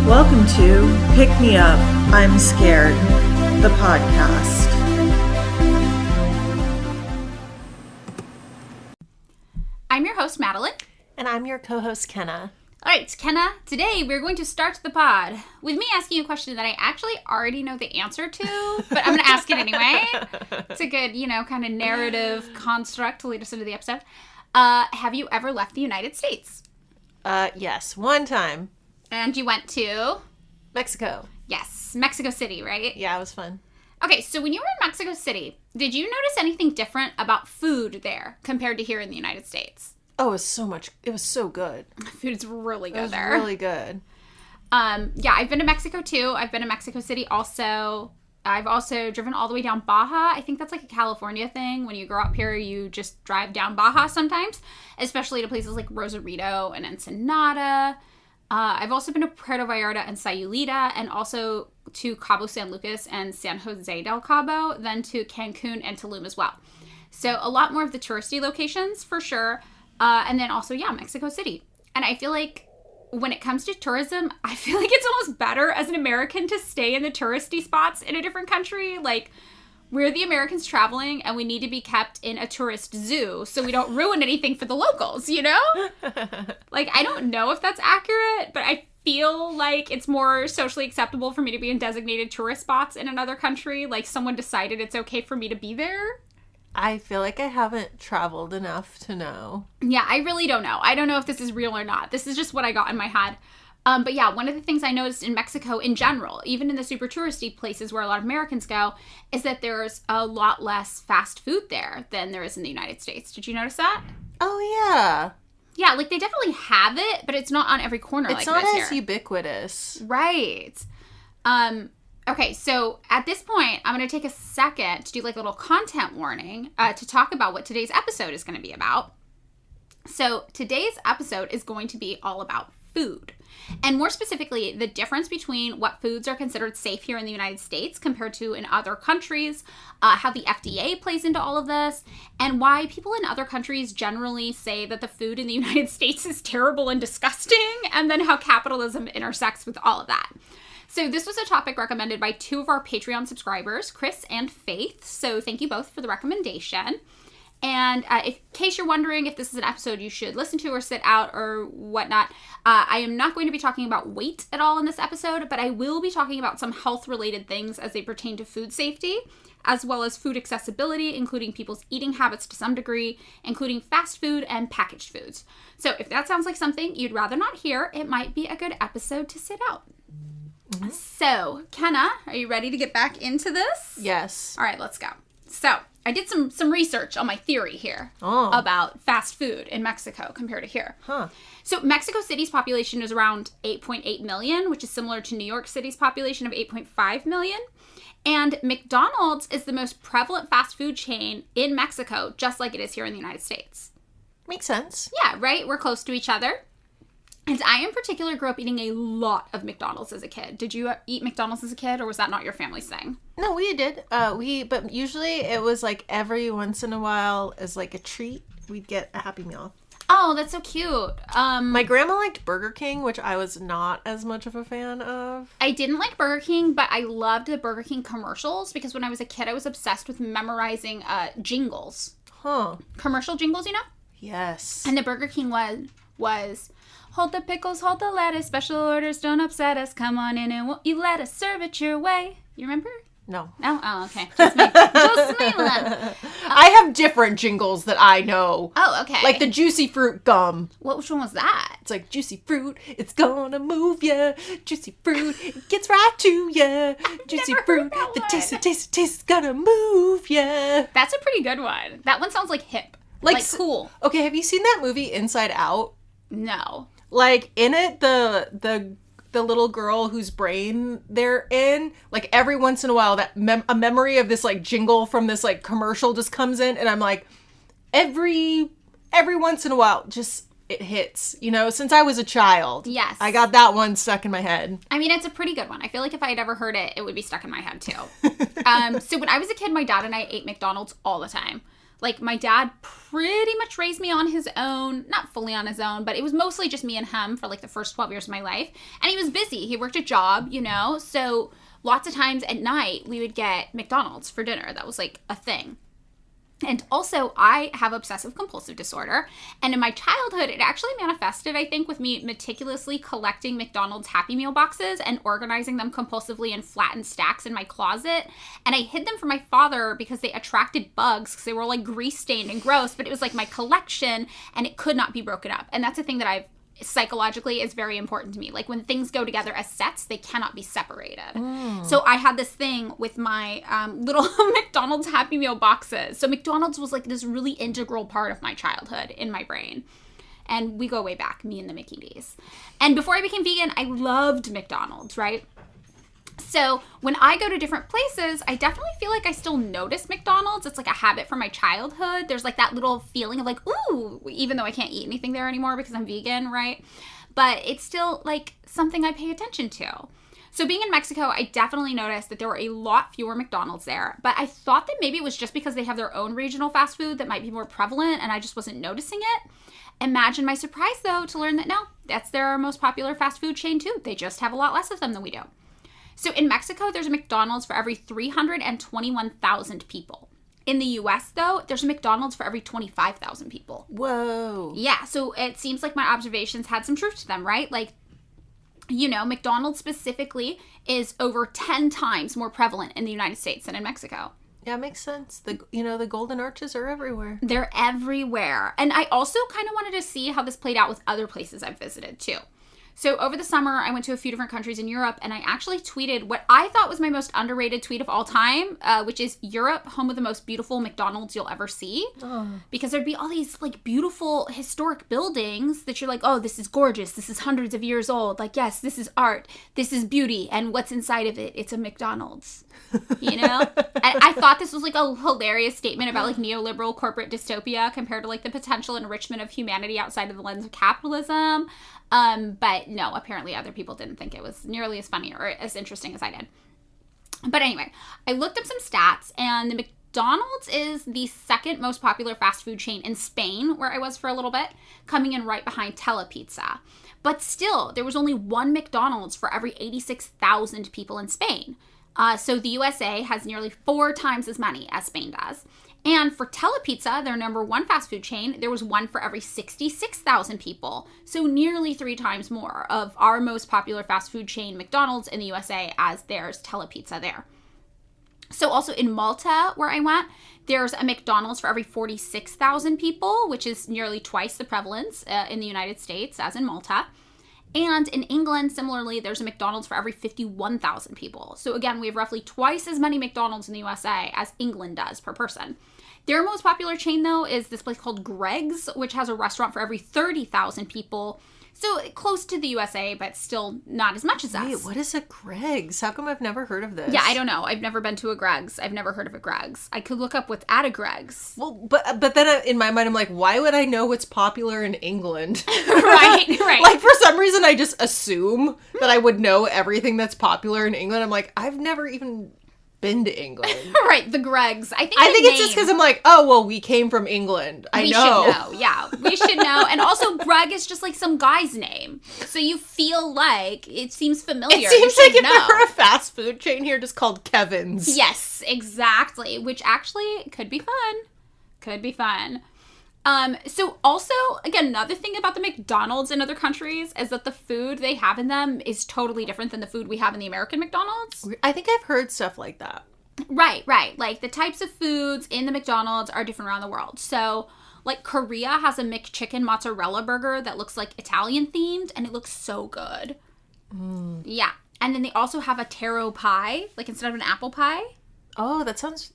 Welcome to Pick Me Up, I'm Scared, the podcast. I'm your host, Madeline. And I'm your co-host, Kenna. All right, Kenna, today we're going to start the pod with me asking a question that I actually already know the answer to, but I'm going to ask it anyway. It's a good, kind of narrative construct to lead us into the episode. Have you ever left the United States? Yes, one time. And you went to? Mexico. Yes, Mexico City, right? Yeah, it was fun. Okay, so when you were in Mexico City, did you notice anything different about food there compared to here in the United States? Oh, it was so good. Food's really good there. It was really good. Yeah, I've been to Mexico too. I've been to Mexico City also. I've also driven all the way down Baja. I think that's like a California thing. When you grow up here, you just drive down Baja sometimes, especially to places like Rosarito and Ensenada. I've also been to Puerto Vallarta and Sayulita, and also to Cabo San Lucas and San Jose del Cabo, then to Cancun and Tulum as well. So a lot more of the touristy locations for sure. And then also, Mexico City. And I feel like when it comes to tourism, I feel like it's almost better as an American to stay in the touristy spots in a different country. Like, we're the Americans traveling, and we need to be kept in a tourist zoo so we don't ruin anything for the locals, you know? Like, I don't know if that's accurate, but I feel like it's more socially acceptable for me to be in designated tourist spots in another country. Like, someone decided it's okay for me to be there. I feel like I haven't traveled enough to know. Yeah, I really don't know. I don't know if this is real or not. This is just what I got in my head. But yeah, one of the things I noticed in Mexico in general, even in the super touristy places where a lot of Americans go, is that there's a lot less fast food there than there is in the United States. Did you notice that? Oh, yeah. Yeah, like they definitely have it, but it's not on every corner like this here. It's not as ubiquitous. Right. Okay, so at this point, I'm going to take a second to do like a little content warning to talk about what today's episode is going to be about. So today's episode is going to be all about food. And more specifically, the difference between what foods are considered safe here in the United States compared to in other countries, how the FDA plays into all of this, and why people in other countries generally say that the food in the United States is terrible and disgusting, and then how capitalism intersects with all of that. So this was a topic recommended by two of our Patreon subscribers, Chris and Faith. So thank you both for the recommendation. And in case you're wondering if this is an episode you should listen to or sit out or whatnot, I am not going to be talking about weight at all in this episode, but I will be talking about some health-related things as they pertain to food safety, as well as food accessibility, including people's eating habits to some degree, including fast food and packaged foods. So if that sounds like something you'd rather not hear, it might be a good episode to sit out. Mm-hmm. So, Kenna, are you ready to get back into this? Yes. All right, let's go. So, I did some research on my theory here about fast food in Mexico compared to here. Huh. So, Mexico City's population is around 8.8 million, which is similar to New York City's population of 8.5 million. And McDonald's is the most prevalent fast food chain in Mexico, just like it is here in the United States. Makes sense. Yeah, right? We're close to each other. And I, in particular, grew up eating a lot of McDonald's as a kid. Did you eat McDonald's as a kid, or was that not your family's thing? No, we did. But usually it was like every once in a while as like a treat, we'd get a Happy Meal. Oh, that's so cute. My grandma liked Burger King, which I was not as much of a fan of. I didn't like Burger King, but I loved the Burger King commercials because when I was a kid, I was obsessed with memorizing jingles. Huh. Commercial jingles, you know? Yes. And the Burger King one was... Hold the pickles, hold the lettuce, special orders don't upset us. Come on in and won't you let us serve it your way? You remember? No. No? Oh, okay. Just me. Just me. I have different jingles that I know. Oh, okay. Like the Juicy Fruit gum. Which one was that? It's like, juicy fruit, it's gonna move ya. Juicy fruit, it gets right to ya. Juicy fruit, the taste is gonna move ya. That's a pretty good one. That one sounds like hip. Like cool. Okay, have you seen that movie Inside Out? No. Like, in it, the little girl whose brain they're in, like, every once in a while, that a memory of this, like, jingle from this, like, commercial just comes in, and I'm like, every once in a while, just, it hits, you know, since I was a child. Yes. I got that one stuck in my head. I mean, it's a pretty good one. I feel like if I had ever heard it, it would be stuck in my head, too. So when I was a kid, my dad and I ate McDonald's all the time. Like, my dad pretty much raised me on his own, not fully on his own, but it was mostly just me and him for like the first 12 years of my life. And he was busy. He worked a job, you know, so lots of times at night we would get McDonald's for dinner. That was like a thing. And also, I have obsessive compulsive disorder. And in my childhood, it actually manifested, I think, with me meticulously collecting McDonald's Happy Meal boxes and organizing them compulsively in flattened stacks in my closet. And I hid them from my father because they attracted bugs because they were like grease stained and gross. But it was like my collection and it could not be broken up. And that's a thing that I've psychologically is very important to me. Like, when things go together as sets, they cannot be separated. So I had this thing with my little McDonald's Happy Meal boxes. So McDonald's was like this really integral part of my childhood in my brain. And we go way back, me and the Mickey D's. And before I became vegan, I loved McDonald's, right? So when I go to different places, I definitely feel like I still notice McDonald's. It's like a habit from my childhood. There's like that little feeling of like, ooh, even though I can't eat anything there anymore because I'm vegan, right? But it's still like something I pay attention to. So being in Mexico, I definitely noticed that there were a lot fewer McDonald's there. But I thought that maybe it was just because they have their own regional fast food that might be more prevalent and I just wasn't noticing it. Imagine my surprise, though, to learn that no, that's their most popular fast food chain too. They just have a lot less of them than we do. So in Mexico, there's a McDonald's for every 321,000 people. In the US, though, there's a McDonald's for every 25,000 people. Whoa. Yeah, so it seems like my observations had some truth to them, right? Like, you know, McDonald's specifically is over 10 times more prevalent in the United States than in Mexico. Yeah, it makes sense. The golden arches are everywhere. They're everywhere. And I also kind of wanted to see how this played out with other places I've visited, too. So over the summer, I went to a few different countries in Europe, and I actually tweeted what I thought was my most underrated tweet of all time, which is Europe, home of the most beautiful McDonald's you'll ever see. Oh. Because there'd be all these like beautiful historic buildings that you're like, oh, this is gorgeous. This is hundreds of years old. Like, yes, this is art. This is beauty. And what's inside of it? It's a McDonald's, you know? And I thought this was like a hilarious statement about like neoliberal corporate dystopia compared to like the potential enrichment of humanity outside of the lens of capitalism. But no, apparently other people didn't think it was nearly as funny or as interesting as I did. But anyway, I looked up some stats, and the McDonald's is the second most popular fast food chain in Spain, where I was for a little bit, coming in right behind Telepizza. But still, there was only one McDonald's for every 86,000 people in Spain. So the USA has nearly 4 times as many as Spain does. And for Telepizza, their number one fast food chain, there was one for every 66,000 people. So nearly 3 times more of our most popular fast food chain, McDonald's, in the USA as there's Telepizza there. So also in Malta, where I went, there's a McDonald's for every 46,000 people, which is nearly twice the prevalence in the United States as in Malta. And in England, similarly, there's a McDonald's for every 51,000 people. So again, we have roughly twice as many McDonald's in the USA as England does per person. Their most popular chain, though, is this place called Greg's, which has a restaurant for every 30,000 people. So close to the USA, but still not as much as us. Wait, what is a Greg's? How come I've never heard of this? Yeah, I don't know. I've never been to a Greg's. I've never heard of a Greg's. I could look up what's at a Greg's. Well, but then in my mind, I'm like, why would I know what's popular in England? Right. Like, for some reason, I just assume that I would know everything that's popular in England. I'm like, I've never even been to England. Right, the Greg's. I think it's just because I'm like, oh, well, we came from England. We should know. Yeah, we should know. And also, Greg is just like some guy's name. So you feel like it seems familiar. It seems like if there were a fast food chain here just called Kevin's. Yes, exactly. Which actually could be fun. Could be fun. So also, again, another thing about the McDonald's in other countries is that the food they have in them is totally different than the food we have in the American McDonald's. I think I've heard stuff like that. Right. Like, the types of foods in the McDonald's are different around the world. So, like, Korea has a McChicken mozzarella burger that looks like Italian themed, and it looks so good. Mm. Yeah. And then they also have a taro pie, like instead of an apple pie. Oh, that sounds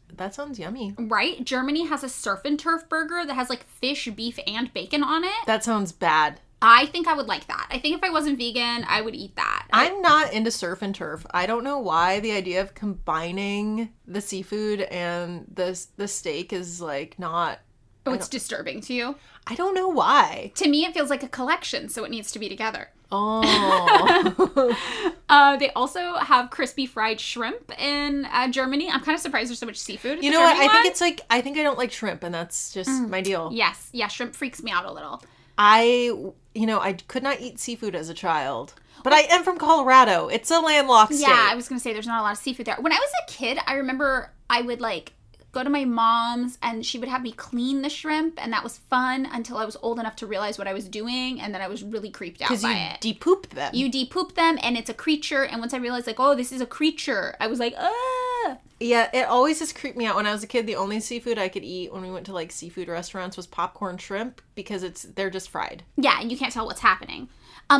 yummy. Right? Germany has a surf and turf burger that has like fish, beef, and bacon on it. That sounds bad. I think I would like that. I think if I wasn't vegan, I would eat that. I'm not into surf and turf. I don't know why the idea of combining the seafood and the steak is like not Oh, it's disturbing to you? I don't know why. To me, it feels like a collection, so it needs to be together. Oh. They also have crispy fried shrimp in Germany. I'm kind of surprised there's so much seafood. You know what? I think it's like, I think I don't like shrimp, and that's just my deal. Yes. Yeah, shrimp freaks me out a little. I could not eat seafood as a child. But I am from Colorado. It's a landlocked state. Yeah, I was going to say there's not a lot of seafood there. When I was a kid, I remember I would like go to my mom's and she would have me clean the shrimp, and that was fun until I was old enough to realize what I was doing, and then I was really creeped out by it. Because you depoop them. You depoop them, and it's a creature, and once I realized, like, oh, this is a creature, I was like, ah! Yeah, it always just creeped me out. When I was a kid, the only seafood I could eat when we went to, like, seafood restaurants was popcorn shrimp, because they're just fried. Yeah, and you can't tell what's happening.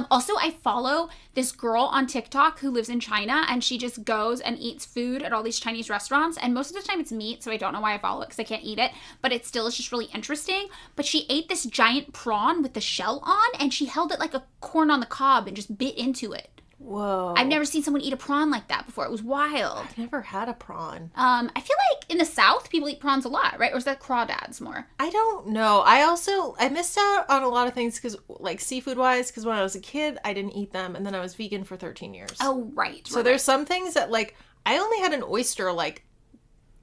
Also, I follow this girl on TikTok who lives in China, and she just goes and eats food at all these Chinese restaurants, and most of the time it's meat, so I don't know why I follow it because I can't eat it, but it still is just really interesting. But she ate this giant prawn with the shell on, and she held it like a corn on the cob and just bit into it. Whoa. I've never seen someone eat a prawn like that before. It was wild. I've never had a prawn. I feel like in the South, people eat prawns a lot, right? Or is that crawdads more? I don't know. I missed out on a lot of things because, like, seafood-wise, because when I was a kid, I didn't eat them, and then I was vegan for 13 years. Oh, right. So there's some things that, like, I only had an oyster, like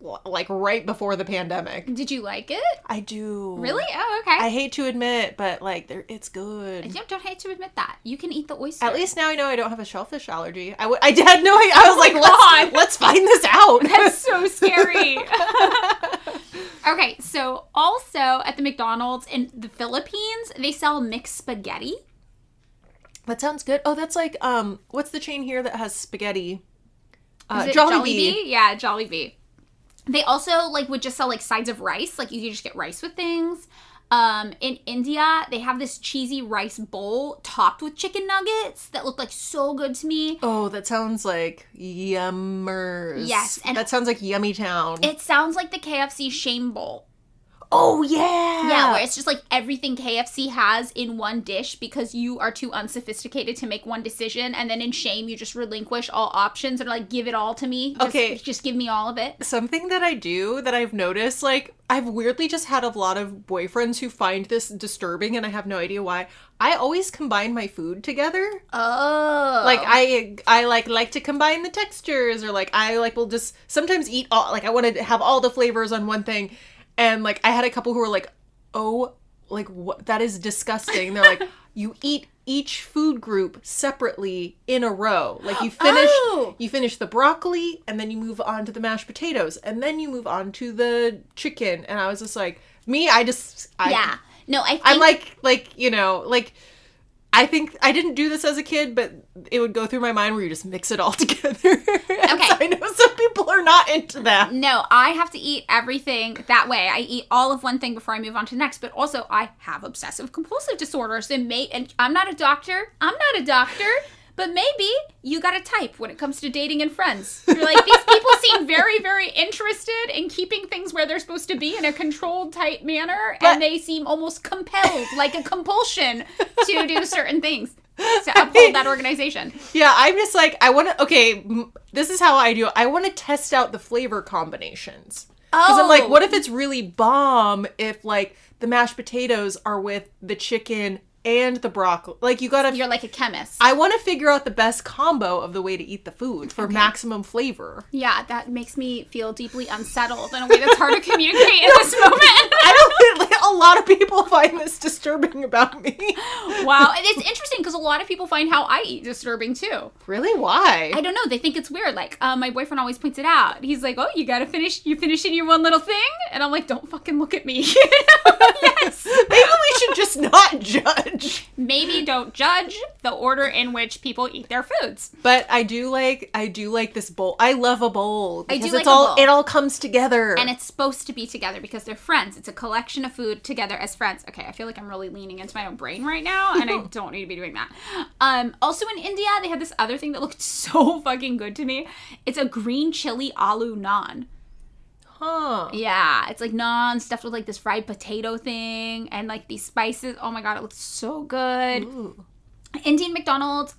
right before the pandemic. Did you like it? I do. Really? Oh, okay. I hate to admit, but, like, it's good. I don't hate to admit that. You can eat the oyster. At least now I know I don't have a shellfish allergy. I had no idea. I was like, let's find this out. That's so scary. Okay, so also at the McDonald's in the Philippines, they sell mixed spaghetti. That sounds good. Oh, that's like, what's the chain here that has spaghetti? Is it Jollibee. Yeah, Jollibee. They also, like, would just sell, like, sides of rice. Like, you could just get rice with things. In India, they have this cheesy rice bowl topped with chicken nuggets that look, like, so good to me. Oh, that sounds like yummers. Yes. And that sounds like Yummy Town. It sounds like the KFC Shame Bowl. Oh, yeah. Yeah, where it's just like everything KFC has in one dish because you are too unsophisticated to make one decision. And then in shame, you just relinquish all options and like, give it all to me. Just give me all of it. Something that I do that I've noticed, like, I've weirdly just had a lot of boyfriends who find this disturbing and I have no idea why. I always combine my food together. Oh. Like, I like to combine the textures, or like, I like will just sometimes eat all, like, I want to have all the flavors on one thing. And, like, I had a couple who were like, oh, like, what? That is disgusting. They're like, you eat each food group separately in a row. Like, you finish the broccoli, and then you move on to the mashed potatoes, and then you move on to the chicken. And I was just like, yeah. No, I think... I'm like, you know, like... I think I didn't do this as a kid, but it would go through my mind where you just mix it all together. Okay. So I know some people are not into that. No, I have to eat everything that way. I eat all of one thing before I move on to the next. But also, I have obsessive compulsive disorders. And I'm not a doctor. But maybe you got a type when it comes to dating and friends. You're like, these people seem very, very interested in keeping things where they're supposed to be in a controlled, tight manner. And they seem almost compelled, like a compulsion, to do certain things to uphold that organization. Yeah, I'm just like, this is how I do it. I want to test out the flavor combinations. Because I'm like, what if it's really bomb if, like, the mashed potatoes are with the chicken and the broccoli? Like, you're like a chemist. I want to figure out the best combo of the way to eat the food for maximum flavor. Yeah, that makes me feel deeply unsettled in a way that's hard to communicate in this moment. I don't think a lot of people find this disturbing about me. Wow. And it's interesting because a lot of people find how I eat disturbing too. Really? Why? I don't know. They think it's weird. Like, my boyfriend always points it out. He's like, oh, you finishing your one little thing? And I'm like, don't fucking look at me. Yes. Maybe we should just not judge. Maybe don't judge the order in which people eat their foods. But I do like this bowl. I love a bowl because it all comes together. And it's supposed to be together because they're friends. It's a collection of food together as friends. Okay, I feel like I'm really leaning into my own brain right now, and I don't need to be doing that. Also in India, they had this other thing that looked so fucking good to me. It's a green chili aloo naan. Huh. Yeah, it's like naan stuffed with like this fried potato thing and like these spices. Oh my god, it looks so good. Ooh. Indian McDonald's,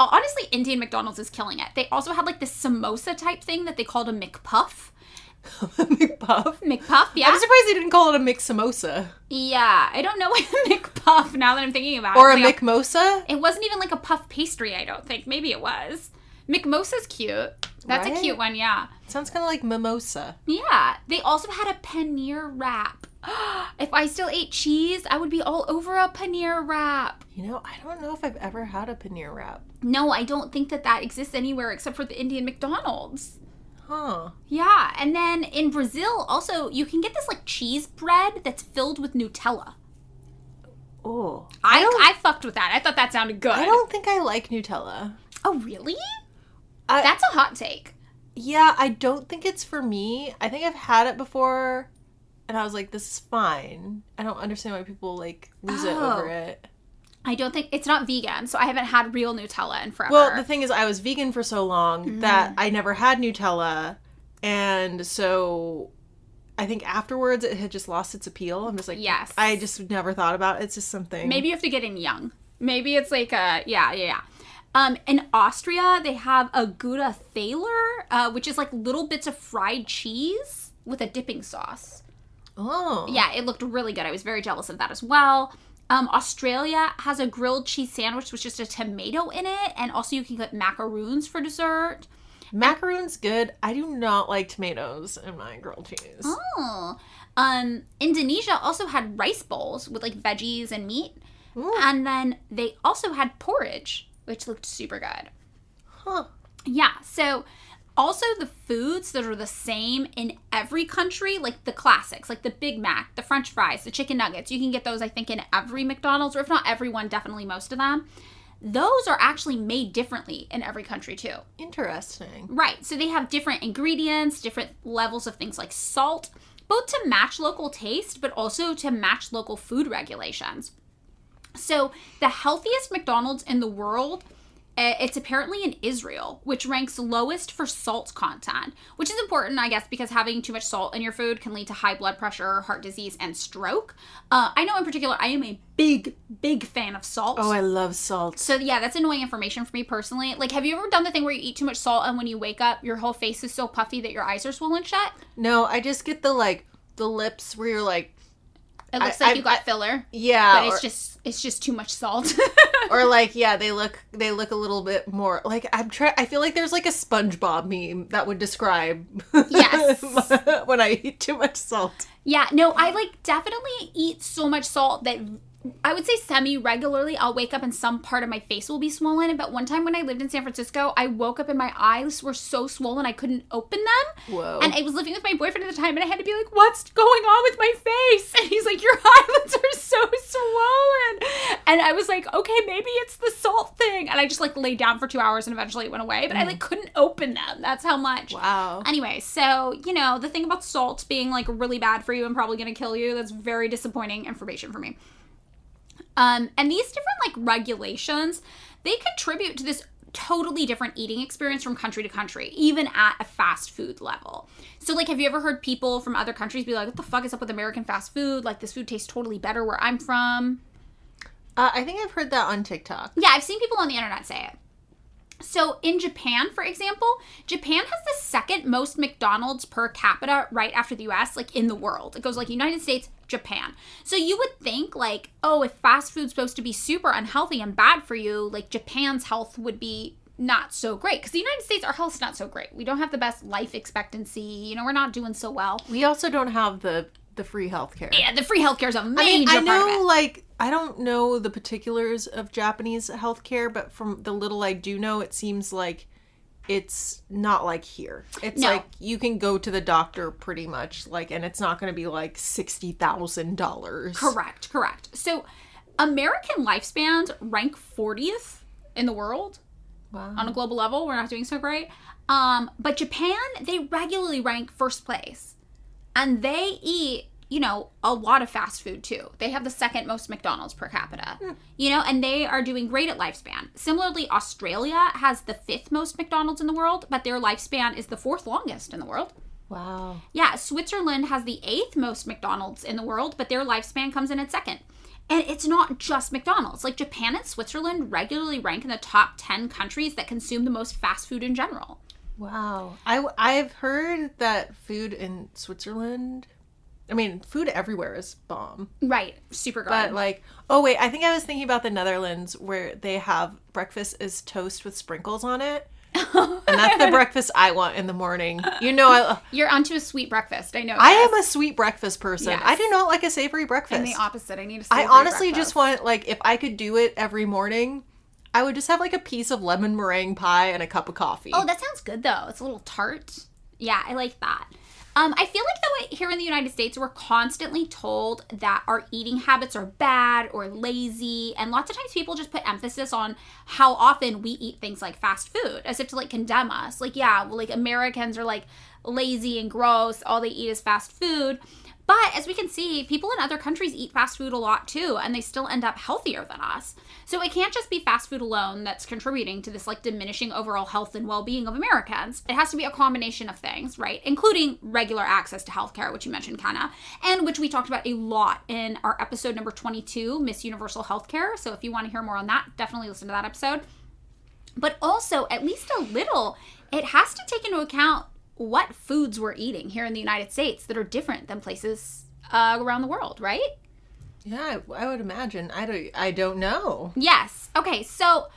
honestly, Indian McDonald's is killing it. They also had like this samosa type thing that they called a McPuff. McPuff? McPuff, yeah. I'm surprised they didn't call it a McSamosa. Yeah, I don't know what a McPuff now that I'm thinking about it. Or a McMosa? It wasn't even like a puff pastry, I don't think. Maybe it was. McMosa's cute. That's a cute one, yeah. Sounds kind of like mimosa. Yeah. They also had a paneer wrap. If I still ate cheese, I would be all over a paneer wrap. You know, I don't know if I've ever had a paneer wrap. No, I don't think that exists anywhere except for the Indian McDonald's. Huh. Yeah, and then in Brazil, also, you can get this, like, cheese bread that's filled with Nutella. Oh. I fucked with that. I thought that sounded good. I don't think I like Nutella. Oh, really? That's a hot take. Yeah, I don't think it's for me. I think I've had it before, and I was like, this is fine. I don't understand why people, like, lose it over it. I don't think... It's not vegan, so I haven't had real Nutella in forever. Well, the thing is, I was vegan for so long that I never had Nutella, and so I think afterwards it had just lost its appeal. I'm just like, yes. I just never thought about it. It's just something. Maybe you have to get in young. Maybe it's like a... Yeah. In Austria, they have a Gouda Thaler, which is like little bits of fried cheese with a dipping sauce. Oh. Yeah, it looked really good. I was very jealous of that as well. Australia has a grilled cheese sandwich with just a tomato in it, and also you can get macaroons for dessert. Macaroons good. I do not like tomatoes in my grilled cheese. Oh. Indonesia also had rice bowls with like veggies and meat. Ooh. And then they also had porridge, which looked super good. Huh. Yeah, so also the foods that are the same in every country, like the classics, like the Big Mac, the French fries, the chicken nuggets. You can get those, I think, in every McDonald's, or if not everyone, definitely most of them. Those are actually made differently in every country, too. Interesting. Right, so they have different ingredients, different levels of things like salt, both to match local taste, but also to match local food regulations. So the healthiest McDonald's in the world, it's apparently in Israel, which ranks lowest for salt content, which is important, I guess, because having too much salt in your food can lead to high blood pressure, heart disease, and stroke. I know in particular, I am a big fan of salt. Oh, I love salt. So yeah, that's annoying information for me personally. Like, have you ever done the thing where you eat too much salt and when you wake up, your whole face is so puffy that your eyes are swollen shut? No, I just get the lips where you're like, it looks like you got filler. Yeah. But it's just too much salt. Or like, yeah, they look a little bit more like I feel like there's like a SpongeBob meme that would describe yes when I eat too much salt. Yeah, no, I like definitely eat so much salt that I would say semi-regularly I'll wake up and some part of my face will be swollen. But one time when I lived in San Francisco, I woke up and my eyes were so swollen I couldn't open them. Whoa. And I was living with my boyfriend at the time and I had to be like, what's going on with my face? And he's like, your eyelids are so swollen. And I was like, okay, maybe it's the salt thing. And I just like laid down for 2 hours and eventually it went away. But I like couldn't open them. That's how much. Wow. Anyway, so, you know, the thing about salt being like really bad for you and probably going to kill you, that's very disappointing information for me. And these different like regulations, they contribute to this totally different eating experience from country to country, even at a fast food level. So like, have you ever heard people from other countries be like, what the fuck is up with American fast food? Like, this food tastes totally better where I'm from. I think I've heard that on TikTok. Yeah, I've seen people on the internet say it. So in Japan, for example, Japan has the second most McDonald's per capita right after the US, like in the world. It goes like United States, Japan. So you would think like, oh, if fast food's supposed to be super unhealthy and bad for you, like Japan's health would be not so great. Because the United States, our health's not so great. We don't have the best life expectancy. You know, we're not doing so well. We also don't have the free healthcare. Yeah, the free healthcare is a major part of it. I know, like, I don't know the particulars of Japanese healthcare, but from the little I do know, it seems like it's not like here. It's like you can go to the doctor pretty much, like, and it's not going to be like $60,000. Correct. So American lifespans rank 40th in the world. Wow. On a global level. We're not doing so great. But Japan, they regularly rank first place. And they eat, you know, a lot of fast food too. They have the second most McDonald's per capita, you know, and they are doing great at lifespan. Similarly, Australia has the 5th most McDonald's in the world, but their lifespan is the 4th longest in the world. Wow. Yeah, Switzerland has the 8th most McDonald's in the world, but their lifespan comes in at 2nd. And it's not just McDonald's. Like Japan and Switzerland regularly rank in the top 10 countries that consume the most fast food in general. Wow. I've heard that food in Switzerland, I mean, food everywhere is bomb. Right. Super good. But like, oh wait, I think I was thinking about the Netherlands where they have breakfast is toast with sprinkles on it. And that's the breakfast I want in the morning. You know, you're onto a sweet breakfast. I know. I am a sweet breakfast person. Yes. I do not like a savory breakfast. I'm the opposite. I need a savory I honestly breakfast. just want, like, if I could do it every morning, I would just have like a piece of lemon meringue pie and a cup of coffee. Oh, that sounds good though. It's a little tart. Yeah, I like that. I feel like though here in the United States, we're constantly told that our eating habits are bad or lazy. And lots of times people just put emphasis on how often we eat things like fast food as if to like condemn us. Like, yeah, well, like Americans are like lazy and gross. All they eat is fast food. But as we can see, people in other countries eat fast food a lot too, and they still end up healthier than us. So it can't just be fast food alone that's contributing to this like diminishing overall health and well-being of Americans. It has to be a combination of things, right? Including regular access to healthcare, which you mentioned, Kenna, and which we talked about a lot in our episode number 22, Miss Universal Healthcare. So if you want to hear more on that, definitely listen to that episode. But also, at least a little, it has to take into account what foods we're eating here in the United States that are different than places around the world, right? Yeah, I would imagine. I don't know. Yes. Okay, so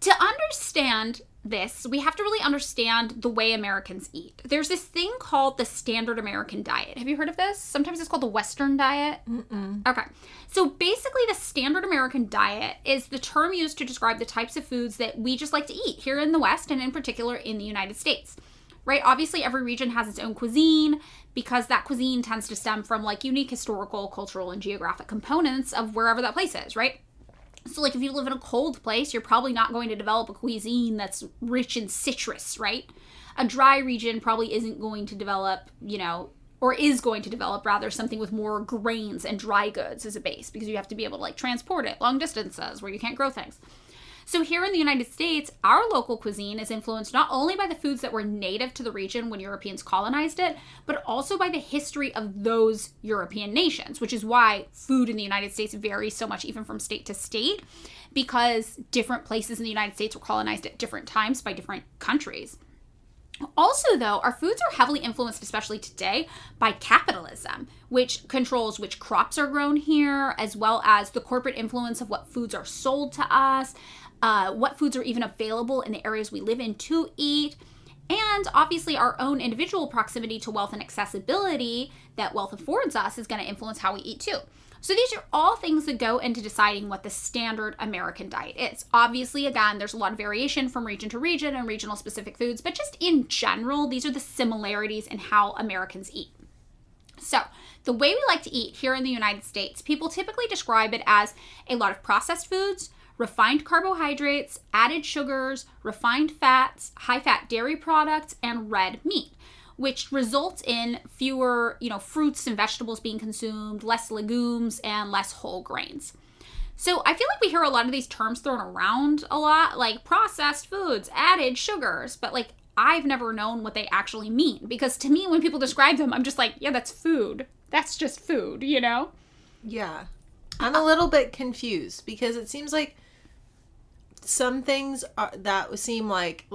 to understand this, we have to really understand the way Americans eat. There's this thing called the standard American diet. Have you heard of this? Sometimes it's called the Western diet. Mm-mm. Okay. So basically the standard American diet is the term used to describe the types of foods that we just like to eat here in the West and in particular in the United States. Right? Obviously, every region has its own cuisine because that cuisine tends to stem from like unique historical, cultural, and geographic components of wherever that place is, right? So like if you live in a cold place, you're probably not going to develop a cuisine that's rich in citrus, right? A dry region probably isn't going to develop, or is going to develop rather something with more grains and dry goods as a base because you have to be able to like transport it long distances where you can't grow things. So here in the United States, our local cuisine is influenced not only by the foods that were native to the region when Europeans colonized it, but also by the history of those European nations, which is why food in the United States varies so much even from state to state, because different places in the United States were colonized at different times by different countries. Also, though, our foods are heavily influenced, especially today, by capitalism, which controls which crops are grown here, as well as the corporate influence of what foods are sold to us, what foods are even available in the areas we live in to eat, and obviously our own individual proximity to wealth and accessibility that wealth affords us is going to influence how we eat too. So these are all things that go into deciding what the standard American diet is. Obviously, again, there's a lot of variation from region to region and regional specific foods, but just in general, these are the similarities in how Americans eat. So the way we like to eat here in the United States, people typically describe it as a lot of processed foods, refined carbohydrates, added sugars, refined fats, high-fat dairy products, and red meat, which results in fewer, fruits and vegetables being consumed, less legumes, and less whole grains. So I feel like we hear a lot of these terms thrown around a lot, like processed foods, added sugars, but like I've never known what they actually mean, because to me, when people describe them, I'm just like, yeah, that's food. That's just food, Yeah. I'm a little bit confused because it seems like some things that seem like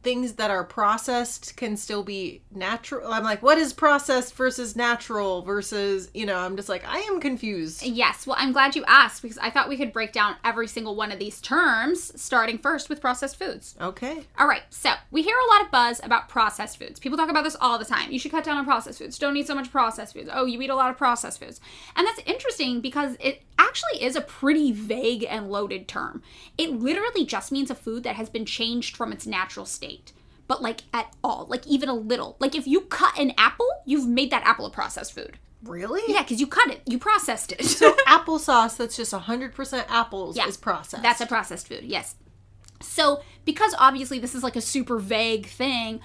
things that are processed can still be natural. I'm like, what is processed versus natural versus, I'm just like, I am confused. Yes. Well, I'm glad you asked because I thought we could break down every single one of these terms, starting first with processed foods. Okay. All right. So we hear a lot of buzz about processed foods. People talk about this all the time. You should cut down on processed foods. Don't eat so much processed foods. Oh, you eat a lot of processed foods. And that's interesting because it actually is a pretty vague and loaded term. It literally just means a food that has been changed from its natural state. But like at all, like even a little. Like if you cut an apple, you've made that apple a processed food. Really? Yeah, because you cut it. You processed it. So applesauce that's just 100% apples is processed. That's a processed food, yes. So because obviously this is like a super vague thing,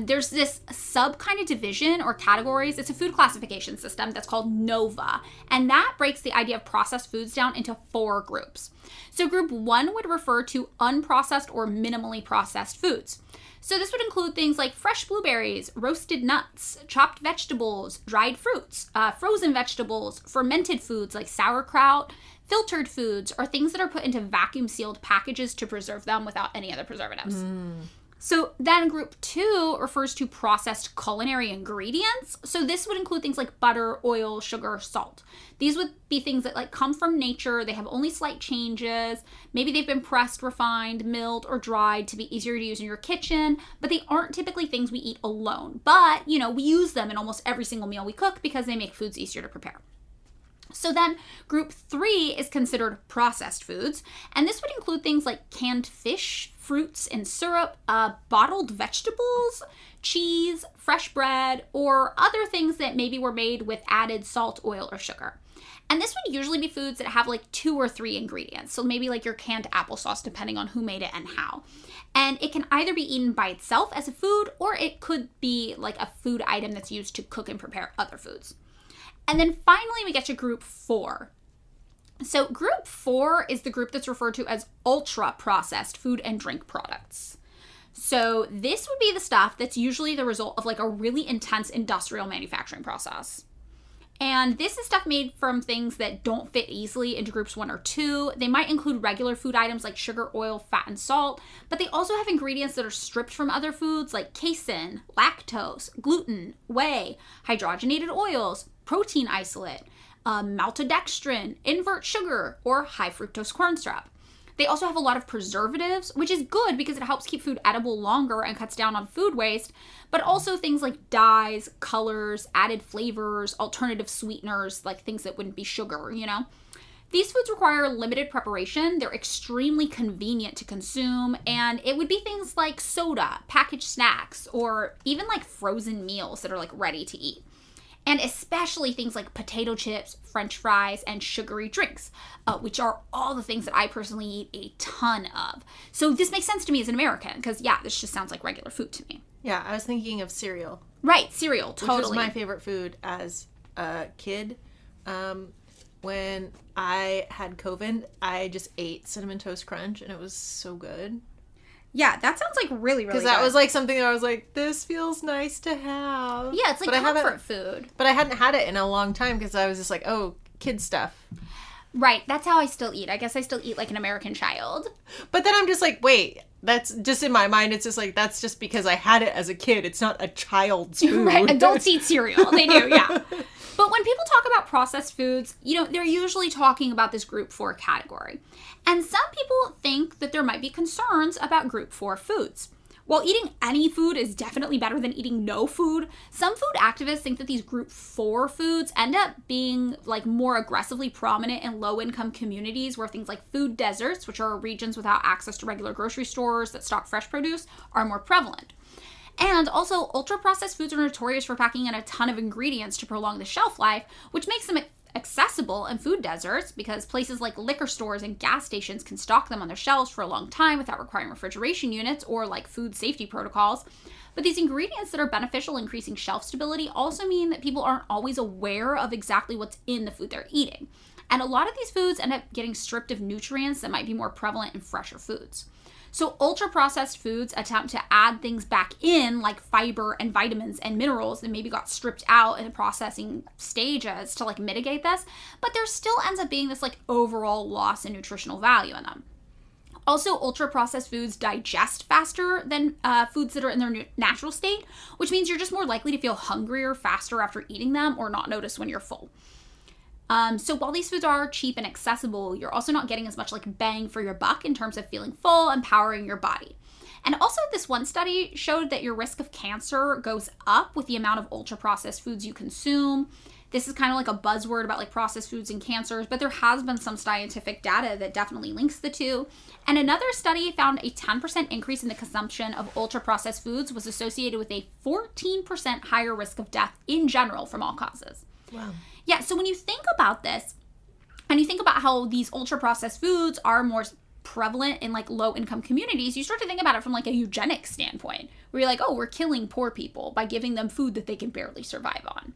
there's this sub kind of division or categories. It's a food classification system that's called NOVA. And that breaks the idea of processed foods down into 4 groups. So group 1 would refer to unprocessed or minimally processed foods. So this would include things like fresh blueberries, roasted nuts, chopped vegetables, dried fruits, frozen vegetables, fermented foods like sauerkraut, filtered foods, or things that are put into vacuum-sealed packages to preserve them without any other preservatives. So then group 2 refers to processed culinary ingredients. So this would include things like butter, oil, sugar, salt. These would be things that like come from nature. They have only slight changes. Maybe they've been pressed, refined, milled, or dried to be easier to use in your kitchen, but they aren't typically things we eat alone. But, we use them in almost every single meal we cook because they make foods easier to prepare. So then group 3 is considered processed foods, and this would include things like canned fish, fruits and syrup, bottled vegetables, cheese, fresh bread, or other things that maybe were made with added salt, oil, or sugar. And this would usually be foods that have like 2 or 3 ingredients. So maybe like your canned applesauce, depending on who made it and how. And it can either be eaten by itself as a food, or it could be like a food item that's used to cook and prepare other foods. And then finally, we get to group 4. So group 4 is the group that's referred to as ultra-processed food and drink products. So this would be the stuff that's usually the result of like a really intense industrial manufacturing process. And this is stuff made from things that don't fit easily into groups 1 or 2. They might include regular food items like sugar, oil, fat, and salt, but they also have ingredients that are stripped from other foods like casein, lactose, gluten, whey, hydrogenated oils, protein isolate, maltodextrin, invert sugar, or high fructose corn syrup. They also have a lot of preservatives, which is good because it helps keep food edible longer and cuts down on food waste, but also things like dyes, colors, added flavors, alternative sweeteners, like things that wouldn't be sugar, These foods require limited preparation, they're extremely convenient to consume, and it would be things like soda, packaged snacks, or even like frozen meals that are like ready to eat. And especially things like potato chips, French fries, and sugary drinks, which are all the things that I personally eat a ton of. So this makes sense to me as an American, because this just sounds like regular food to me. Yeah, I was thinking of cereal. Right, cereal, totally. Which was my favorite food as a kid. When I had COVID, I just ate Cinnamon Toast Crunch, and it was so good. Yeah, that sounds like really, really good. Because that was like something that I was like, this feels nice to have. Yeah, it's like comfort food. But I hadn't had it in a long time because I was just like, oh, kid stuff. Right, that's how I still eat. I guess I still eat like an American child. But then I'm just like, wait, that's just in my mind. It's just like, that's just because I had it as a kid. It's not a child's food. Right, adults eat cereal. They do, yeah. But when people talk about processed foods, they're usually talking about this group 4 category. And some people think that there might be concerns about group 4 foods. While eating any food is definitely better than eating no food, some food activists think that these group 4 foods end up being like more aggressively prominent in low-income communities where things like food deserts, which are regions without access to regular grocery stores that stock fresh produce, are more prevalent. And also, ultra-processed foods are notorious for packing in a ton of ingredients to prolong the shelf life, which makes them accessible in food deserts because places like liquor stores and gas stations can stock them on their shelves for a long time without requiring refrigeration units or like food safety protocols. But these ingredients that are beneficial in increasing shelf stability also mean that people aren't always aware of exactly what's in the food they're eating. And a lot of these foods end up getting stripped of nutrients that might be more prevalent in fresher foods. So ultra-processed foods attempt to add things back in like fiber and vitamins and minerals that maybe got stripped out in the processing stages to like mitigate this, but there still ends up being this like overall loss in nutritional value in them. Also, ultra-processed foods digest faster than foods that are in their natural state, which means you're just more likely to feel hungrier faster after eating them or not notice when you're full. So while these foods are cheap and accessible, you're also not getting as much like bang for your buck in terms of feeling full and powering your body. And also this one study showed that your risk of cancer goes up with the amount of ultra-processed foods you consume. This is kind of like a buzzword about like processed foods and cancers, but there has been some scientific data that definitely links the two. And another study found a 10% increase in the consumption of ultra-processed foods was associated with a 14% higher risk of death in general from all causes. Wow. Yeah, so when you think about this, and you think about how these ultra-processed foods are more prevalent in like low-income communities, you start to think about it from like a eugenics standpoint, where you're like, oh, we're killing poor people by giving them food that they can barely survive on.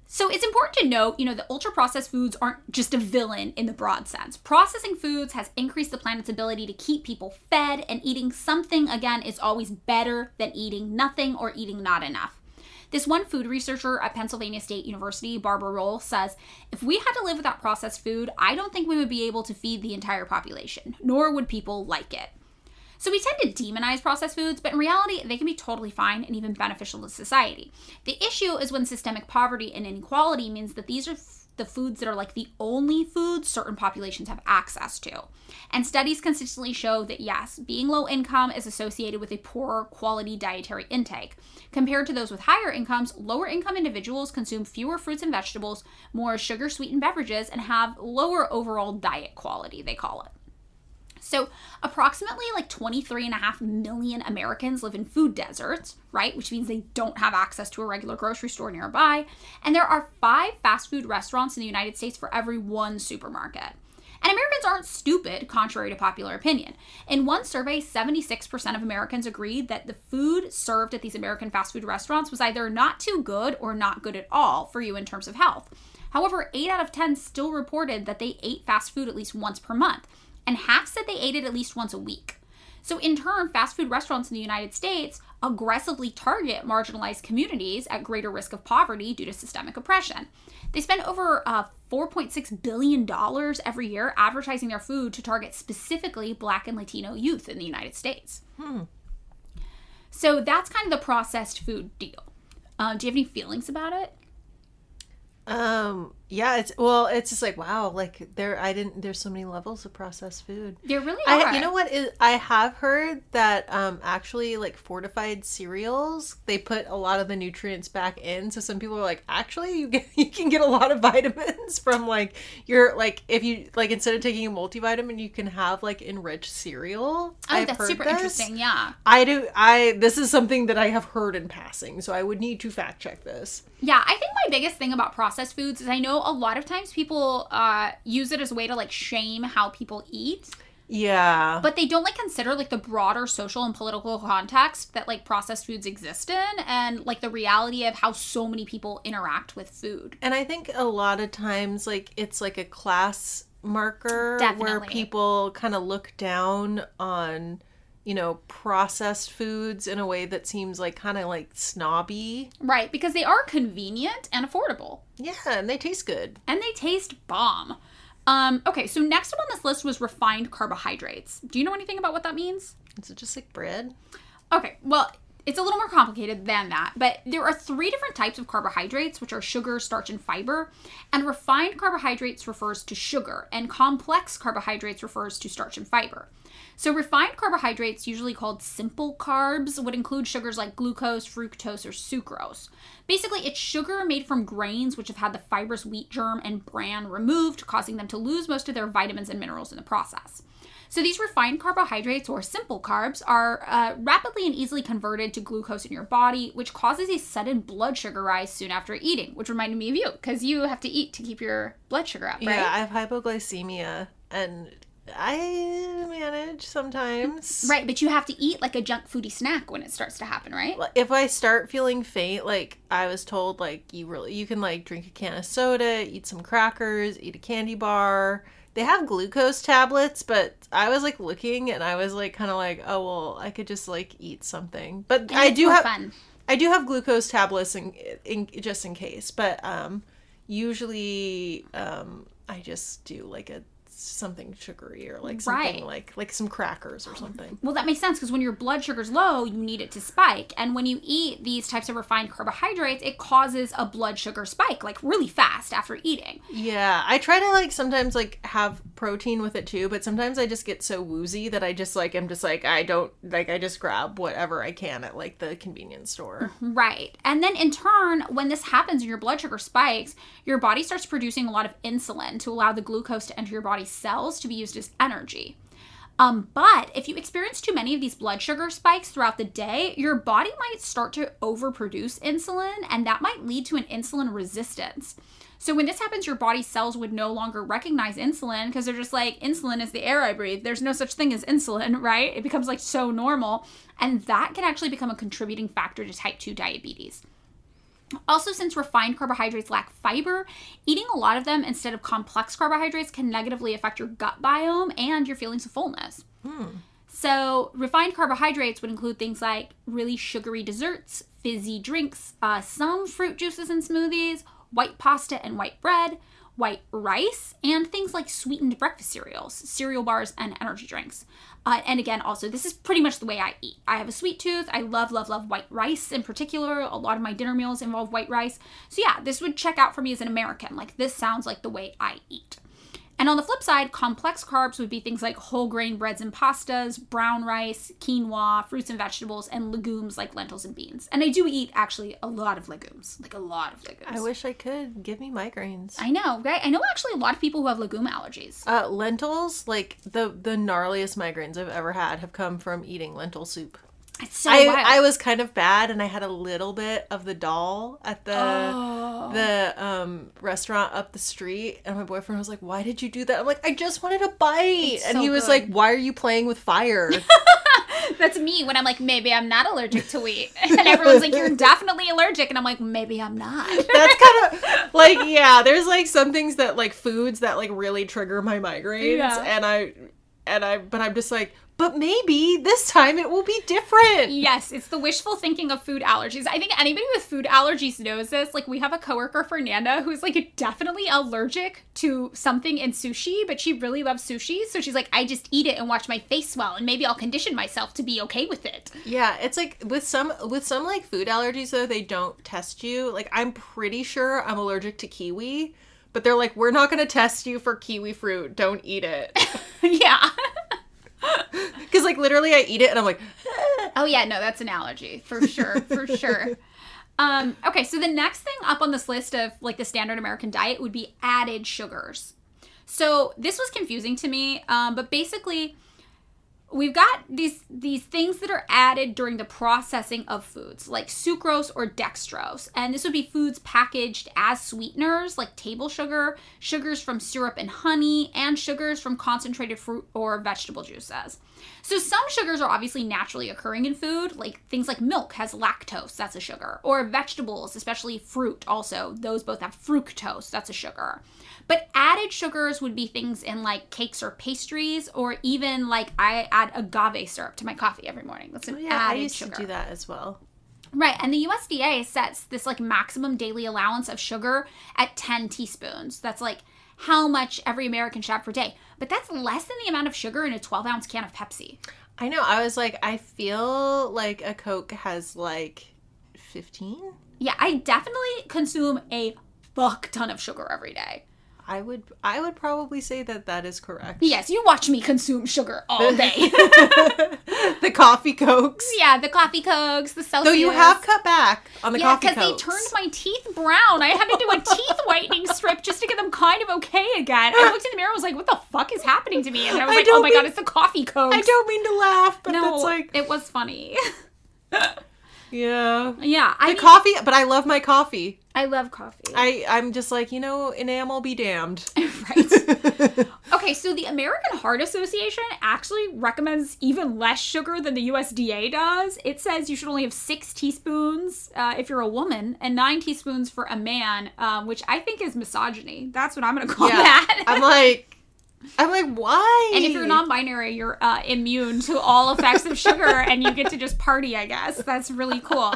So it's important to note, that ultra-processed foods aren't just a villain in the broad sense. Processing foods has increased the planet's ability to keep people fed, and eating something, again, is always better than eating nothing or eating not enough. This one food researcher at Pennsylvania State University, Barbara Roll, says, if we had to live without processed food, I don't think we would be able to feed the entire population, nor would people like it. So we tend to demonize processed foods, but in reality, they can be totally fine and even beneficial to society. The issue is when systemic poverty and inequality means that these are the foods that are like the only foods certain populations have access to. And studies consistently show that yes, being low income is associated with a poorer quality dietary intake. Compared to those with higher incomes, lower income individuals consume fewer fruits and vegetables, more sugar sweetened beverages, and have lower overall diet quality, they call it. So approximately like 23.5 million Americans live in food deserts, right? Which means they don't have access to a regular grocery store nearby. And there are 5 fast food restaurants in the United States for every 1 supermarket. And Americans aren't stupid, contrary to popular opinion. In one survey, 76% of Americans agreed that the food served at these American fast food restaurants was either not too good or not good at all for you in terms of health. However, 8 out of 10 still reported that they ate fast food at least once per month. And half said they ate it at least once a week. So in turn, fast food restaurants in the United States aggressively target marginalized communities at greater risk of poverty due to systemic oppression. They spend over $4.6 billion every year advertising their food to target specifically Black and Latino youth in the United States. So that's kind of the processed food deal. Do you have any feelings about it? Yeah, it's just like, wow, like there's so many levels of processed food. There really are. You know what I have heard that, actually like fortified cereals, they put a lot of the nutrients back in. So some people are like, actually you can get a lot of vitamins from like if you like, instead of taking a multivitamin, you can have like enriched cereal. That's super interesting. Yeah. This is something that I have heard in passing, so I would need to fact check this. Yeah, I think my biggest thing about processed foods is I know a lot of times people use it as a way to like shame how people eat. Yeah. But they don't like consider like the broader social and political context that like processed foods exist in, and like the reality of how so many people interact with food. And I think a lot of times like it's like a class marker. Definitely. Where people kind of look down on, processed foods in a way that seems like kind of like snobby. Right, because they are convenient and affordable. Yeah, and they taste good. And they taste bomb. Okay, so next up on this list was refined carbohydrates. Do you know anything about what that means? Is it just like bread? Okay, well, it's a little more complicated than that, but there are 3 different types of carbohydrates, which are sugar, starch, and fiber. And refined carbohydrates refers to sugar, and complex carbohydrates refers to starch and fiber. So refined carbohydrates, usually called simple carbs, would include sugars like glucose, fructose, or sucrose. Basically, it's sugar made from grains which have had the fibrous wheat germ and bran removed, causing them to lose most of their vitamins and minerals in the process. So these refined carbohydrates, or simple carbs, are rapidly and easily converted to glucose in your body, which causes a sudden blood sugar rise soon after eating, which reminded me of you, because you have to eat to keep your blood sugar up, right? Yeah, I have hypoglycemia, and I manage sometimes. Right, but you have to eat like a junk foodie snack when it starts to happen, right? If I start feeling faint, like I was told, like you can like drink a can of soda, eat some crackers, eat a candy bar. They have glucose tablets, but I was like looking and I was like kind of like, oh well, I could just like eat something. But And I do have fun. I do have glucose tablets in just in case. But usually I just do like something sugary or like something like some crackers or something. Well, that makes sense, because when your blood sugar's low, you need it to spike. And when you eat these types of refined carbohydrates, it causes a blood sugar spike, like really fast after eating. Yeah, I try to like sometimes like have protein with it too, but sometimes I just get so woozy that I just like am just like I just grab whatever I can at like the convenience store. Right. And then in turn, when this happens and your blood sugar spikes, your body starts producing a lot of insulin to allow the glucose to enter your body's cells to be used as energy. But if you experience too many of these blood sugar spikes throughout the day, your body might start to overproduce insulin, and that might lead to an insulin resistance. So when this happens, your body's cells would no longer recognize insulin, because they're just like, insulin is the air I breathe. There's no such thing as insulin, right? It becomes like so normal. And that can actually become a contributing factor to type 2 diabetes. Also, since refined carbohydrates lack fiber, eating a lot of them instead of complex carbohydrates can negatively affect your gut biome and your feelings of fullness. So refined carbohydrates would include things like really sugary desserts, fizzy drinks, some fruit juices and smoothies, white pasta and white bread, white rice, and things like sweetened breakfast cereals, cereal bars, and energy drinks. And again, also, this is pretty much the way I eat. I have a sweet tooth. I love, love, love white rice in particular. A lot of my dinner meals involve white rice. So yeah, this would check out for me as an American. Like, this sounds like the way I eat. And on the flip side, complex carbs would be things like whole grain breads and pastas, brown rice, quinoa, fruits and vegetables, and legumes like lentils and beans. And I do eat, actually, a lot of legumes. Like, a lot of legumes. I wish I could. Give me migraines. I know, right? I know, actually, a lot of people who have legume allergies. Lentils, like, the gnarliest migraines I've ever had have come from eating lentil soup. It's so wild. I was kind of bad, and I had a little bit of the dal at the restaurant up the street, and my boyfriend was like, "Why did you do that?" I'm like, "I just wanted a bite," and he was like, "Why are you playing with fire?" That's me when I'm like, maybe I'm not allergic to wheat, and everyone's like, "You're definitely allergic," and I'm like, maybe I'm not. That's kind of like, yeah. There's like some things that like foods that like really trigger my migraines, but I'm just like. But maybe this time it will be different. Yes, it's the wishful thinking of food allergies. I think anybody with food allergies knows this. Like, we have a coworker, Fernanda, who's like definitely allergic to something in sushi, but she really loves sushi. So she's like, I just eat it and watch my face swell, and maybe I'll condition myself to be okay with it. Yeah, it's like with some like food allergies though, they don't test you. Like, I'm pretty sure I'm allergic to kiwi, but they're like, we're not going to test you for kiwi fruit. Don't eat it. Yeah. Because, like, literally I eat it and I'm like, oh, yeah, no, that's an allergy. For sure, for sure. Okay, so the next thing up on this list of, like, the standard American diet would be added sugars. So this was confusing to me, but basically we've got these things that are added during the processing of foods, like sucrose or dextrose. And this would be foods packaged as sweeteners, like table sugar, sugars from syrup and honey, and sugars from concentrated fruit or vegetable juices. So some sugars are obviously naturally occurring in food, like things like milk has lactose, that's a sugar. Or vegetables, especially fruit also, those both have fructose, that's a sugar. But added sugars would be things in like cakes or pastries, or even like I add agave syrup to my coffee every morning. That's an added sugar. I used to do that as well. Right, and the USDA sets this like maximum daily allowance of sugar at 10 teaspoons. That's like how much every American should have per day. But that's less than the amount of sugar in a 12-ounce can of Pepsi. I know. I was like, I feel like a Coke has like 15? Yeah, I definitely consume a fuck ton of sugar every day. I would probably say that is correct. Yes, you watch me consume sugar all day. The coffee Cokes. Yeah, the coffee Cokes, the Celsius. Though you have cut back on the coffee Cokes. Yeah, because they turned my teeth brown. I had to do a teeth whitening strip just to get them kind of okay again. I looked in the mirror and was like, what the fuck is happening to me? And then I was like, oh my god, it's the coffee Cokes. I don't mean to laugh, but no, that's like... it was funny. Yeah. Yeah. Coffee, but I love my coffee. I love coffee. I'm just like, enamel be damned. Right. Okay, so the American Heart Association actually recommends even less sugar than the USDA does. It says you should only have 6 teaspoons if you're a woman and 9 teaspoons for a man, which I think is misogyny. That's what I'm going to call that. I'm like, why? And if you're non-binary, you're immune to all effects of sugar and you get to just party, I guess. That's really cool.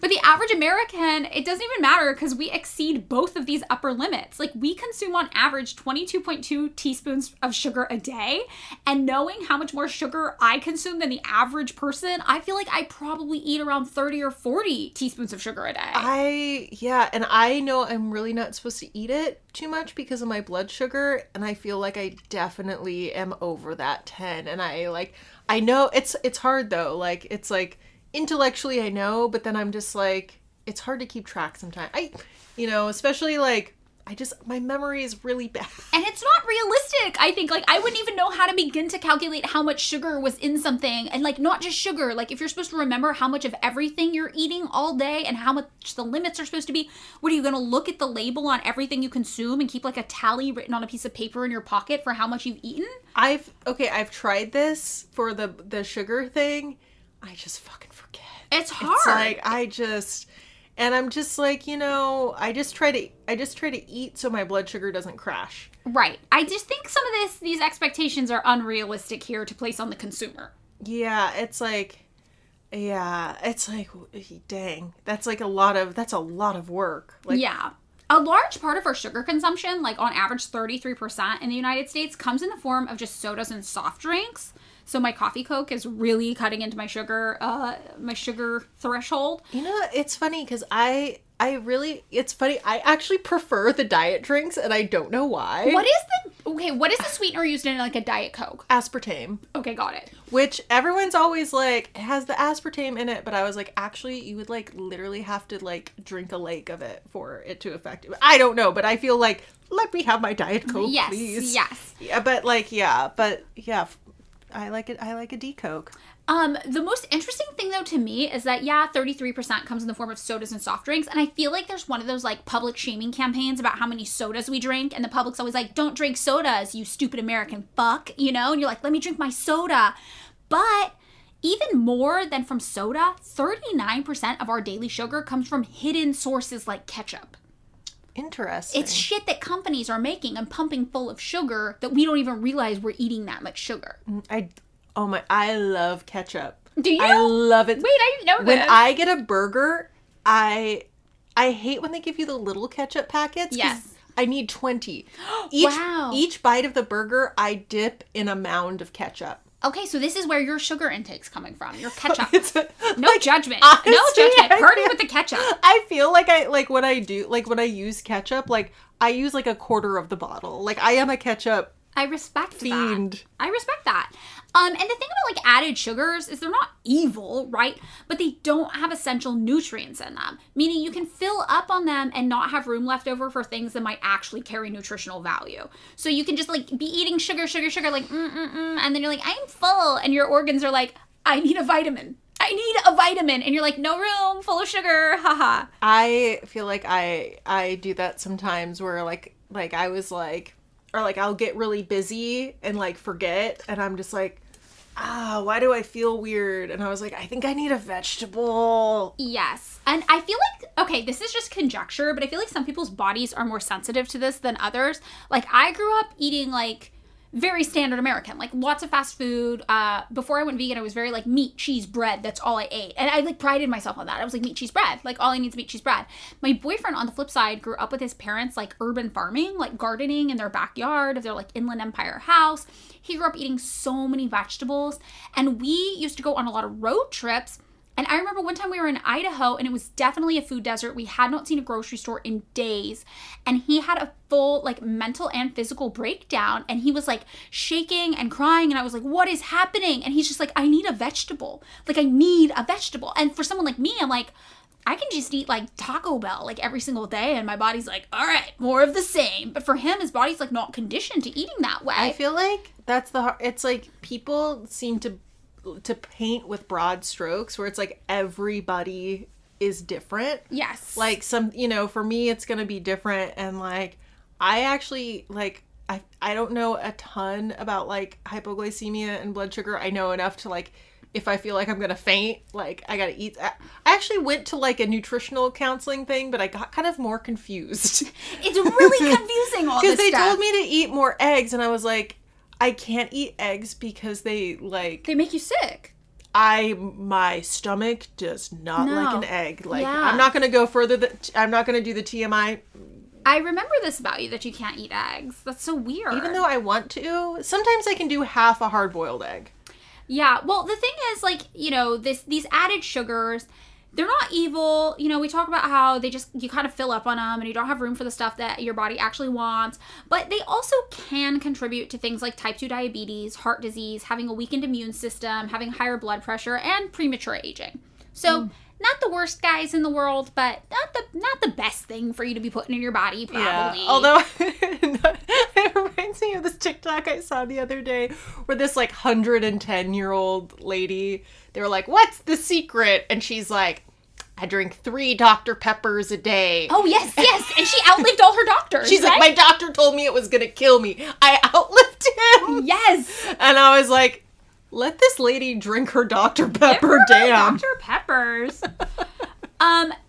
But the average American, it doesn't even matter because we exceed both of these upper limits. Like, we consume on average 22.2 teaspoons of sugar a day. And knowing how much more sugar I consume than the average person, I feel like I probably eat around 30 or 40 teaspoons of sugar a day. And I know I'm really not supposed to eat it too much because of my blood sugar. And I feel like I definitely am over that 10. And I know it's hard though. Like, it's like, intellectually I know, but then I'm just like, it's hard to keep track sometimes. Especially like, my memory is really bad. And it's not realistic, I think. Like, I wouldn't even know how to begin to calculate how much sugar was in something. And like, not just sugar. Like, if you're supposed to remember how much of everything you're eating all day and how much the limits are supposed to be, what are you going to look at the label on everything you consume and keep like a tally written on a piece of paper in your pocket for how much you've eaten? I've tried this for the sugar thing. I just fucking forget. It's hard. It's like, I'm just like, I just try to eat so my blood sugar doesn't crash. Right. I just think some of these expectations are unrealistic here to place on the consumer. Yeah, it's like, dang, that's a lot of work. Like, yeah. A large part of our sugar consumption, like on average 33% in the United States, comes in the form of just sodas and soft drinks. So my coffee Coke is really cutting into my sugar threshold. You know, it's funny because it's funny. I actually prefer the diet drinks, and I don't know why. What is the sweetener used in like a Diet Coke? Aspartame. Okay, got it. Which everyone's always like, it has the aspartame in it, but I was like, actually, you would like literally have to like drink a lake of it for it to affect it. I don't know, but I feel like, let me have my Diet Coke, please. Yes. Yeah, I like it. I like a D-Coke. The most interesting thing though to me is that 33% comes in the form of sodas and soft drinks, and I feel like there's one of those like public shaming campaigns about how many sodas we drink, and the public's always like, don't drink sodas, you stupid American fuck, you know, and you're like, let me drink my soda. But even more than from soda, 39% of our daily sugar comes from hidden sources like ketchup. Interesting. It's shit that companies are making and pumping full of sugar that we don't even realize we're eating that much sugar. I love ketchup. Do you? I love it. Wait, I didn't know When this. I get a burger, I hate when they give you the little ketchup packets. Yes. I need 20. Wow. Each bite of the burger, I dip in a mound of ketchup. Okay, so this is where your sugar intake's coming from. Your ketchup. No judgment. Honestly, No judgment. Party with the ketchup. I feel like when I use ketchup, like I use like a quarter of the bottle. Like I am a ketchup I respect fiend. that. I respect that. And the thing about like added sugars is they're not evil, right? But they don't have essential nutrients in them. Meaning you can fill up on them and not have room left over for things that might actually carry nutritional value. So you can just like be eating sugar, like and then you're like, I'm full, and your organs are like, I need a vitamin. And you're like, no room, full of sugar, haha. I feel like I do that sometimes where like I was like, or like I'll get really busy and like forget, and I'm just like, why do I feel weird? And I was like, I think I need a vegetable. Yes. And I feel like, okay, this is just conjecture, but I feel like some people's bodies are more sensitive to this than others. Like I grew up eating like very standard American, like lots of fast food. Before I went vegan, I was very like meat, cheese, bread. That's all I ate. And I like prided myself on that. I was like meat, cheese, bread. Like all I need is meat, cheese, bread. My boyfriend on the flip side grew up with his parents, like urban farming, like gardening in their backyard of their like Inland Empire house. He grew up eating so many vegetables, and we used to go on a lot of road trips. And I remember one time we were in Idaho, and it was definitely a food desert. We had not seen a grocery store in days. And he had a full, like, mental and physical breakdown. And he was, like, shaking and crying. And I was like, what is happening? And he's just like, I need a vegetable. Like, I need a vegetable. And for someone like me, I'm like, I can just eat, like, Taco Bell, like, every single day. And my body's like, all right, more of the same. But for him, his body's, like, not conditioned to eating that way. I feel like it's like people seem to paint with broad strokes where it's like everybody is different. Yes. Like some, for me it's going to be different, and like I actually like I don't know a ton about like hypoglycemia and blood sugar. I know enough to like if I feel like I'm going to faint, like I got to eat. I actually went to like a nutritional counseling thing, but I got kind of more confused. It's really confusing all this stuff. Because they told me to eat more eggs, and I was like, I can't eat eggs because they make you sick. My stomach does not like an egg. Like, yeah. I'm not going to go further. I'm not going to do the TMI. I remember this about you, that you can't eat eggs. That's so weird. Even though I want to, sometimes I can do half a hard-boiled egg. Yeah. Well, the thing is, like, these added sugars, they're not evil. We talk about how you kind of fill up on them and you don't have room for the stuff that your body actually wants. But they also can contribute to things like type 2 diabetes, heart disease, having a weakened immune system, having higher blood pressure, and premature aging. So, not the worst guys in the world, but not the best thing for you to be putting in your body, probably. Yeah. Although, it reminds me of this TikTok I saw the other day where this, like, 110-year-old lady, they were like, what's the secret? And she's like, I drink 3 Dr. Peppers a day. Oh, yes. And she outlived all her doctors. She's like, my doctor told me it was going to kill me. I outlived him. Yes. And I was like, let this lady drink her Dr. Pepper, damn. Dr. Peppers.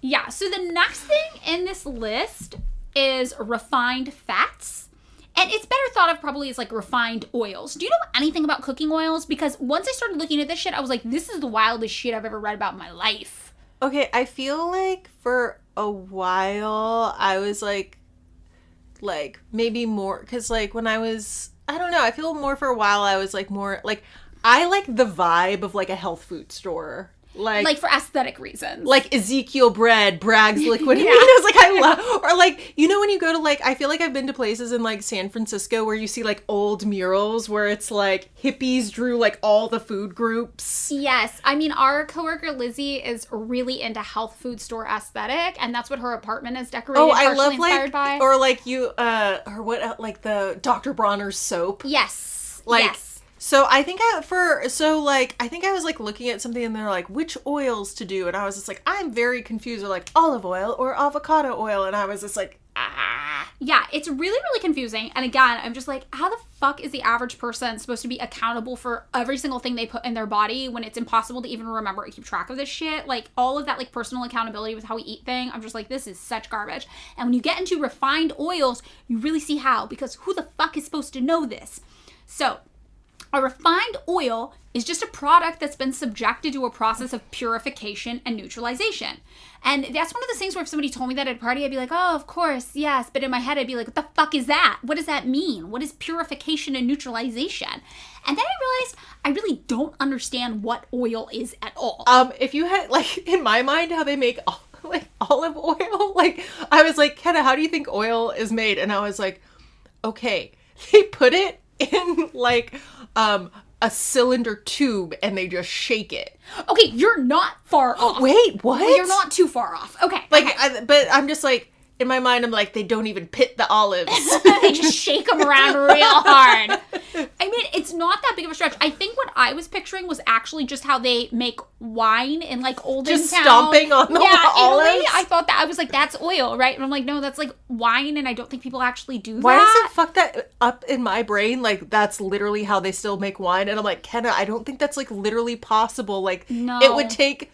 Yeah, so the next thing in this list is refined fats. And it's better thought of probably as like refined oils. Do you know anything about cooking oils? Because once I started looking at this shit, I was like, this is the wildest shit I've ever read about in my life. Okay, I feel like for a while, I was like maybe more, because like when I was, I don't know, I feel more for a while I was like more like, I like the vibe of like a health food store. Like for aesthetic reasons. Like Ezekiel bread, Bragg's liquid Yeah. aminos. Like I love, or like, you know, when you go to like, I feel like I've been to places in like San Francisco where you see like old murals where it's like hippies drew like all the food groups. Yes. I mean, our coworker Lizzie is really into health food store aesthetic, and that's what her apartment is decorated. Oh, I partially love inspired like, by. or like you, or what, like the Dr. Bronner's soap. Yes. Like, yes. So I think I was like looking at something and they're like, which oils to do? And I was just like, I'm very confused. They're like olive oil or avocado oil. And I was just like, Yeah, it's really, really confusing. And again, I'm just like, how the fuck is the average person supposed to be accountable for every single thing they put in their body when it's impossible to even remember or keep track of this shit? Like all of that like personal accountability with how we eat thing. I'm just like, this is such garbage. And when you get into refined oils, you really see how, because who the fuck is supposed to know this? So a refined oil is just a product that's been subjected to a process of purification and neutralization. And that's one of the things where if somebody told me that at a party, I'd be like, oh, of course, yes. But in my head, I'd be like, what the fuck is that? What does that mean? What is purification and neutralization? And then I realized I really don't understand what oil is at all. If you had, like, in my mind, how they make like olive oil, like, I was like, Kenna, how do you think oil is made? And I was like, okay, they put it in like a cylinder tube and they just shake it. Okay, you're not far off. Wait, what? You're not too far off. Okay. Like, okay. but I'm just like, in my mind, I'm like, they don't even pit the olives. They just shake them around real hard. I mean, it's not that big of a stretch. I think what I was picturing was actually just how they make wine in like olden Just town. stomping on the olives. Italy. I thought that, I was like, that's oil, right? And I'm like, no, that's like wine, and I don't think people actually do that. Why does it fuck that up in my brain? Like, that's literally how they still make wine. And I'm like, Kenna, I don't think that's like literally possible. Like, No. it would take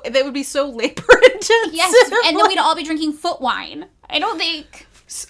they would be so labor intensive. Yes, and then we'd all be drinking foot wine. I don't think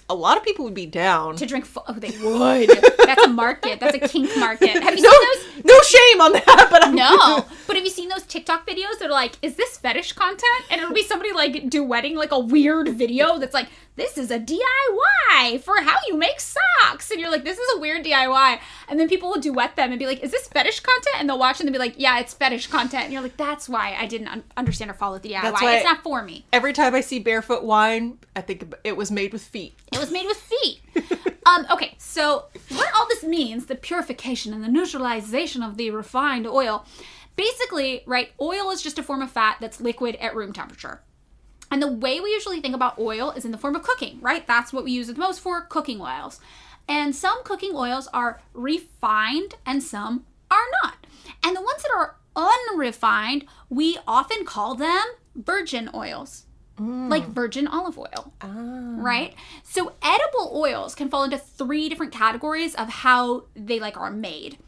a lot of people would be down to drink foot. Oh, they would. That's a market. That's a kink market. Have you seen those? No shame on that, but No. But have you seen those TikTok videos that are like, is this fetish content? And it'll be somebody like duetting like a weird video that's like, this is a DIY for how you make socks. And you're like, this is a weird DIY. And then people will duet them and be like, is this fetish content? And they'll watch it and they'll be like, yeah, it's fetish content. And you're like, that's why I didn't understand or follow the DIY. That's why it's not for me. Every time I see barefoot wine, I think it was made with feet. It was made with feet. Okay, so what all this means, the purification and the neutralization of the refined oil, basically, right, oil is just a form of fat that's liquid at room temperature. And the way we usually think about oil is in the form of cooking, right? That's what we use it most for, cooking oils. And some cooking oils are refined and some are not. And the ones that are unrefined, we often call them virgin oils. Like virgin olive oil, right? So edible oils can fall into 3 different categories of how they like are made.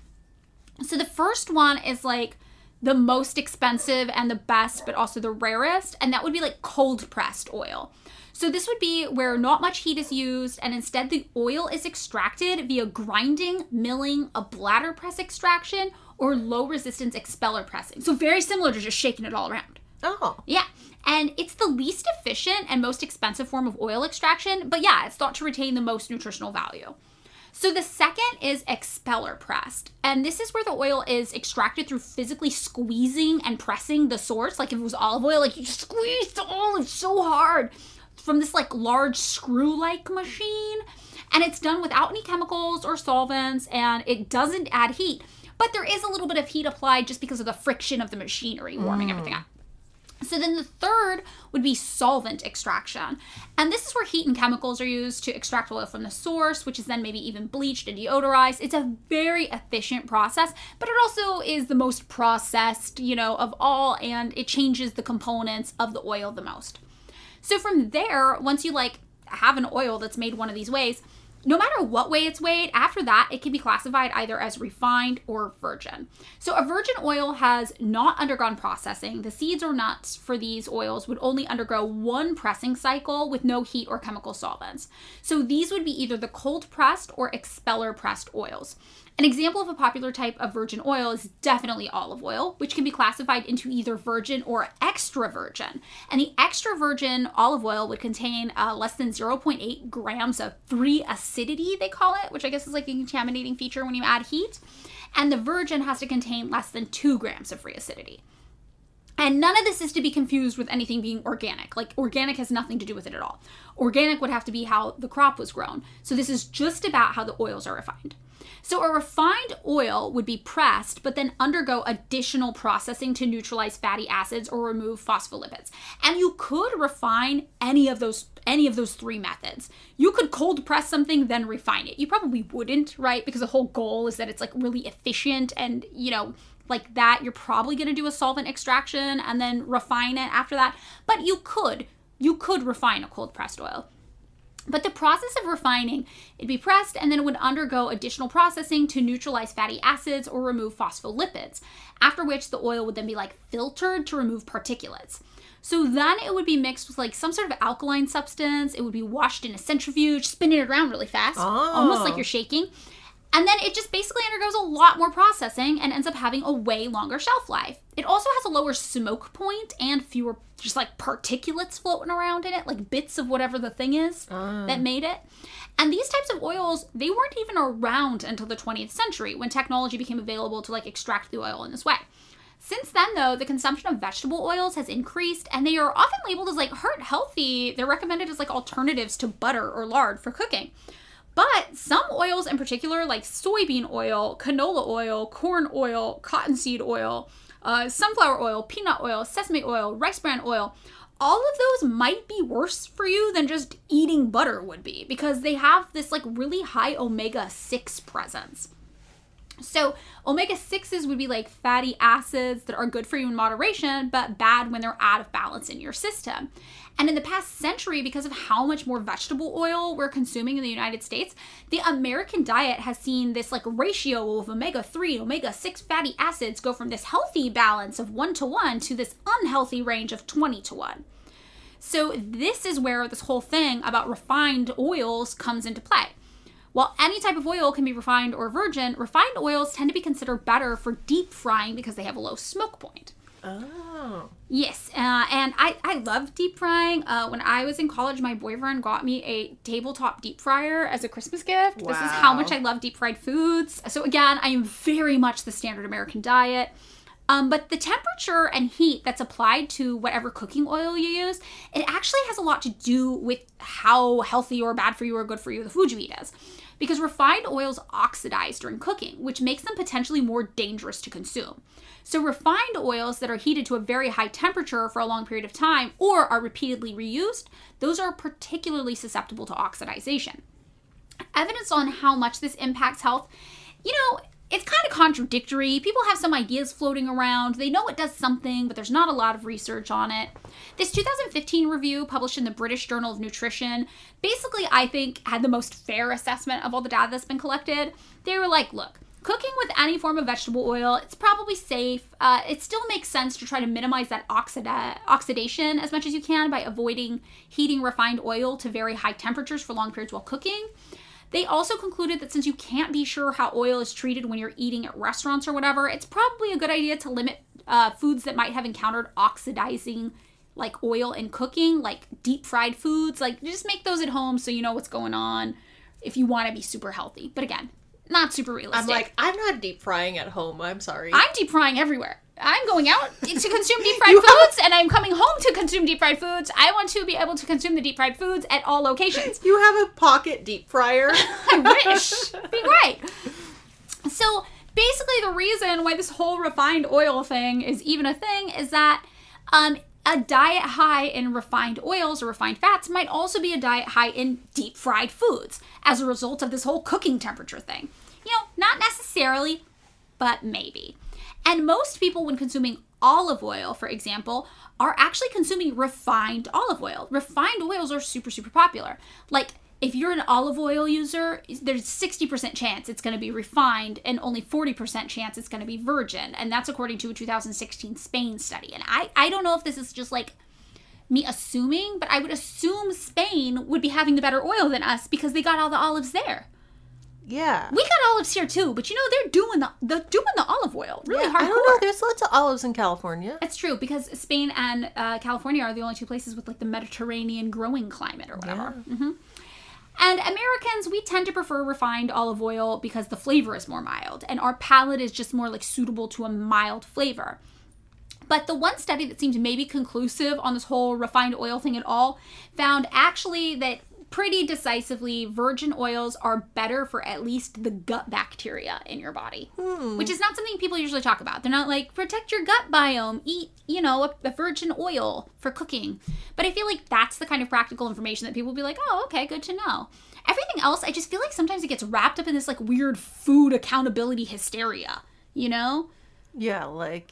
So the first one is like the most expensive and the best, but also the rarest, and that would be like cold pressed oil. So this would be where not much heat is used, and instead the oil is extracted via grinding, milling, a bladder press extraction, or low resistance expeller pressing. So very similar to just shaking it all around. Oh. Yeah. And it's the least efficient and most expensive form of oil extraction, but yeah, it's thought to retain the most nutritional value. So the second is expeller pressed. And this is where the oil is extracted through physically squeezing and pressing the source. Like if it was olive oil, like you squeeze the olive so hard from this like large screw-like machine. And it's done without any chemicals or solvents, and it doesn't add heat. But there is a little bit of heat applied just because of the friction of the machinery warming everything up. So then the third would be solvent extraction. And this is where heat and chemicals are used to extract oil from the source, which is then maybe even bleached and deodorized. It's a very efficient process, but it also is the most processed, of all, and it changes the components of the oil the most. So from there, once you have an oil that's made one of these ways, no matter what way it's weighed, after that, it can be classified either as refined or virgin. So a virgin oil has not undergone processing. The seeds or nuts for these oils would only undergo 1 pressing cycle with no heat or chemical solvents. So these would be either the cold pressed or expeller pressed oils. An example of a popular type of virgin oil is definitely olive oil, which can be classified into either virgin or extra virgin. And the extra virgin olive oil would contain less than 0.8 grams of free acidity, they call it, which I guess is like a contaminating feature when you add heat. And the virgin has to contain less than 2 grams of free acidity. And none of this is to be confused with anything being organic. Like, organic has nothing to do with it at all. Organic would have to be how the crop was grown. So this is just about how the oils are refined. So a refined oil would be pressed, but then undergo additional processing to neutralize fatty acids or remove phospholipids. And you could refine any of those 3 methods. You could cold press something, then refine it. You probably wouldn't, right? Because the whole goal is that it's like really efficient and, like that, you're probably going to do a solvent extraction and then refine it after that. But you could refine a cold pressed oil. But the process of refining, it'd be pressed and then it would undergo additional processing to neutralize fatty acids or remove phospholipids, after which the oil would then be like filtered to remove particulates. So then it would be mixed with like some sort of alkaline substance. It would be washed in a centrifuge, spinning it around really fast, almost like you're shaking. And then it just basically undergoes a lot more processing and ends up having a way longer shelf life. It also has a lower smoke point and fewer just like particulates floating around in it, like bits of whatever the thing is that made it. And these types of oils, they weren't even around until the 20th century when technology became available to like extract the oil in this way. Since then, though, the consumption of vegetable oils has increased, and they are often labeled as like heart healthy. They're recommended as like alternatives to butter or lard for cooking. But some oils in particular, like soybean oil, canola oil, corn oil, cottonseed oil, sunflower oil, peanut oil, sesame oil, rice bran oil, all of those might be worse for you than just eating butter would be, because they have this like really high omega-6 presence. So omega-6s would be like fatty acids that are good for you in moderation, but bad when they're out of balance in your system. And in the past century, because of how much more vegetable oil we're consuming in the United States, the American diet has seen this like ratio of omega-3, omega-6 fatty acids go from this healthy balance of 1-to-1 to this unhealthy range of 20-to-1. So this is where this whole thing about refined oils comes into play. While any type of oil can be refined or virgin, refined oils tend to be considered better for deep frying because they have a low smoke point. Oh. Yes, and I love deep frying. When I was in college, my boyfriend got me a tabletop deep fryer as a Christmas gift. Wow. This is how much I love deep fried foods. So again, I am very much the standard American diet. But the temperature and heat that's applied to whatever cooking oil you use, it actually has a lot to do with how healthy or bad for you or good for you the food you eat is. Because refined oils oxidize during cooking, which makes them potentially more dangerous to consume. So refined oils that are heated to a very high temperature for a long period of time or are repeatedly reused, those are particularly susceptible to oxidization. Evidence on how much this impacts health, it's kind of contradictory. People have some ideas floating around. They know it does something, but there's not a lot of research on it. This 2015 review published in the British Journal of Nutrition basically, I think, had the most fair assessment of all the data that's been collected. They were like, look, cooking with any form of vegetable oil, it's probably safe. It still makes sense to try to minimize that oxidation as much as you can by avoiding heating refined oil to very high temperatures for long periods while cooking. They also concluded that since you can't be sure how oil is treated when you're eating at restaurants or whatever, it's probably a good idea to limit foods that might have encountered oxidizing like oil in cooking, like deep fried foods. Like just make those at home so you know what's going on if you want to be super healthy. But again, not super realistic. I'm not deep frying at home. I'm sorry. I'm deep frying everywhere. I'm going out to consume deep fried foods, and I'm coming home to consume deep fried foods. I want to be able to consume the deep fried foods at all locations. You have a pocket deep fryer? I wish. Be great. So basically the reason why this whole refined oil thing is even a thing is that a diet high in refined oils or refined fats might also be a diet high in deep fried foods as a result of this whole cooking temperature thing. Not necessarily, but maybe. And most people, when consuming olive oil, for example, are actually consuming refined olive oil. Refined oils are super, super popular. Like, if you're an olive oil user, there's 60% chance it's going to be refined and only 40% chance it's going to be virgin. And that's according to a 2016 Spain study. And I don't know if this is just like me assuming, but I would assume Spain would be having the better oil than us because they got all the olives there. Yeah. We got olives here too, but they're doing the olive oil really hardcore. I don't know. There's lots of olives in California. It's true, because Spain and California are the only two places with like the Mediterranean growing climate or whatever. Yeah. Mm-hmm. And Americans, we tend to prefer refined olive oil because the flavor is more mild and our palate is just more like suitable to a mild flavor. But the one study that seemed maybe conclusive on this whole refined oil thing at all found actually that pretty decisively virgin oils are better for at least the gut bacteria in your body, which is not something people usually talk about. They're not like, protect your gut biome, eat, a virgin oil for cooking. But I feel like that's the kind of practical information that people will be like, oh, okay, good to know. Everything else, I just feel like sometimes it gets wrapped up in this like weird food accountability hysteria, Yeah, like,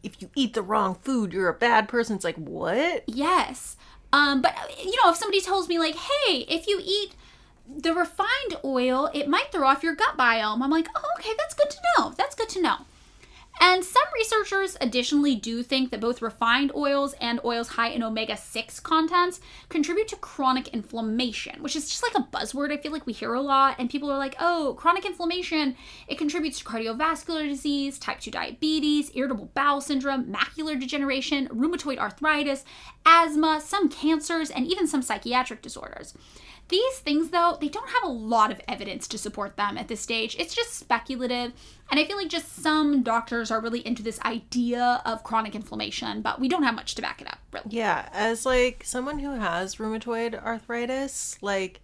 if you eat the wrong food, you're a bad person. It's like, what? Yes. But, if somebody tells me, like, hey, if you eat the refined oil, it might throw off your gut biome. I'm like, oh, okay, that's good to know. That's good to know. And some researchers additionally do think that both refined oils and oils high in omega-6 contents contribute to chronic inflammation, which is just like a buzzword I feel like we hear a lot. And people are like, oh, chronic inflammation, it contributes to cardiovascular disease, type 2 diabetes, irritable bowel syndrome, macular degeneration, rheumatoid arthritis, asthma, some cancers, and even some psychiatric disorders. These things, though, they don't have a lot of evidence to support them at this stage. It's just speculative. And I feel like just some doctors are really into this idea of chronic inflammation, but we don't have much to back it up, really. Yeah, as like someone who has rheumatoid arthritis, like,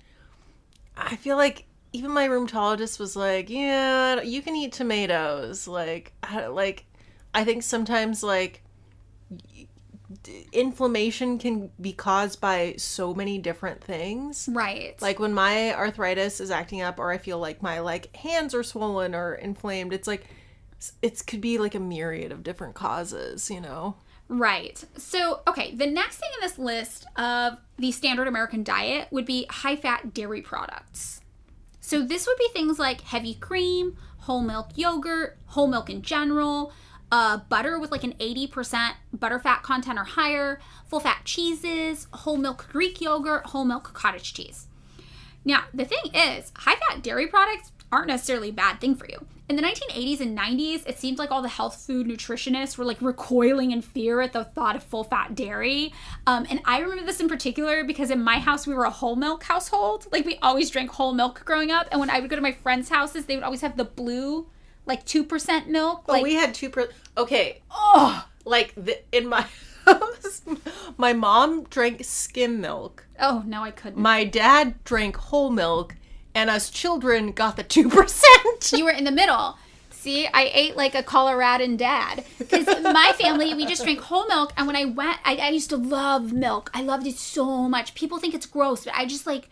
I feel like even my rheumatologist was like, yeah, you can eat tomatoes. Like, I think sometimes, like, inflammation can be caused by so many different things. Right. Like when my arthritis is acting up, or I feel like my like hands are swollen or inflamed, it's like it could be like a myriad of different causes, Right. So, okay, the next thing in this list of the standard American diet would be high-fat dairy products. So this would be things like heavy cream, whole milk yogurt, whole milk in general, butter with like an 80% butterfat content or higher, full-fat cheeses, whole milk Greek yogurt, whole milk cottage cheese. Now, the thing is, high-fat dairy products aren't necessarily a bad thing for you. In the 1980s and 90s, it seemed like all the health food nutritionists were like recoiling in fear at the thought of full-fat dairy. And I remember this in particular because in my house, we were a whole milk household. Like we always drank whole milk growing up. And when I would go to my friends' houses, they would always have the blue, like 2% milk. Oh, we had 2%. Okay. Oh, like in my house, my mom drank skim milk. Oh, no, I couldn't. My dad drank whole milk, and us children got the 2%. You were in the middle. See, I ate like a Coloradan dad. Because my family, we just drank whole milk. And when I went, I used to love milk. I loved it so much. People think it's gross, but I just like,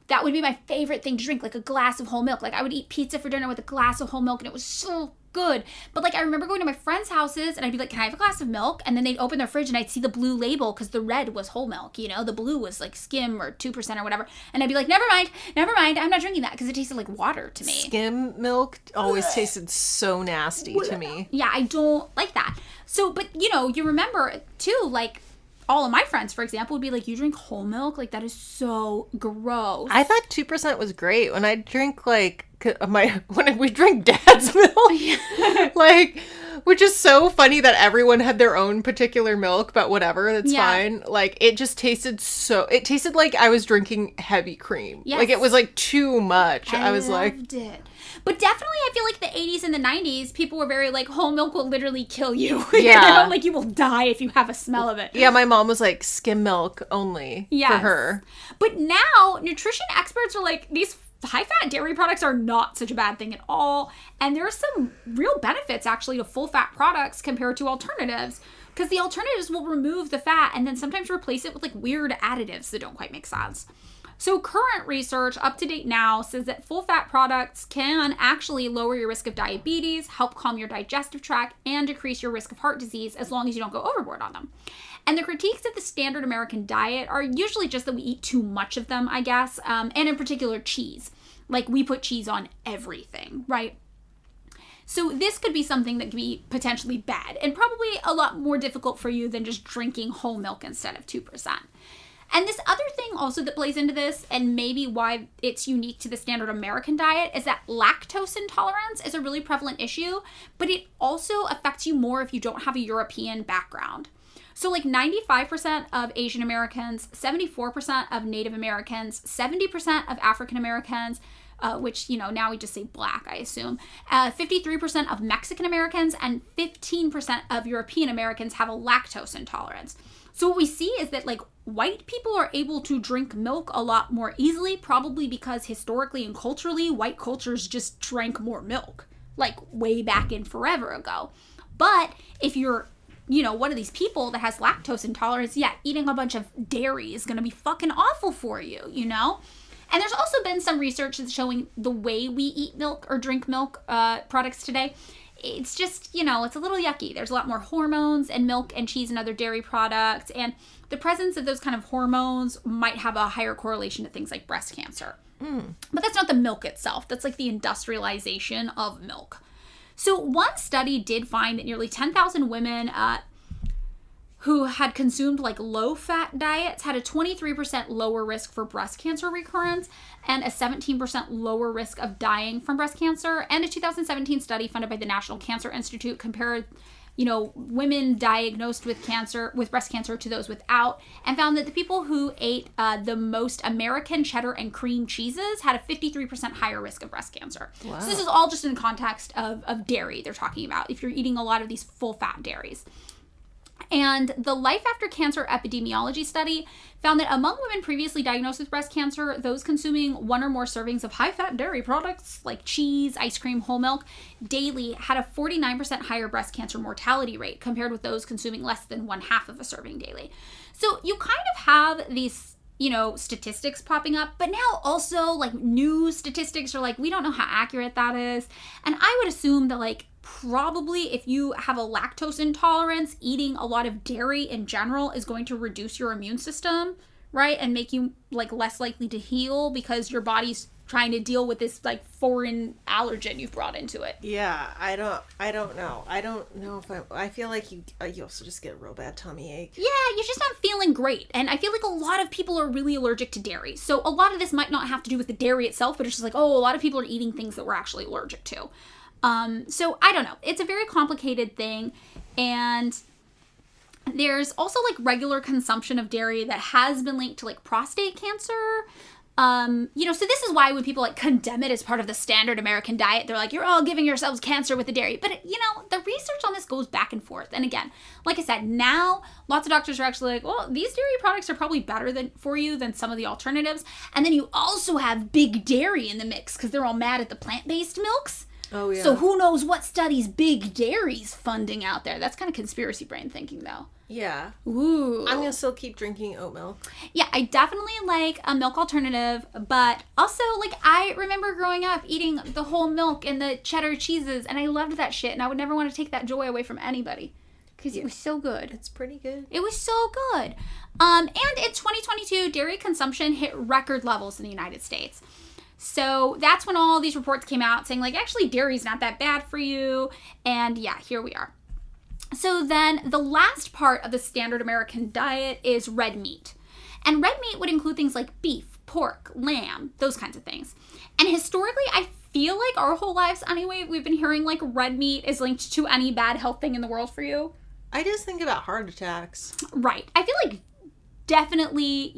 that would be my favorite thing to drink, like a glass of whole milk. Like I would eat pizza for dinner with a glass of whole milk, and it was so good. But like I remember going to my friends' houses and I'd be like, can I have a glass of milk? And then they'd open their fridge and I'd see the blue label because the red was whole milk, the blue was like skim or 2% or whatever. And I'd be like, never mind, I'm not drinking that because it tasted like water to me. Skim milk always tasted so nasty to me. Yeah, I don't like that. So, but you remember too, like all of my friends, for example, would be like, you drink whole milk? Like that is so gross. I thought 2% was great. When I drink like when we drink dad's milk, like, which is so funny that everyone had their own particular milk, but whatever, that's fine. Like, it just tasted it tasted like I was drinking heavy cream. Yes. Like, it was like too much. I was loved it. But definitely, I feel like the 80s and the 90s, people were very like, whole milk will literally kill you. Yeah. Like you will die if you have a smell of it. Yeah, my mom was like, skim milk only for her. But now, nutrition experts are like, these high-fat dairy products are not such a bad thing at all. And there are some real benefits, actually, to full-fat products compared to alternatives. Because the alternatives will remove the fat and then sometimes replace it with like weird additives that don't quite make sense. So current research, up to date now, says that full-fat products can actually lower your risk of diabetes, help calm your digestive tract, and decrease your risk of heart disease as long as you don't go overboard on them. And the critiques of the standard American diet are usually just that we eat too much of them, I guess, and in particular cheese. Like we put cheese on everything, right? So this could be something that could be potentially bad and probably a lot more difficult for you than just drinking whole milk instead of 2%. And this other thing also that plays into this, and maybe why it's unique to the standard American diet, is that lactose intolerance is a really prevalent issue, but it also affects you more if you don't have a European background. So like 95% of Asian Americans, 74% of Native Americans, 70% of African Americans, which, now we just say black, I assume, 53% of Mexican Americans, and 15% of European Americans have a lactose intolerance. So what we see is that like white people are able to drink milk a lot more easily, probably because historically and culturally, white cultures just drank more milk, like way back in forever ago. But if you're, one of these people that has lactose intolerance, eating a bunch of dairy is going to be fucking awful for you, And there's also been some research that's showing the way we eat milk or drink milk products today. It's just, it's a little yucky. There's a lot more hormones in milk and cheese and other dairy products. And the presence of those kind of hormones might have a higher correlation to things like breast cancer. But that's not the milk itself. That's like the industrialization of milk. So one study did find that nearly 10,000 women who had consumed like low-fat diets had a 23% lower risk for breast cancer recurrence and a 17% lower risk of dying from breast cancer. And a 2017 study funded by the National Cancer Institute compared, women diagnosed with breast cancer to those without, and found that the people who ate the most American cheddar and cream cheeses had a 53% higher risk of breast cancer. Wow. So this is all just in the context of dairy they're talking about, if you're eating a lot of these full-fat dairies. And the Life After Cancer epidemiology study found that among women previously diagnosed with breast cancer, those consuming one or more servings of high-fat dairy products like cheese, ice cream, whole milk daily had a 49% higher breast cancer mortality rate compared with those consuming less than 1/2 of a serving daily. So you kind of have these statistics popping up, but now also like new statistics are like, we don't know how accurate that is. And I would assume that like probably if you have a lactose intolerance, eating a lot of dairy in general is going to reduce your immune system, right? And make you like less likely to heal because your body's trying to deal with this like foreign allergen you've brought into it. Yeah, I don't know. I don't know if I feel like you also just get a real bad tummy ache. Yeah, you're just not feeling great. And I feel like a lot of people are really allergic to dairy. So a lot of this might not have to do with the dairy itself, but it's just like, a lot of people are eating things that we're actually allergic to. So I don't know. It's a very complicated thing. And there's also like regular consumption of dairy that has been linked to like prostate cancer. So this is why when people like condemn it as part of the standard American diet, they're like, you're all giving yourselves cancer with the dairy. But, the research on this goes back and forth. And again, like I said, now lots of doctors are actually like, well, these dairy products are probably better for you than some of the alternatives. And then you also have big dairy in the mix because they're all mad at the plant-based milks. Oh, yeah. So who knows what studies big dairy's funding out there. That's kind of conspiracy brain thinking, though. Yeah. Ooh. I'm going to still keep drinking oat milk. Yeah, I definitely like a milk alternative, but also, like, I remember growing up eating the whole milk and the cheddar cheeses, and I loved that shit, and I would never want to take that joy away from anybody. Because it was so good. It's pretty good. It was so good. And in 2022, dairy consumption hit record levels in the United States. So that's when all these reports came out saying, like, actually, dairy's not that bad for you. And yeah, here we are. So then the last part of the standard American diet is red meat. And red meat would include things like beef, pork, lamb, those kinds of things. And historically, I feel like our whole lives, anyway, we've been hearing like red meat is linked to any bad health thing in the world for you. I just think about heart attacks. Right. I feel like definitely,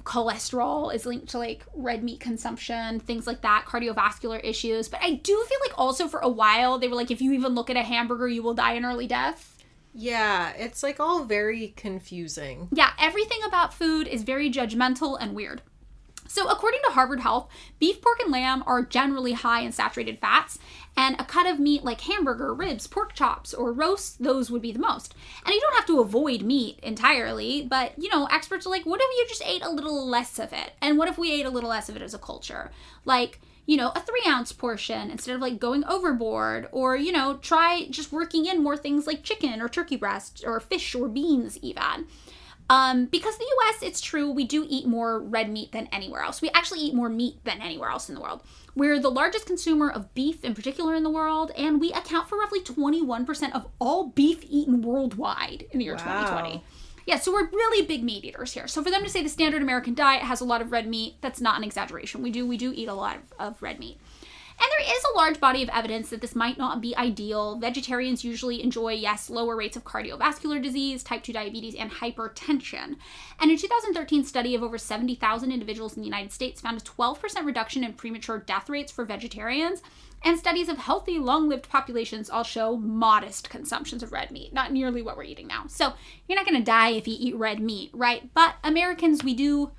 cholesterol is linked to like red meat consumption, things like that, cardiovascular issues. But I do feel like also for a while, they were like, if you even look at a hamburger, you will die an early death. Yeah, it's like all very confusing. Yeah, everything about food is very judgmental and weird. So according to Harvard Health, beef, pork, and lamb are generally high in saturated fats, and a cut of meat like hamburger, ribs, pork chops, or roast, those would be the most. And you don't have to avoid meat entirely, but, experts are like, what if you just ate a little less of it? And what if we ate a little less of it as a culture? Like, a 3-ounce portion instead of like going overboard, or, try just working in more things like chicken or turkey breast or fish or beans even. Because the U.S., it's true, we do eat more red meat than anywhere else. We actually eat more meat than anywhere else in the world. We're the largest consumer of beef in particular in the world, and we account for roughly 21% of all beef eaten worldwide in the year 2020. Yeah, so we're really big meat eaters here. So for them to say the standard American diet has a lot of red meat, that's not an exaggeration. We do eat a lot of red meat. And there is a large body of evidence that this might not be ideal. Vegetarians usually enjoy, yes, lower rates of cardiovascular disease, type 2 diabetes, and hypertension. And a 2013 study of over 70,000 individuals in the United States found a 12% reduction in premature death rates for vegetarians. And studies of healthy, long-lived populations all show modest consumptions of red meat, not nearly what we're eating now. So you're not going to die if you eat red meat, right? But Americans, we do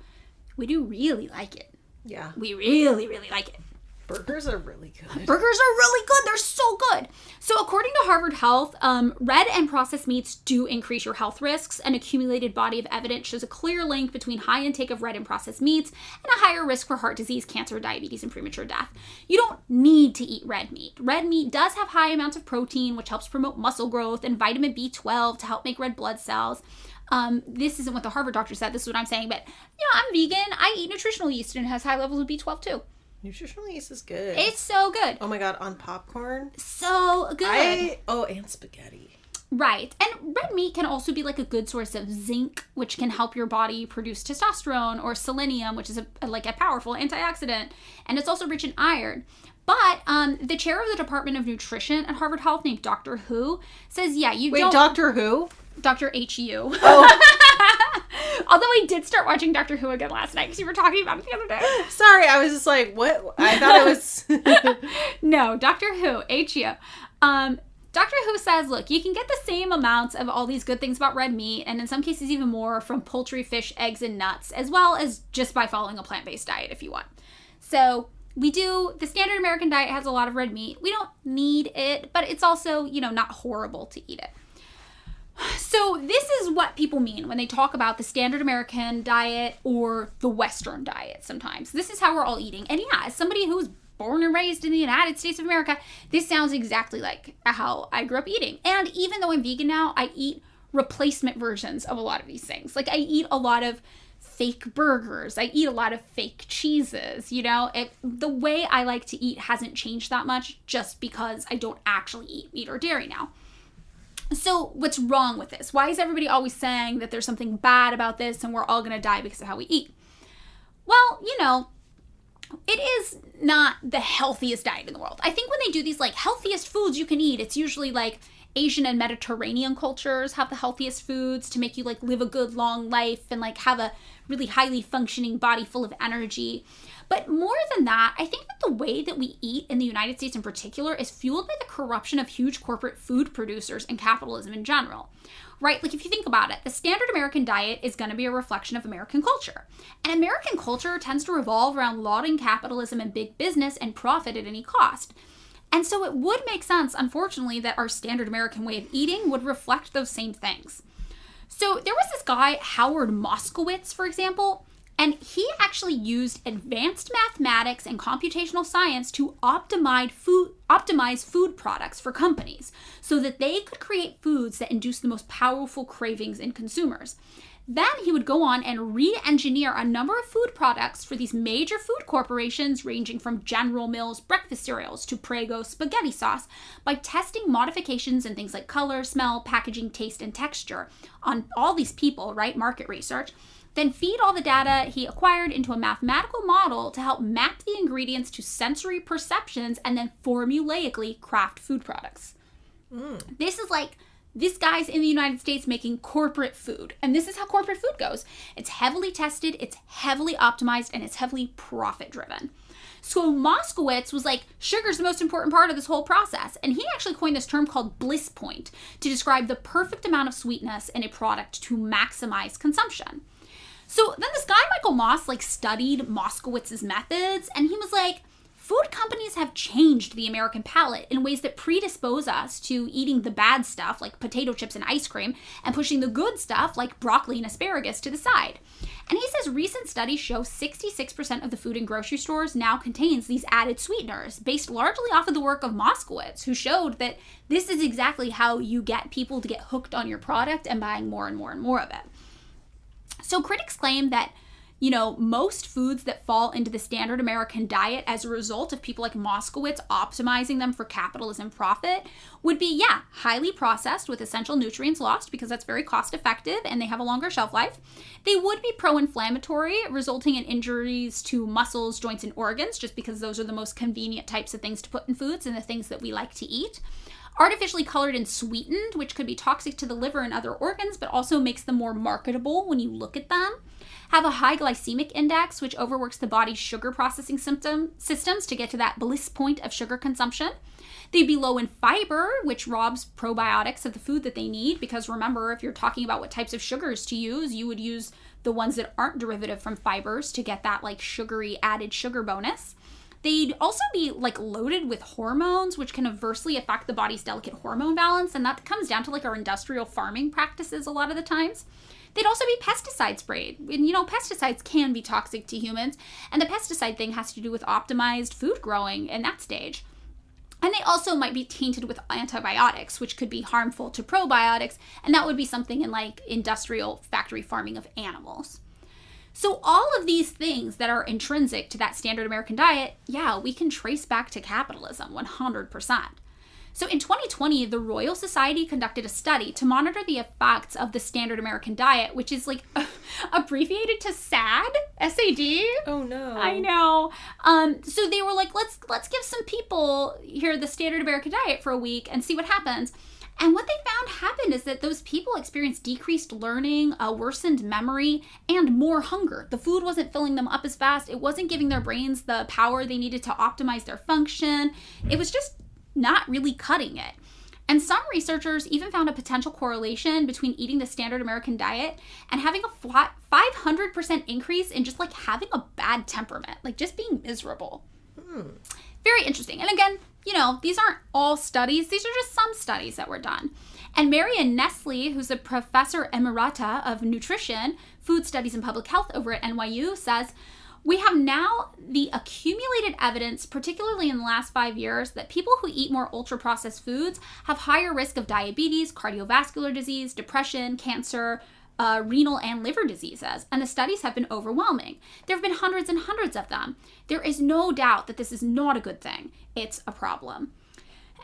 really like it. Yeah. We really, really like it. Burgers are really good. Burgers are really good. They're so good. So according to Harvard Health, red and processed meats do increase your health risks. An accumulated body of evidence shows a clear link between high intake of red and processed meats and a higher risk for heart disease, cancer, diabetes, and premature death. You don't need to eat red meat. Red meat does have high amounts of protein, which helps promote muscle growth, and vitamin B12 to help make red blood cells. This isn't what the Harvard doctor said. This is what I'm saying. But, I'm vegan. I eat nutritional yeast, and it has high levels of B12 too. Nutritional yeast is good. It's so good. Oh my god, on popcorn? So good. And spaghetti. Right. And red meat can also be like a good source of zinc, which can help your body produce testosterone, or selenium, which is a powerful antioxidant. And it's also rich in iron. But the chair of the Department of Nutrition at Harvard Health, named Dr. Who, says, Wait, Dr. Who? Dr. H.U. Oh. Although I did start watching Doctor Who again last night because you were talking about it the other day. Sorry, I was just like, what? I thought it was... No, Doctor Who, H.U. Dr. Who says, look, you can get the same amounts of all these good things about red meat, and in some cases even more, from poultry, fish, eggs, and nuts, as well as just by following a plant-based diet if you want. So the standard American diet has a lot of red meat. We don't need it, but it's also, not horrible to eat it. So this is what people mean when they talk about the standard American diet or the Western diet sometimes. This is how we're all eating. And yeah, as somebody who's born and raised in the United States of America, this sounds exactly like how I grew up eating. And even though I'm vegan now, I eat replacement versions of a lot of these things. Like I eat a lot of fake burgers. I eat a lot of fake cheeses, The way I like to eat hasn't changed that much just because I don't actually eat meat or dairy now. So what's wrong with this? Why is everybody always saying that there's something bad about this and we're all going to die because of how we eat? Well, it is not the healthiest diet in the world. I think when they do these healthiest foods you can eat, it's usually Asian and Mediterranean cultures have the healthiest foods to make you live a good long life and have a really highly functioning body full of energy. But more than that, I think that the way that we eat in the United States in particular is fueled by the corruption of huge corporate food producers and capitalism in general. Right? If you think about it, the standard American diet is going to be a reflection of American culture. And American culture tends to revolve around lauding capitalism and big business and profit at any cost. And so it would make sense, unfortunately, that our standard American way of eating would reflect those same things. So there was this guy, Howard Moskowitz, for example, and he actually used advanced mathematics and computational science to optimize food products for companies so that they could create foods that induce the most powerful cravings in consumers. Then he would go on and re-engineer a number of food products for these major food corporations ranging from General Mills breakfast cereals to Prego spaghetti sauce by testing modifications in things like color, smell, packaging, taste, and texture on all these people, right? Market research. Then feed all the data he acquired into a mathematical model to help map the ingredients to sensory perceptions and then formulaically craft food products. This is this guy's in the United States making corporate food. And this is how corporate food goes. It's heavily tested, it's heavily optimized, and it's heavily profit-driven. So Moskowitz was sugar's the most important part of this whole process. And he actually coined this term called bliss point to describe the perfect amount of sweetness in a product to maximize consumption. So then this guy, Michael Moss, studied Moskowitz's methods, and he was food companies have changed the American palate in ways that predispose us to eating the bad stuff, like potato chips and ice cream, and pushing the good stuff, like broccoli and asparagus, to the side. And he says recent studies show 66% of the food in grocery stores now contains these added sweeteners, based largely off of the work of Moskowitz, who showed that this is exactly how you get people to get hooked on your product and buying more and more and more of it. So critics claim that Most foods that fall into the standard American diet as a result of people like Moskowitz optimizing them for capitalism profit would be, highly processed with essential nutrients lost because that's very cost effective and they have a longer shelf life. They would be pro-inflammatory, resulting in injuries to muscles, joints, and organs, just because those are the most convenient types of things to put in foods and the things that we like to eat. Artificially colored and sweetened, which could be toxic to the liver and other organs, but also makes them more marketable when you look at them. Have a high glycemic index, which overworks the body's sugar processing systems to get to that bliss point of sugar consumption. They'd be low in fiber, which robs probiotics of the food that they need, because remember, if you're talking about what types of sugars to use, you would use the ones that aren't derivative from fibers to get that like sugary added sugar bonus. They'd also be like loaded with hormones, which can adversely affect the body's delicate hormone balance, and that comes down to like our industrial farming practices a lot of the times. They'd also be pesticide sprayed. And pesticides can be toxic to humans, and the pesticide thing has to do with optimized food growing in that stage. And they also might be tainted with antibiotics, which could be harmful to probiotics, and that would be something in like industrial factory farming of animals. So all of these things that are intrinsic to that standard American diet, we can trace back to capitalism 100%. So in 2020, the Royal Society conducted a study to monitor the effects of the standard American diet, which is like abbreviated to SAD, S-A-D. Oh no. I know. So they were like, let's give some people here the standard American diet for a week and see what happens. And what they found happened is that those people experienced decreased learning, worsened memory, and more hunger. The food wasn't filling them up as fast. It wasn't giving their brains the power they needed to optimize their function. It was just not really cutting it. And some researchers even found a potential correlation between eating the standard American diet and having a flat 500% increase in just like having a bad temperament, like just being miserable. Very interesting. And again, these aren't all studies. These are just some studies that were done. And Marian Nestle, who's a professor emerita of nutrition, food studies, and public health over at NYU, says, we have now the accumulated evidence, particularly in the last 5 years, that people who eat more ultra-processed foods have higher risk of diabetes, cardiovascular disease, depression, cancer, renal and liver diseases, and the studies have been overwhelming. There have been hundreds and hundreds of them. There is no doubt that this is not a good thing. It's a problem.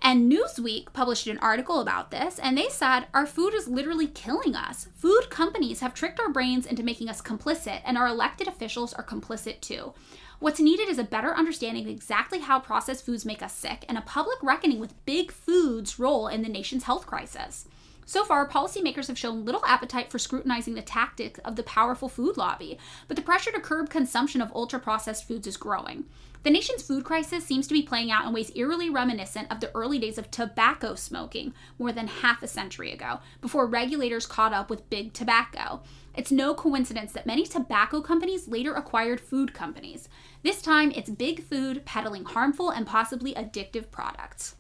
And Newsweek published an article about this, and they said, our food is literally killing us. Food companies have tricked our brains into making us complicit, and our elected officials are complicit too. What's needed is a better understanding of exactly how processed foods make us sick, and a public reckoning with big food's role in the nation's health crisis. So far, policymakers have shown little appetite for scrutinizing the tactics of the powerful food lobby, but the pressure to curb consumption of ultra-processed foods is growing. The nation's food crisis seems to be playing out in ways eerily reminiscent of the early days of tobacco smoking more than half a century ago, before regulators caught up with big tobacco. It's no coincidence that many tobacco companies later acquired food companies. This time, it's big food peddling harmful and possibly addictive products.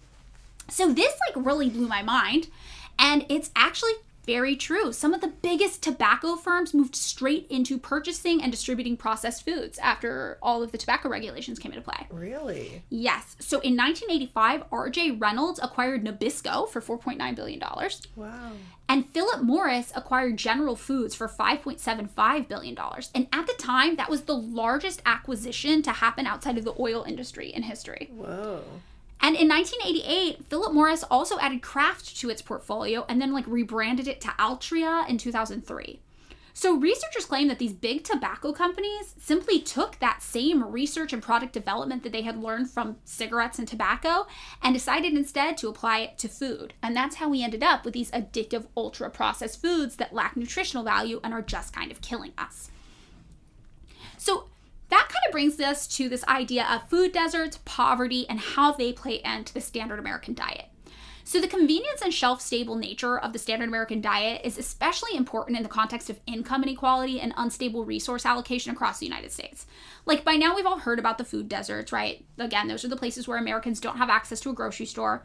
So this really blew my mind. And it's actually very true. Some of the biggest tobacco firms moved straight into purchasing and distributing processed foods after all of the tobacco regulations came into play. Really? Yes. So in 1985, R.J. Reynolds acquired Nabisco for $4.9 billion. Wow. And Philip Morris acquired General Foods for $5.75 billion. And at the time, that was the largest acquisition to happen outside of the oil industry in history. Whoa. And in 1988, Philip Morris also added Kraft to its portfolio and then rebranded it to Altria in 2003. So researchers claim that these big tobacco companies simply took that same research and product development that they had learned from cigarettes and tobacco and decided instead to apply it to food. And that's how we ended up with these addictive ultra-processed foods that lack nutritional value and are just kind of killing us. So that kind of brings us to this idea of food deserts, poverty, and how they play into the standard American diet. So the convenience and shelf-stable nature of the standard American diet is especially important in the context of income inequality and unstable resource allocation across the United States. By now we've all heard about the food deserts, right? Again, those are the places where Americans don't have access to a grocery store.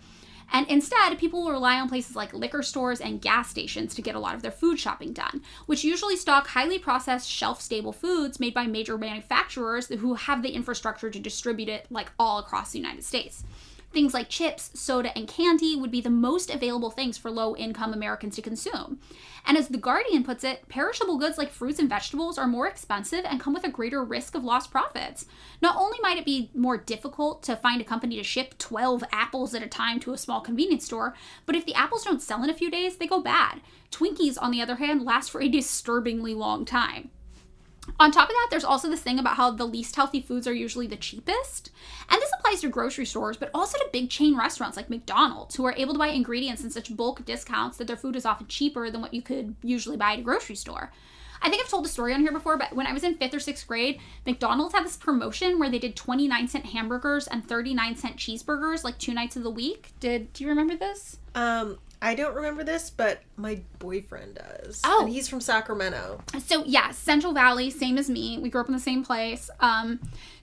And instead, people will rely on places like liquor stores and gas stations to get a lot of their food shopping done, which usually stock highly processed, shelf-stable foods made by major manufacturers who have the infrastructure to distribute it all across the United States. Things like chips, soda, and candy would be the most available things for low-income Americans to consume. And as The Guardian puts it, perishable goods like fruits and vegetables are more expensive and come with a greater risk of lost profits. Not only might it be more difficult to find a company to ship 12 apples at a time to a small convenience store, but if the apples don't sell in a few days, they go bad. Twinkies, on the other hand, last for a disturbingly long time. On top of that, there's also this thing about how the least healthy foods are usually the cheapest. And this applies to grocery stores, but also to big chain restaurants like McDonald's, who are able to buy ingredients in such bulk discounts that their food is often cheaper than what you could usually buy at a grocery store. I think I've told the story on here before, but when I was in 5th or 6th grade, McDonald's had this promotion where they did 29-cent hamburgers and 39-cent cheeseburgers like 2 nights of the week. Do you remember this? I don't remember this, but my boyfriend does. Oh. And he's from Sacramento. So, yeah, Central Valley, same as me. We grew up in the same place.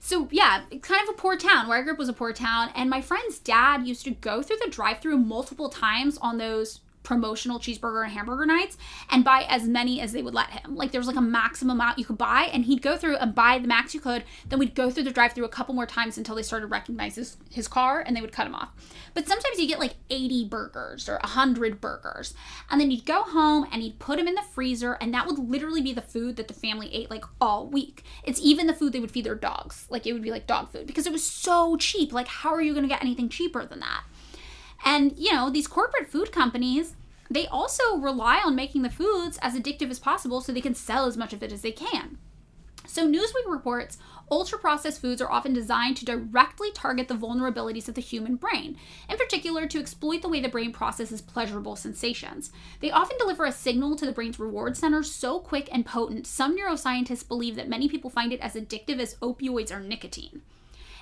So, yeah, kind of a poor town. Where I grew up was a poor town. And my friend's dad used to go through the drive-thru multiple times on those promotional cheeseburger and hamburger nights and buy as many as they would let him. Like, there was like a maximum amount you could buy, and he'd go through and buy the max you could. Then we'd go through the drive-thru a couple more times until they started recognizing his car, and they would cut him off. But sometimes you get like 80 burgers or 100 burgers, and then you'd go home and he'd put them in the freezer, and that would literally be the food that the family ate like all week. It's even the food they would feed their dogs. Like, it would be like dog food because it was so cheap. Like, how are you going to get anything cheaper than that? And, you know, these corporate food companies, they also rely on making the foods as addictive as possible so they can sell as much of it as they can. So Newsweek reports ultra-processed foods are often designed to directly target the vulnerabilities of the human brain, in particular to exploit the way the brain processes pleasurable sensations. They often deliver a signal to the brain's reward center so quick and potent, some neuroscientists believe that many people find it as addictive as opioids or nicotine.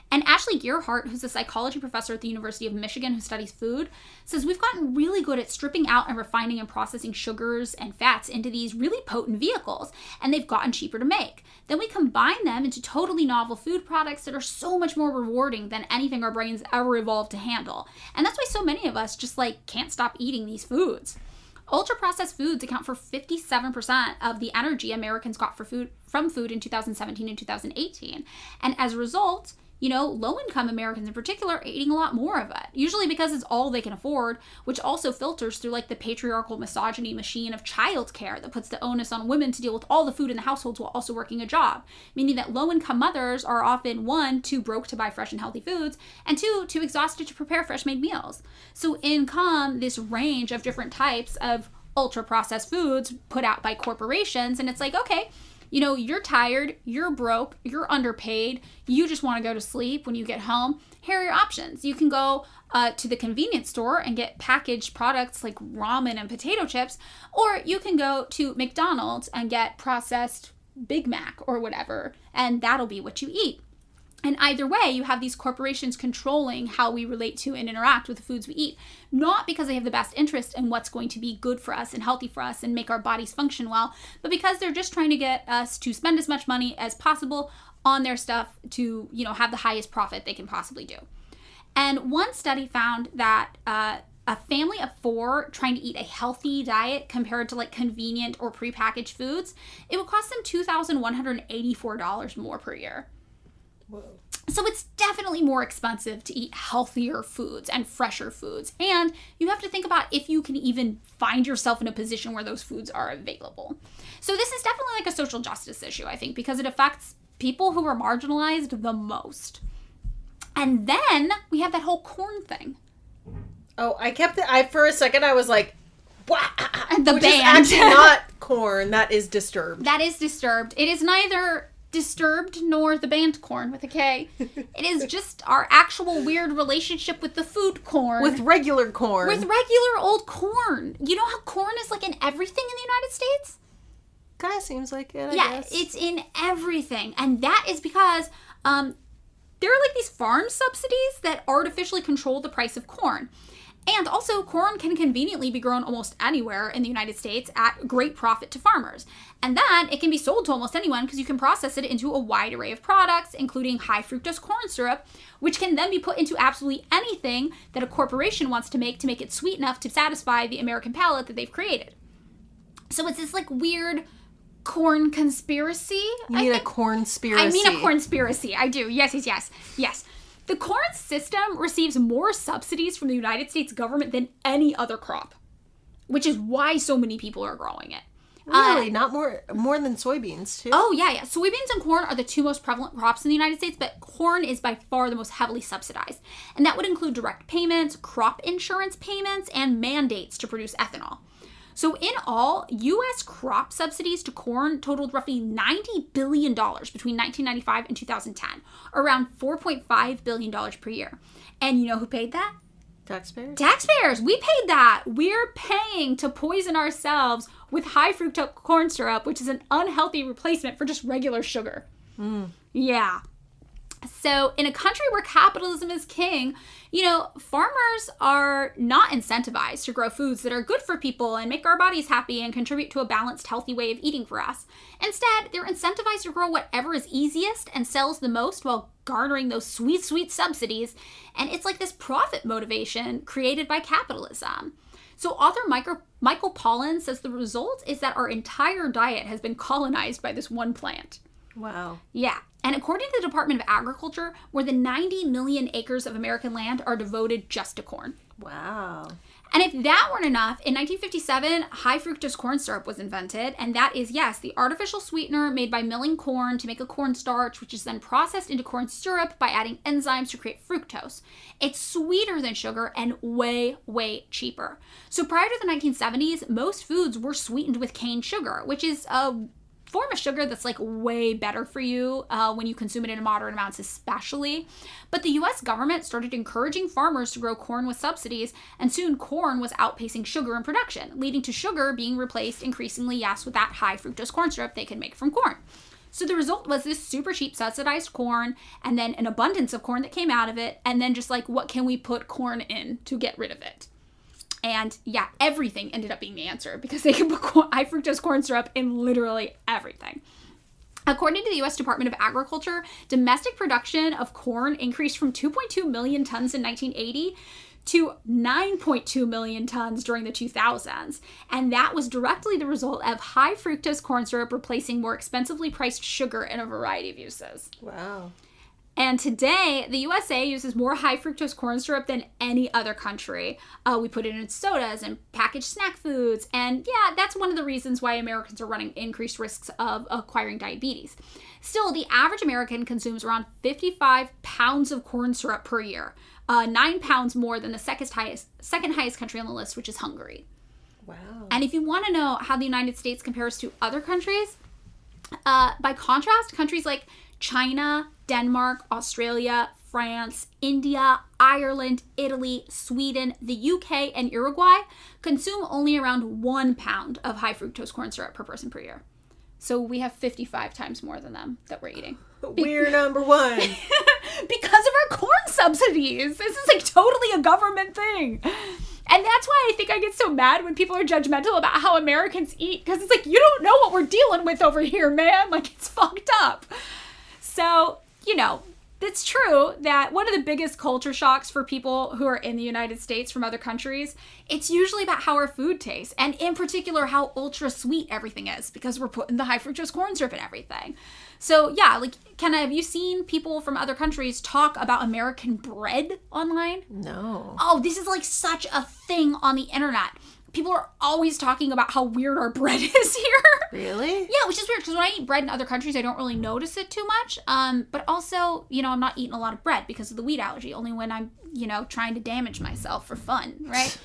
And Ashley Gearhart, who's a psychology professor at the University of Michigan who studies food, says we've gotten really good at stripping out and refining and processing sugars and fats into these really potent vehicles, and they've gotten cheaper to make. Then we combine them into totally novel food products that are so much more rewarding than anything our brains ever evolved to handle. And that's why so many of us just can't stop eating these foods. Ultra-processed foods account for 57% of the energy Americans got from food in 2017 and 2018. And as a result, you know, low-income Americans in particular are eating a lot more of it, usually because it's all they can afford, which also filters through the patriarchal misogyny machine of childcare that puts the onus on women to deal with all the food in the households while also working a job, meaning that low-income mothers are often, 1, too broke to buy fresh and healthy foods, and 2, too exhausted to prepare fresh-made meals. So in come this range of different types of ultra-processed foods put out by corporations, and it's like, okay, you know, you're tired, you're broke, you're underpaid, you just want to go to sleep when you get home. Here are your options. You can go to the convenience store and get packaged products like ramen and potato chips, or you can go to McDonald's and get processed Big Mac or whatever, and that'll be what you eat. And either way, you have these corporations controlling how we relate to and interact with the foods we eat, not because they have the best interest in what's going to be good for us and healthy for us and make our bodies function well, but because they're just trying to get us to spend as much money as possible on their stuff to, you know, have the highest profit they can possibly do. And one study found that a family of 4 trying to eat a healthy diet compared to convenient or prepackaged foods, it would cost them $2,184 more per year. Whoa. So it's definitely more expensive to eat healthier foods and fresher foods. And you have to think about if you can even find yourself in a position where those foods are available. So this is definitely a social justice issue, I think, because it affects people who are marginalized the most. And then we have that whole corn thing. Oh, for a second I was like, "Wow!" The which band. is actually not corn. That is Disturbed. That is Disturbed. It is neither Disturbed nor the band Corn with a K. It is just our actual weird relationship with the food corn. With regular corn. With regular old corn. You know how corn is in everything in the United States? Kind of seems like it, I guess. Yeah, it's in everything. And that is because there are these farm subsidies that artificially control the price of corn. And also, corn can conveniently be grown almost anywhere in the United States at great profit to farmers. And then it can be sold to almost anyone because you can process it into a wide array of products, including high fructose corn syrup, which can then be put into absolutely anything that a corporation wants to make it sweet enough to satisfy the American palate that they've created. So it's this weird corn conspiracy. You mean a corn-spiracy. I mean a corn-spiracy. I do. Yes. The corn system receives more subsidies from the United States government than any other crop, which is why so many people are growing it. Really? Not more than soybeans, too? Oh, yeah. Soybeans and corn are the two most prevalent crops in the United States, but corn is by far the most heavily subsidized. And that would include direct payments, crop insurance payments, and mandates to produce ethanol. So in all, U.S. crop subsidies to corn totaled roughly $90 billion between 1995 and 2010, around $4.5 billion per year. And you know who paid that? Taxpayers? Taxpayers! We paid that! We're paying to poison ourselves with high fructose corn syrup, which is an unhealthy replacement for just regular sugar. Yeah. So in a country where capitalism is king, farmers are not incentivized to grow foods that are good for people and make our bodies happy and contribute to a balanced, healthy way of eating for us. Instead, they're incentivized to grow whatever is easiest and sells the most while garnering those sweet, sweet subsidies. And it's like this profit motivation created by capitalism. So author Michael Pollan says the result is that our entire diet has been colonized by this one plant. Wow. Yeah. And according to the Department of Agriculture, more than 90 million acres of American land are devoted just to corn. Wow. And if that weren't enough, in 1957, high fructose corn syrup was invented. And that is, yes, the artificial sweetener made by milling corn to make a cornstarch, which is then processed into corn syrup by adding enzymes to create fructose. It's sweeter than sugar and way, way cheaper. So prior to the 1970s, most foods were sweetened with cane sugar, which is a form of sugar that's like way better for you when you consume it in moderate amounts especially. But the US government started encouraging farmers to grow corn with subsidies, and soon corn was outpacing sugar in production, leading to sugar being replaced increasingly, yes, with that high fructose corn syrup they can make from corn. So the result was this super cheap subsidized corn, and then an abundance of corn that came out of it, and then just like, what can we put corn in to get rid of it? And yeah, everything ended up being the answer because they could put high fructose corn syrup in literally everything. According to the U.S. Department of Agriculture, domestic production of corn increased from 2.2 million tons in 1980 to 9.2 million tons during the 2000s. And that was directly the result of high fructose corn syrup replacing more expensively priced sugar in a variety of uses. Wow. And today, the USA uses more high fructose corn syrup than any other country. We put it in sodas and packaged snack foods. And yeah, that's one of the reasons why Americans are running increased risks of acquiring diabetes. Still, the average American consumes around 55 pounds of corn syrup per year, 9 pounds more than the second highest country on the list, which is Hungary. Wow. And if you want to know how the United States compares to other countries, by contrast, countries like China, Denmark, Australia, France, India, Ireland, Italy, Sweden, the UK, and Uruguay consume only around 1 pound of high fructose corn syrup per person per year. So we have 55 times more than them that we're eating. We're number one. Because of our corn subsidies. This is like totally a government thing. And that's why I think I get so mad when people are judgmental about how Americans eat. Because it's like, you don't know what we're dealing with over here, man. Like, it's fucked up. So, it's true that one of the biggest culture shocks for people who are in the United States from other countries, it's usually about how our food tastes, and in particular, how ultra sweet everything is, because we're putting the high fructose corn syrup in everything. So yeah, like, Kenna, have you seen people from other countries talk about American bread online? No. Oh, this is like such a thing on the internet. People are always talking about how weird our bread is here. Really? Yeah, which is weird because when I eat bread in other countries, I don't really notice it too much. But also, I'm not eating a lot of bread because of the wheat allergy, only when I'm, trying to damage myself for fun, right?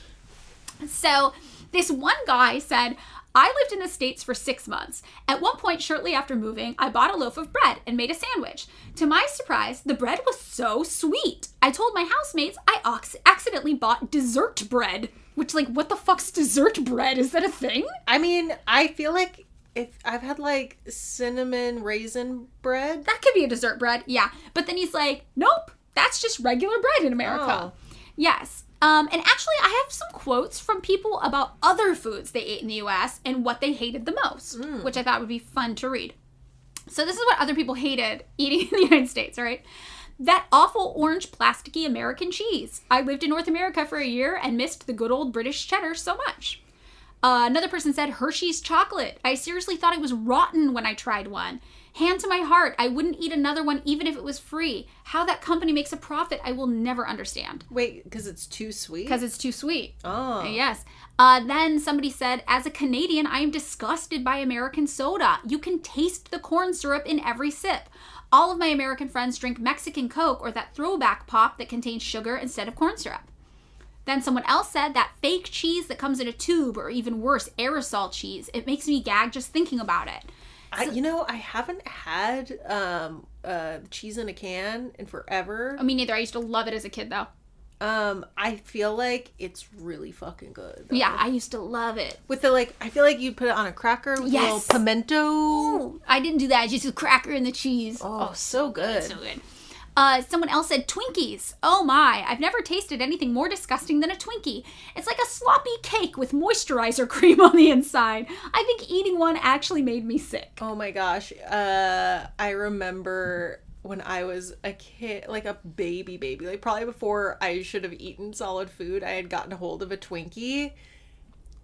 So this one guy said, I lived in the States for 6 months. At one point, shortly after moving, I bought a loaf of bread and made a sandwich. To my surprise, the bread was so sweet. I told my housemates I accidentally bought dessert bread. Which, like, what the fuck's dessert bread? Is that a thing? I mean, I feel like if I've had, like, cinnamon raisin bread. That could be a dessert bread, yeah. But then he's like, nope, that's just regular bread in America. Oh. Yes. And actually, I have some quotes from people about other foods they ate in the U.S. and what they hated the most, which I thought would be fun to read. So this is what other people hated eating in the United States, all right? That awful orange plasticky American cheese. I lived in North America for a year and missed the good old British cheddar so much. Another person said Hershey's chocolate. I seriously thought it was rotten when I tried one. Hand to my heart, I wouldn't eat another one even if it was free. How that company makes a profit, I will never understand. Wait, because it's too sweet? Because it's too sweet. Oh. Yes. Then somebody said, as a Canadian, I am disgusted by American soda. You can taste the corn syrup in every sip. All of my American friends drink Mexican Coke or that throwback pop that contains sugar instead of corn syrup. Then someone else said that fake cheese that comes in a tube, or even worse, aerosol cheese. It makes me gag just thinking about it. I haven't had cheese in a can in forever. Me neither. I used to love it as a kid, though. I feel like it's really fucking good, though. Yeah, I used to love it. With the, I feel like you put it on a cracker with a little pimento. Ooh, I didn't do that. Just a cracker and the cheese. Oh, so good. So good. Someone else said Twinkies. Oh my, I've never tasted anything more disgusting than a Twinkie. It's like a sloppy cake with moisturizer cream on the inside. I think eating one actually made me sick. Oh my gosh. I remember when I was a kid, like a baby, like probably before I should have eaten solid food, I had gotten a hold of a Twinkie.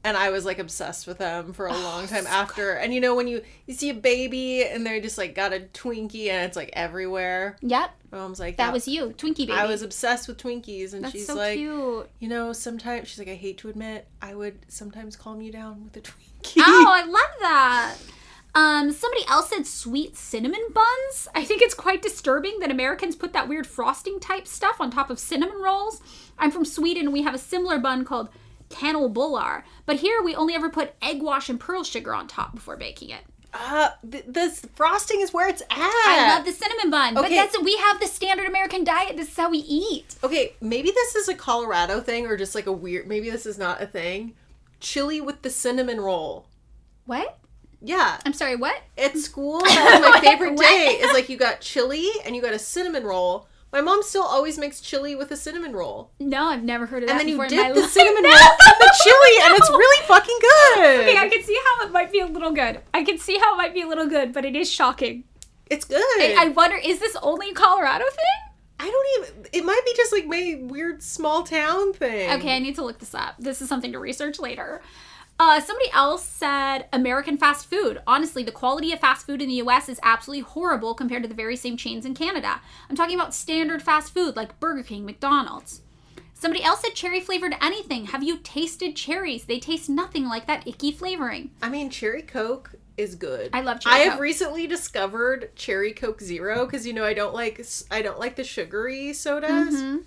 And I was like obsessed with them for a long time after. Good. And when you see a baby and they just like got a Twinkie and it's like everywhere. Yep. Mom's like, that was you, Twinkie baby. I was obsessed with Twinkies. And That's she's so like, cute. Sometimes she's like, I hate to admit, I would sometimes calm you down with a Twinkie. Oh, I love that. Somebody else said sweet cinnamon buns. I think it's quite disturbing that Americans put that weird frosting type stuff on top of cinnamon rolls. I'm from Sweden and we have a similar bun called Kanelbullar, but here we only ever put egg wash and pearl sugar on top before baking it. The frosting is where it's at. I love the cinnamon bun, okay. But we have the standard American diet. This is how we eat. Okay, maybe this is a Colorado thing or just like a weird, maybe this is not a thing. Chili with the cinnamon roll. What? Yeah. I'm sorry, what? At school, that was my favorite day. Is like you got chili and you got a cinnamon roll. My mom still always makes chili with a cinnamon roll. No, I've never heard of that before. And then you dip the cinnamon roll in the chili, and it's really fucking good. Okay, I can see how it might be a little good. But it is shocking. It's good. I wonder, is this only a Colorado thing? I don't even... It might be just like my weird small town thing. Okay, I need to look this up. This is something to research later. Somebody else said American fast food. Honestly, the quality of fast food in the U.S. is absolutely horrible compared to the very same chains in Canada. I'm talking about standard fast food like Burger King, McDonald's. Somebody else said cherry flavored anything. Have you tasted cherries? They taste nothing like that icky flavoring. I mean, cherry Coke is good. I love cherry Coke. I have recently discovered cherry Coke Zero because I don't like the sugary sodas. Mm-hmm.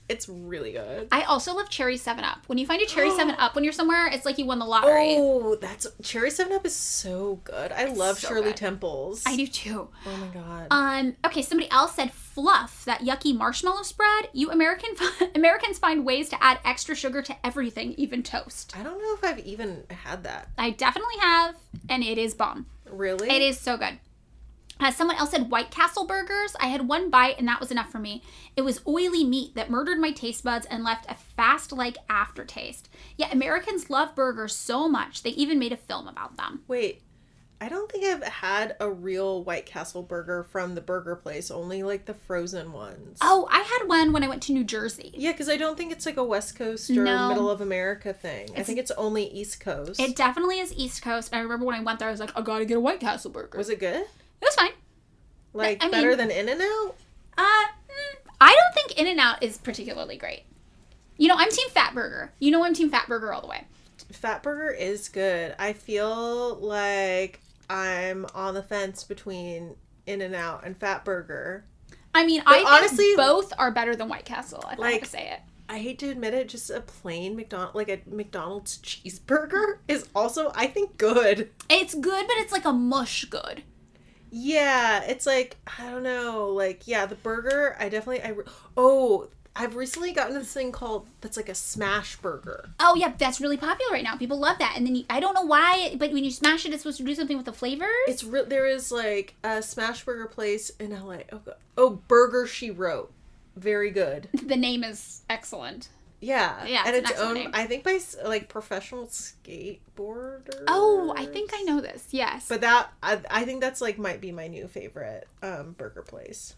It's really good. I also love cherry 7-Up. When you find a cherry 7-Up when you're somewhere, it's like you won the lottery. Oh, cherry 7-Up is so good. I love so Shirley good. Temples. I do too. Oh my god. Okay, somebody else said fluff, that yucky marshmallow spread. You Americans find ways to add extra sugar to everything, even toast. I don't know if I've even had that. I definitely have, and it is bomb. Really? It is so good. Someone else said White Castle burgers. I had one bite and that was enough for me. It was oily meat that murdered my taste buds and left a fast-like aftertaste. Yet Americans love burgers so much, they even made a film about them. Wait, I don't think I've had a real White Castle burger from the burger place, only like the frozen ones. Oh, I had one when I went to New Jersey. Yeah, because I don't think it's like a West Coast or middle of America thing. I think it's only East Coast. It definitely is East Coast. I remember when I went there, I was like, I gotta get a White Castle burger. Was it good? It was fine. Better than In-N-Out? I don't think In-N-Out is particularly great. I'm Team Fat Burger. I'm Team Fat Burger all the way. Fat Burger is good. I feel like I'm on the fence between In-N-Out and Fat Burger. I mean, honestly, think both are better than White Castle, if I have to say it. I hate to admit it, just a plain McDonald's cheeseburger is also, I think, good. It's good, but it's like a mush good. Yeah, it's like, I don't know, the burger, I've recently gotten this thing that's like a smash burger. Oh, yeah, that's really popular right now. People love that. And then I don't know why, but when you smash it, it's supposed to do something with the flavors. There is like a smash burger place in LA. Oh, Burger She Wrote. Very good. The name is excellent. Yeah. Yeah, and it's its an own, name. I think by professional skateboarders. Oh, I think I know this. Yes. But I think that's might be my new favorite burger place.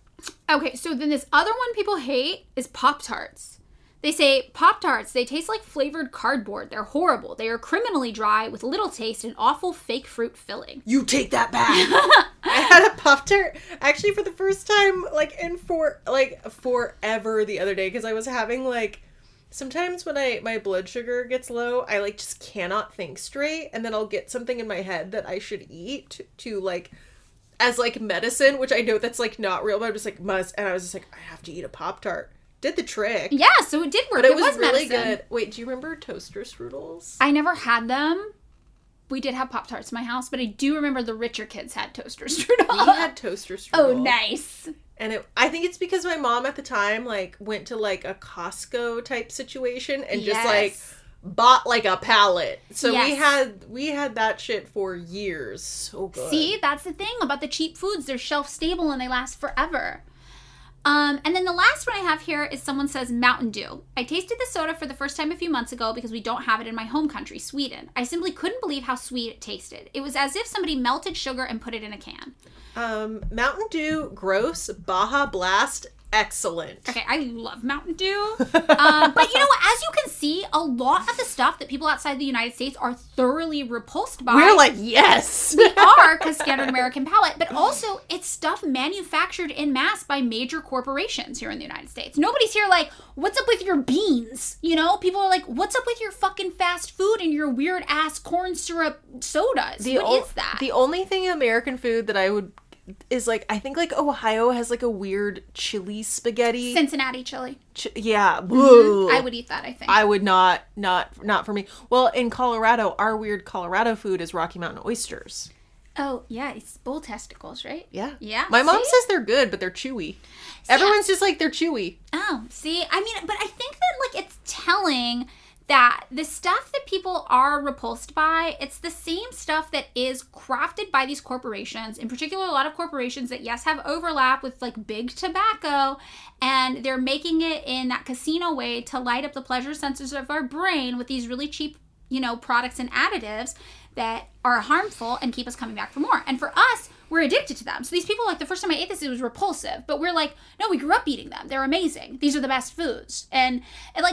Okay, so then this other one people hate is Pop-Tarts. They say, Pop-Tarts, they taste like flavored cardboard. They're horrible. They are criminally dry with little taste and awful fake fruit filling. You take that back. I had a Pop-Tart actually for the first time forever the other day because I was having sometimes when my blood sugar gets low, I just cannot think straight, and then I'll get something in my head that I should eat to as medicine, which I know that's not real, but I'm just must, and I was just I have to eat a Pop-Tart. Did the trick. Yeah, so it did work. But it was really medicine. good. Wait, do you remember toaster strudels? I never had them. We did have Pop-Tarts in my house, but I do remember the richer kids had toaster strudel. We had toaster strudel. Oh, nice. And I think it's because my mom at the time went to a Costco type situation and just bought a pallet. So we had that shit for years. So good. See, that's the thing about the cheap foods. They're shelf stable and they last forever. And then the last one I have here is someone says Mountain Dew. I tasted the soda for the first time a few months ago because we don't have it in my home country, Sweden. I simply couldn't believe how sweet it tasted. It was as if somebody melted sugar and put it in a can. Mountain Dew, gross. Baja Blast, excellent. Okay, I love Mountain Dew. But you know what? As you can see, a lot of the stuff that people outside the United States are thoroughly repulsed by. We're yes! We are, because standard American palate. But also, it's stuff manufactured en masse by major corporations here in the United States. Nobody's here what's up with your beans? You know? People are what's up with your fucking fast food and your weird-ass corn syrup sodas? What is that? The only thing in American food that I would... is I think Ohio has a weird chili spaghetti. Cincinnati chili. Yeah. Mm-hmm. I would eat that, I think. I would not for me. Well, in Colorado, our weird Colorado food is Rocky Mountain oysters. Oh, yeah, it's bull testicles, right? Yeah. Yeah. My mom says they're good, but they're chewy. Everyone's just they're chewy. Oh, see, I mean, but I think that it's telling that the stuff that people are repulsed by, it's the same stuff that is crafted by these corporations, in particular a lot of corporations that, yes, have overlap with big tobacco, and they're making it in that casino way to light up the pleasure sensors of our brain with these really cheap, products and additives that are harmful and keep us coming back for more. And for us, we're addicted to them. So these people, the first time I ate this, it was repulsive. But we're no, we grew up eating them. They're amazing. These are the best foods. And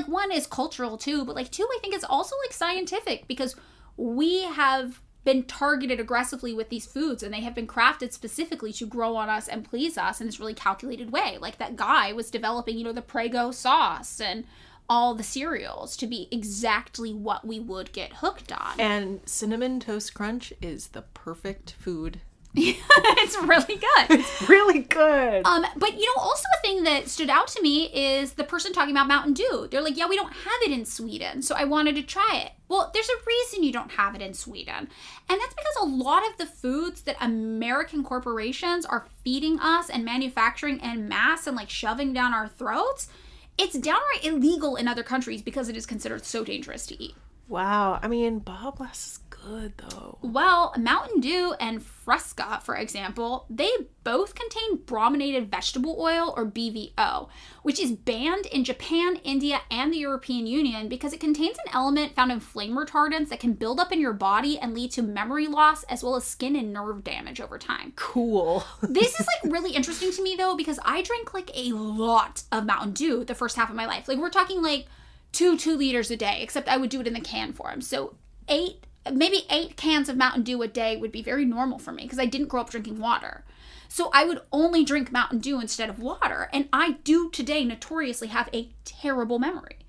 one is cultural too, but two, I think it's also scientific, because we have been targeted aggressively with these foods, and they have been crafted specifically to grow on us and please us in this really calculated way. That guy was developing, the Prego sauce and all the cereals to be exactly what we would get hooked on. And Cinnamon Toast Crunch is the perfect food. It's really good. It's really good. But also a thing that stood out to me is the person talking about Mountain Dew. They're yeah, we don't have it in Sweden, so I wanted to try it. Well, there's a reason you don't have it in Sweden. And that's because a lot of the foods that American corporations are feeding us and manufacturing en masse and shoving down our throats, it's downright illegal in other countries because it is considered so dangerous to eat. Wow. I mean, Baja Blast is good, though. Well, Mountain Dew and Fresca, for example, they both contain brominated vegetable oil, or BVO, which is banned in Japan, India, and the European Union because it contains an element found in flame retardants that can build up in your body and lead to memory loss as well as skin and nerve damage over time. Cool. This is really interesting to me, though, because I drank a lot of Mountain Dew the first half of my life. We're talking 2 liters a day, except I would do it in the can form. So 8 cans of Mountain Dew a day would be very normal for me because I didn't grow up drinking water. So I would only drink Mountain Dew instead of water. And I do today notoriously have a terrible memory,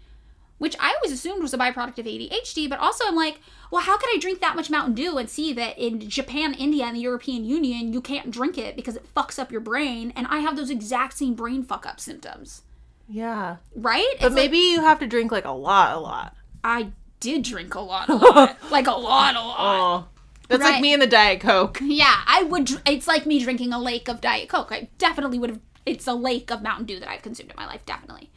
which I always assumed was a byproduct of ADHD. But also I'm well, how could I drink that much Mountain Dew and see that in Japan, India, and the European Union, you can't drink it because it fucks up your brain. And I have those exact same brain fuck up symptoms. Yeah. Right? But maybe you have to drink a lot. I did drink a lot. A lot. Oh. That's right. me and the Diet Coke. Yeah, I would. It's like me drinking a lake of Diet Coke. I definitely would have. It's a lake of Mountain Dew that I've consumed in my life, definitely.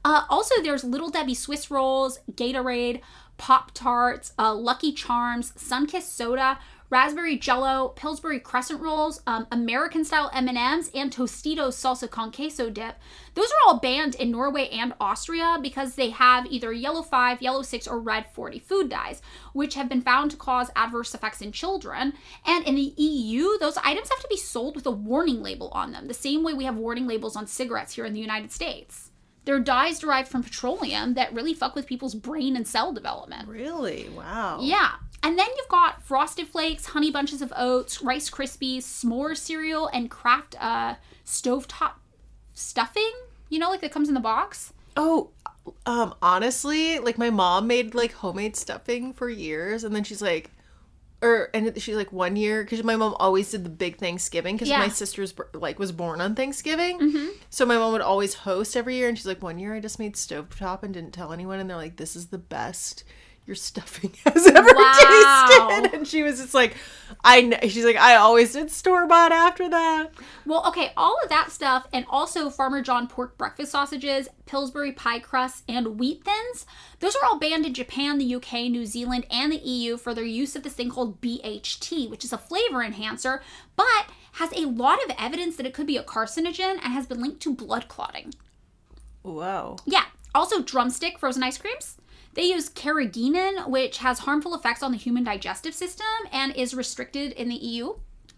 Also, there's Little Debbie Swiss Rolls, Gatorade, Pop-Tarts, Lucky Charms, Sunkist Soda, Raspberry Jello, Pillsbury Crescent Rolls, American-style M&Ms, and Tostitos Salsa con Queso dip. Those are all banned in Norway and Austria because they have either yellow 5, yellow 6, or red 40 food dyes, which have been found to cause adverse effects in children. And in the EU, those items have to be sold with a warning label on them, the same way we have warning labels on cigarettes here in the United States. They're dyes derived from petroleum that really fuck with people's brain and cell development. Really? Wow. Yeah. And then you've got Frosted Flakes, Honey Bunches of Oats, Rice Krispies, S'more cereal, and Kraft stovetop stuffing, like that comes in the box. Oh, honestly, like my mom made like homemade stuffing for years, and then she's like, she's like 1 year, because my mom always did the big Thanksgiving, because my sister's like was born on Thanksgiving, so my mom would always host every year, and she's like, 1 year I just made stovetop and didn't tell anyone, and they're like, this is the best your stuffing has ever tasted. And she was just like, she's like, I always did store-bought after that. Well, okay, all of that stuff, and also Farmer John pork breakfast sausages, Pillsbury pie crusts, and wheat thins, those are all banned in Japan, the UK, New Zealand, and the EU for their use of this thing called BHT, which is a flavor enhancer, but has a lot of evidence that it could be a carcinogen and has been linked to blood clotting. Whoa. Yeah. Also, Drumstick frozen ice creams. They use carrageenan, which has harmful effects on the human digestive system and is restricted in the EU.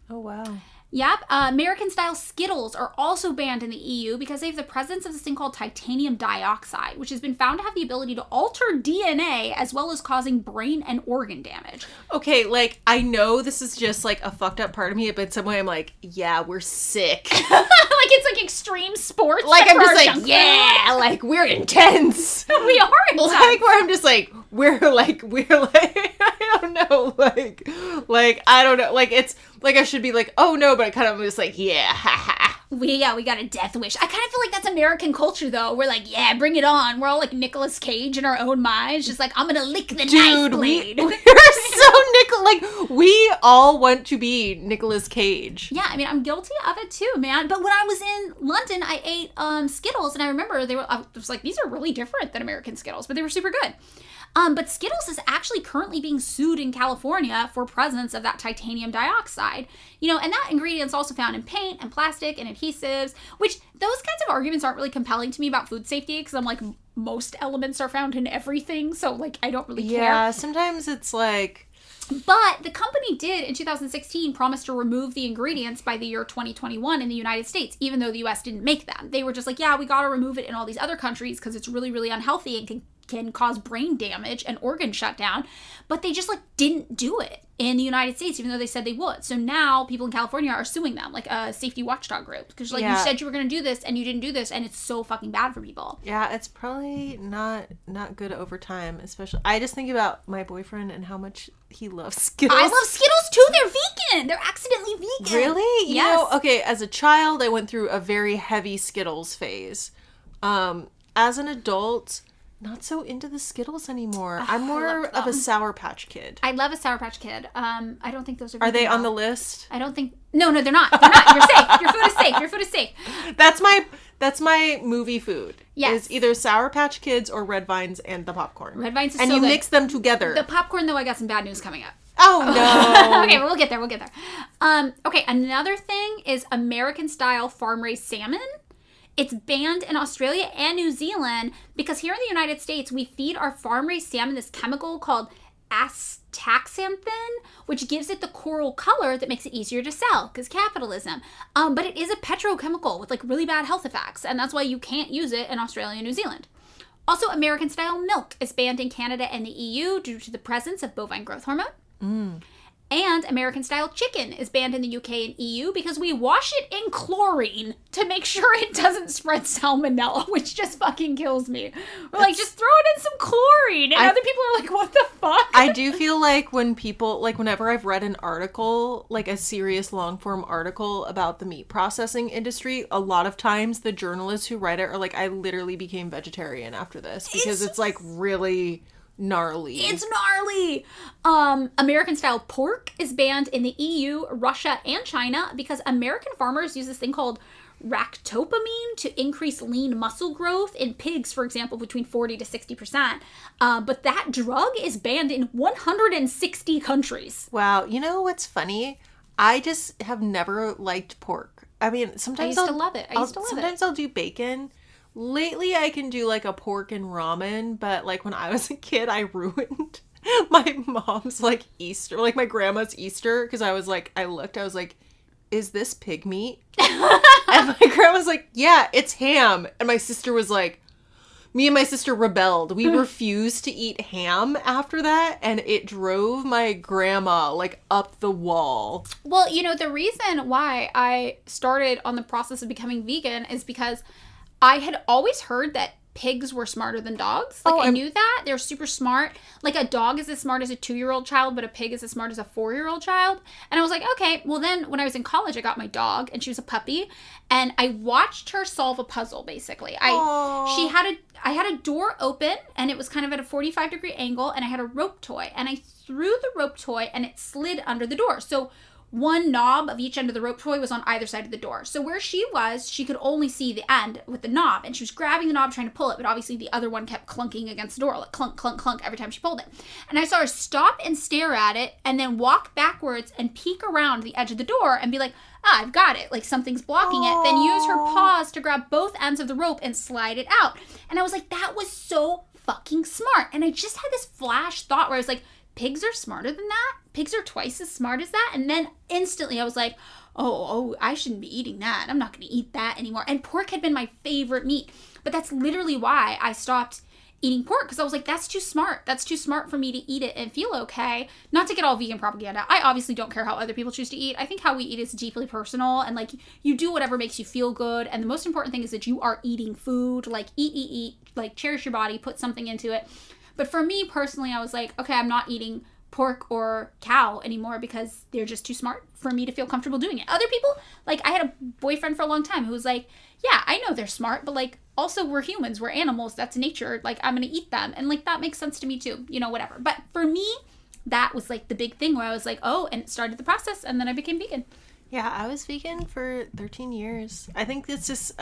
Oh, wow. Yep. American-style Skittles are also banned in the EU because they have the presence of this thing called titanium dioxide, which has been found to have the ability to alter DNA as well as causing brain and organ damage. Okay, like, I know this is just, like, a fucked up part of me, but in some way I'm like, yeah, we're sick. Like, it's like extreme sports. Like, I'm just like, yeah, like, we're intense. We are intense. Like, where I'm just like, we're like, I don't know, like, I don't know, like, it's, like, I should be like, oh, no, but I kind of was like, yeah, ha, ha. We got a death wish. I kind of feel like that's American culture, though. We're like, yeah, bring it on. We're all like Nicolas Cage in our own minds. Just like, I'm going to lick the knife blade. We're so like, we all want to be Nicolas Cage. Yeah, I mean, I'm guilty of it too, man. But when I was in London, I ate Skittles, and I remember I was like, these are really different than American Skittles, but they were super good. But Skittles is actually currently being sued in California for presence of that titanium dioxide. And that ingredient's also found in paint and plastic and adhesives, which those kinds of arguments aren't really compelling to me about food safety, because I'm like, most elements are found in everything, so like, I don't really care. Yeah, sometimes it's like... But the company did, in 2016, promise to remove the ingredients by the year 2021 in the United States, even though the U.S. didn't make them. They were just like, yeah, we got to remove it in all these other countries because it's really, really unhealthy and can cause brain damage and organ shutdown. But they just, like, didn't do it in the United States, even though they said they would. So now people in California are suing them, like a safety watchdog group. Because, like, you said you were going to do this and you didn't do this, and it's so fucking bad for people. Yeah, it's probably not good over time, especially... I just think about my boyfriend and how much he loves Skittles. I love Skittles too. They're vegan. They're accidentally vegan. Really? Yes. Okay, as a child, I went through a very heavy Skittles phase. As an adult, not so into the Skittles anymore. I'm more of a Sour Patch Kid. I love a Sour Patch Kid. I don't think those are vegan. Are they on the list? I don't think... No, they're not. They're not. You're safe. Your food is safe. Your food is safe. That's my movie food. Yes. Is either Sour Patch Kids or Red Vines and the popcorn. Red Vines is and so you good. mix them together. The popcorn, though, I got some bad news coming up. Oh, no. Okay, well, we'll get there. Okay, another thing is American-style farm-raised salmon. It's banned in Australia and New Zealand because here in the United States, we feed our farm-raised salmon this chemical called astaxanthin, which gives it the coral color that makes it easier to sell, because capitalism. But it is a petrochemical with like really bad health effects, and that's why you can't use it in Australia and New Zealand. Also, American-style milk is banned in Canada and the EU due to the presence of bovine growth hormone. And American-style chicken is banned in the UK and EU because we wash it in chlorine to make sure it doesn't spread salmonella, which just fucking kills me. We're like, just throw it in some chlorine. And other people are like, what the fuck? I do feel like when people, like whenever I've read an article, like a serious long-form article about the meat processing industry, a lot of times the journalists who write it are like, I literally became vegetarian after this because it's like really... gnarly. It's gnarly. American-style pork is banned in the EU, Russia, and China because American farmers use this thing called ractopamine to increase lean muscle growth in pigs, for example, between 40 to 60%. But that drug is banned in 160 countries. Wow. You know what's funny? I just have never liked pork. I mean, sometimes I used to love it. Sometimes I'll do bacon. Lately, I can do, like, a pork and ramen, but, like, when I was a kid, I ruined my mom's, like, Easter, like, my grandma's Easter, because I was like, I was like, is this pig meat? And my grandma was like, yeah, it's ham. And my sister was like, Me and my sister rebelled. We refused to eat ham after that, and it drove my grandma, like, up the wall. Well, you know, the reason why I started on the process of becoming vegan is because I had always heard that pigs were smarter than dogs. Like, I knew that. They're super smart. Like, a dog is as smart as a 2-year-old child, but a pig is as smart as a 4-year-old child. And I was like, okay. Well, then when I was in college, I got my dog, and she was a puppy, and I watched her solve a puzzle, basically. I had a door open, and it was kind of at a 45-degree angle, and I had a rope toy, and I threw the rope toy, and it slid under the door. So one knob of each end of the rope toy was on either side of the door. So where she was, she could only see the end with the knob, and she was grabbing the knob trying to pull it, but obviously the other one kept clunking against the door, like clunk, clunk, clunk every time she pulled it. And I saw her stop and stare at it, and then walk backwards and peek around the edge of the door and be like, I've got it, like something's blocking it. Then use her paws to grab both ends of the rope and slide it out. And I was like, that was so fucking smart. And I just had this flash thought where I was like, pigs are smarter than that? Pigs are twice as smart as that? And then instantly I was like, oh, I shouldn't be eating that. I'm not going to eat that anymore. And pork had been my favorite meat. But that's literally why I stopped eating pork, because I was like, that's too smart. That's too smart for me to eat it and feel okay. Not to get all vegan propaganda. I obviously don't care how other people choose to eat. I think how we eat is deeply personal, and like, you do whatever makes you feel good. And the most important thing is that you are eating food. Like, eat. Like, cherish your body. Put something into it. But for me personally, I was like, okay, I'm not eating pork or cow anymore because they're just too smart for me to feel comfortable doing it. Other people, like, I had a boyfriend for a long time who was like, yeah, I know they're smart, but like, also we're humans, we're animals, that's nature, like, I'm gonna eat them, and like, that makes sense to me too, you know, whatever. But for me, that was like the big thing where I was like, oh, and it started the process, and then I became vegan. Yeah, I was vegan for 13 years. I think it's just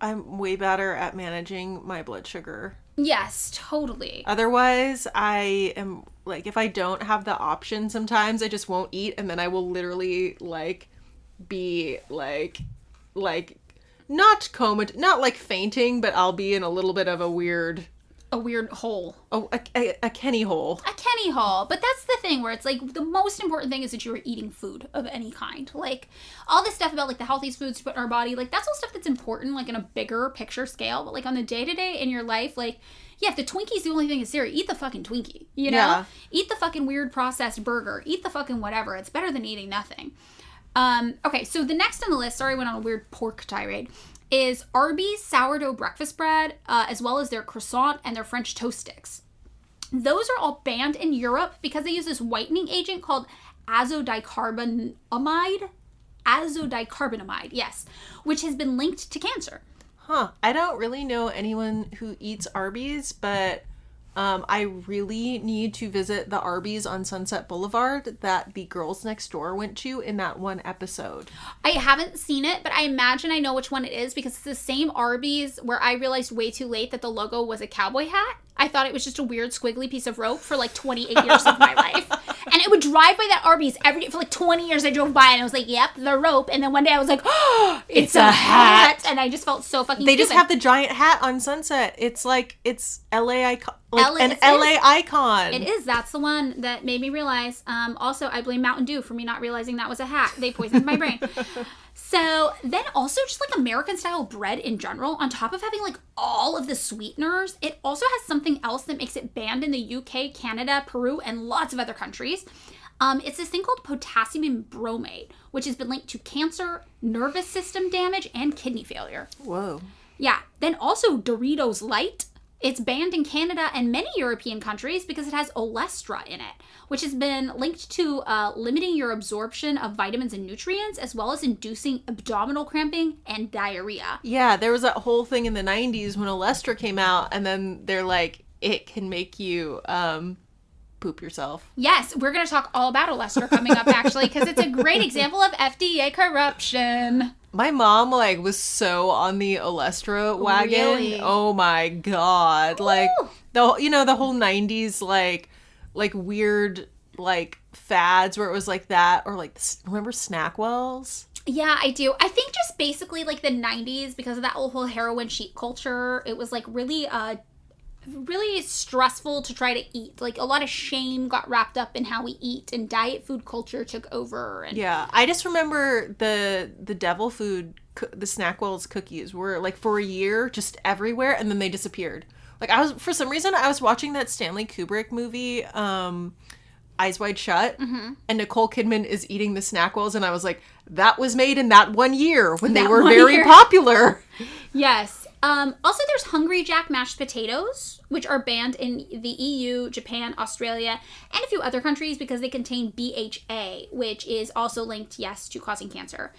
I'm way better at managing my blood sugar. Yes, totally. Otherwise, I am, like, if I don't have the option, sometimes I just won't eat, and then I will literally, like, be, like, not not, like, fainting, but I'll be in a little bit of a weird hole. Oh, a Kenny hole. A Kenny hole. But that's the thing where it's like, the most important thing is that you are eating food of any kind. Like, all this stuff about like the healthiest foods to put in our body, like, that's all stuff that's important, like, in a bigger picture scale. But like, on the day-to-day in your life, like, yeah, if the Twinkie's the only thing is Siri, eat the fucking Twinkie, you know? Yeah. Eat the fucking weird processed burger. Eat the fucking whatever. It's better than eating nothing. Okay, so the next on the list, sorry I went on a weird pork tirade, is Arby's sourdough breakfast bread, as well as their croissant and their French toast sticks. Those are all banned in Europe because they use this whitening agent called azodicarbonamide, yes, which has been linked to cancer. Huh. I don't really know anyone who eats Arby's, but I really need to visit the Arby's on Sunset Boulevard that the girls next door went to in that one episode. I haven't seen it, but I imagine I know which one it is because it's the same Arby's where I realized way too late that the logo was a cowboy hat. I thought it was just a weird squiggly piece of rope for like 28 years of my life. And it would drive by that Arby's every day. For like 20 years I drove by and I was like, yep, the rope. And then one day I was like, oh, it's a hat. And I just felt so fucking They stupid. just have the giant hat on Sunset. It's like, it's LA icon. Like an LA icon. It is. That's the one that made me realize. Also, I blame Mountain Dew for me not realizing that was a hat. They poisoned my brain. So then also just like American style bread in general, on top of having like all of the sweeteners, it also has something else that makes it banned in the UK, Canada, Peru, and lots of other countries. It's this thing called potassium bromate, which has been linked to cancer, nervous system damage, and kidney failure. Whoa. Yeah. Then also Doritos Light. It's banned in Canada and many European countries because it has olestra in it, which has been linked to limiting your absorption of vitamins and nutrients, as well as inducing abdominal cramping and diarrhea. Yeah, there was that whole thing in the 90s when olestra came out, and then they're like, it can make you poop yourself. Yes, we're going to talk all about olestra coming up, actually, because it's a great example of FDA corruption. My mom, like, was so on the olestra wagon. Really? Oh my god. Ooh. Like, the whole 90s, like weird, like, fads where it was like that, or like, remember Snackwells? Yeah, I do. I think just basically, like, the 90s, because of that whole heroin chic culture, it was, like, really stressful to try to eat. Like, a lot of shame got wrapped up in how we eat, and diet food culture took over. And yeah, I just remember the devil food, the Snackwells cookies were like for a year just everywhere, and then they disappeared. Like, for some reason, I was watching that Stanley Kubrick movie, Eyes Wide Shut, and Nicole Kidman is eating the Snackwells, and I was like, that was made in that one year when they were very popular. Yes. Also, there's Hungry Jack mashed potatoes, which are banned in the EU, Japan, Australia, and a few other countries because they contain BHA, which is also linked, yes, to causing cancer.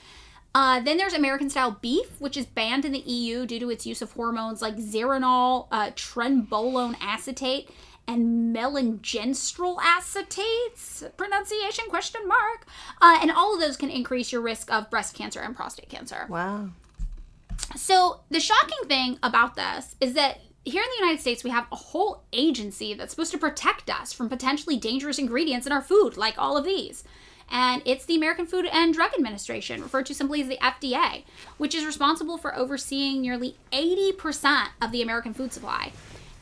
Then there's American-style beef, which is banned in the EU due to its use of hormones like zeranol, trenbolone acetate, and melangenstrol acetates, pronunciation question mark. And all of those can increase your risk of breast cancer and prostate cancer. Wow. So the shocking thing about this is that here in the United States, we have a whole agency that's supposed to protect us from potentially dangerous ingredients in our food, like all of these. And it's the American Food and Drug Administration, referred to simply as the FDA, which is responsible for overseeing nearly 80% of the American food supply.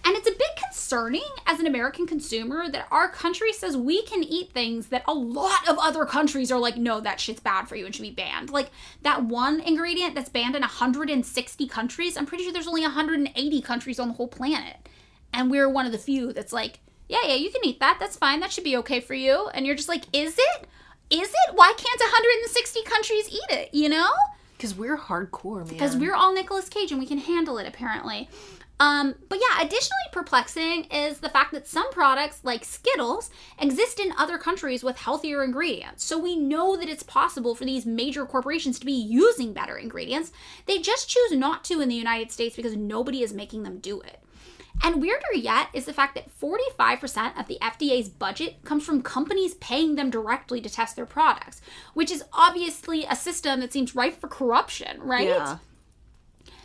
And it's a bit concerning as an American consumer that our country says we can eat things that a lot of other countries are like, no, that shit's bad for you and should be banned. Like that one ingredient that's banned in 160 countries, I'm pretty sure there's only 180 countries on the whole planet. And we're one of the few that's like, yeah, you can eat that. That's fine. That should be okay for you. And you're just like, is it? Is it? Why can't 160 countries eat it, you know? Because we're hardcore, man. Because we're all Nicolas Cage and we can handle it, apparently. But yeah, additionally perplexing is the fact that some products, like Skittles, exist in other countries with healthier ingredients. So we know that it's possible for these major corporations to be using better ingredients. They just choose not to in the United States because nobody is making them do it. And weirder yet is the fact that 45% of the FDA's budget comes from companies paying them directly to test their products, which is obviously a system that seems rife for corruption, right? Yeah.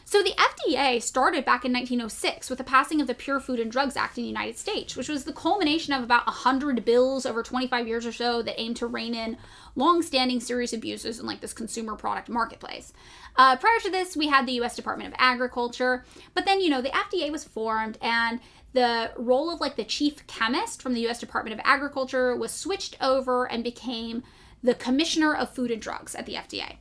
So the FDA started back in 1906 with the passing of the Pure Food and Drugs Act in the United States, which was the culmination of about 100 bills over 25 years or so that aimed to rein in long-standing serious abuses in like this consumer product marketplace. Prior to this, we had the U.S. Department of Agriculture, but then, the FDA was formed and the role of like the chief chemist from the U.S. Department of Agriculture was switched over and became the Commissioner of Food and Drugs at the FDA.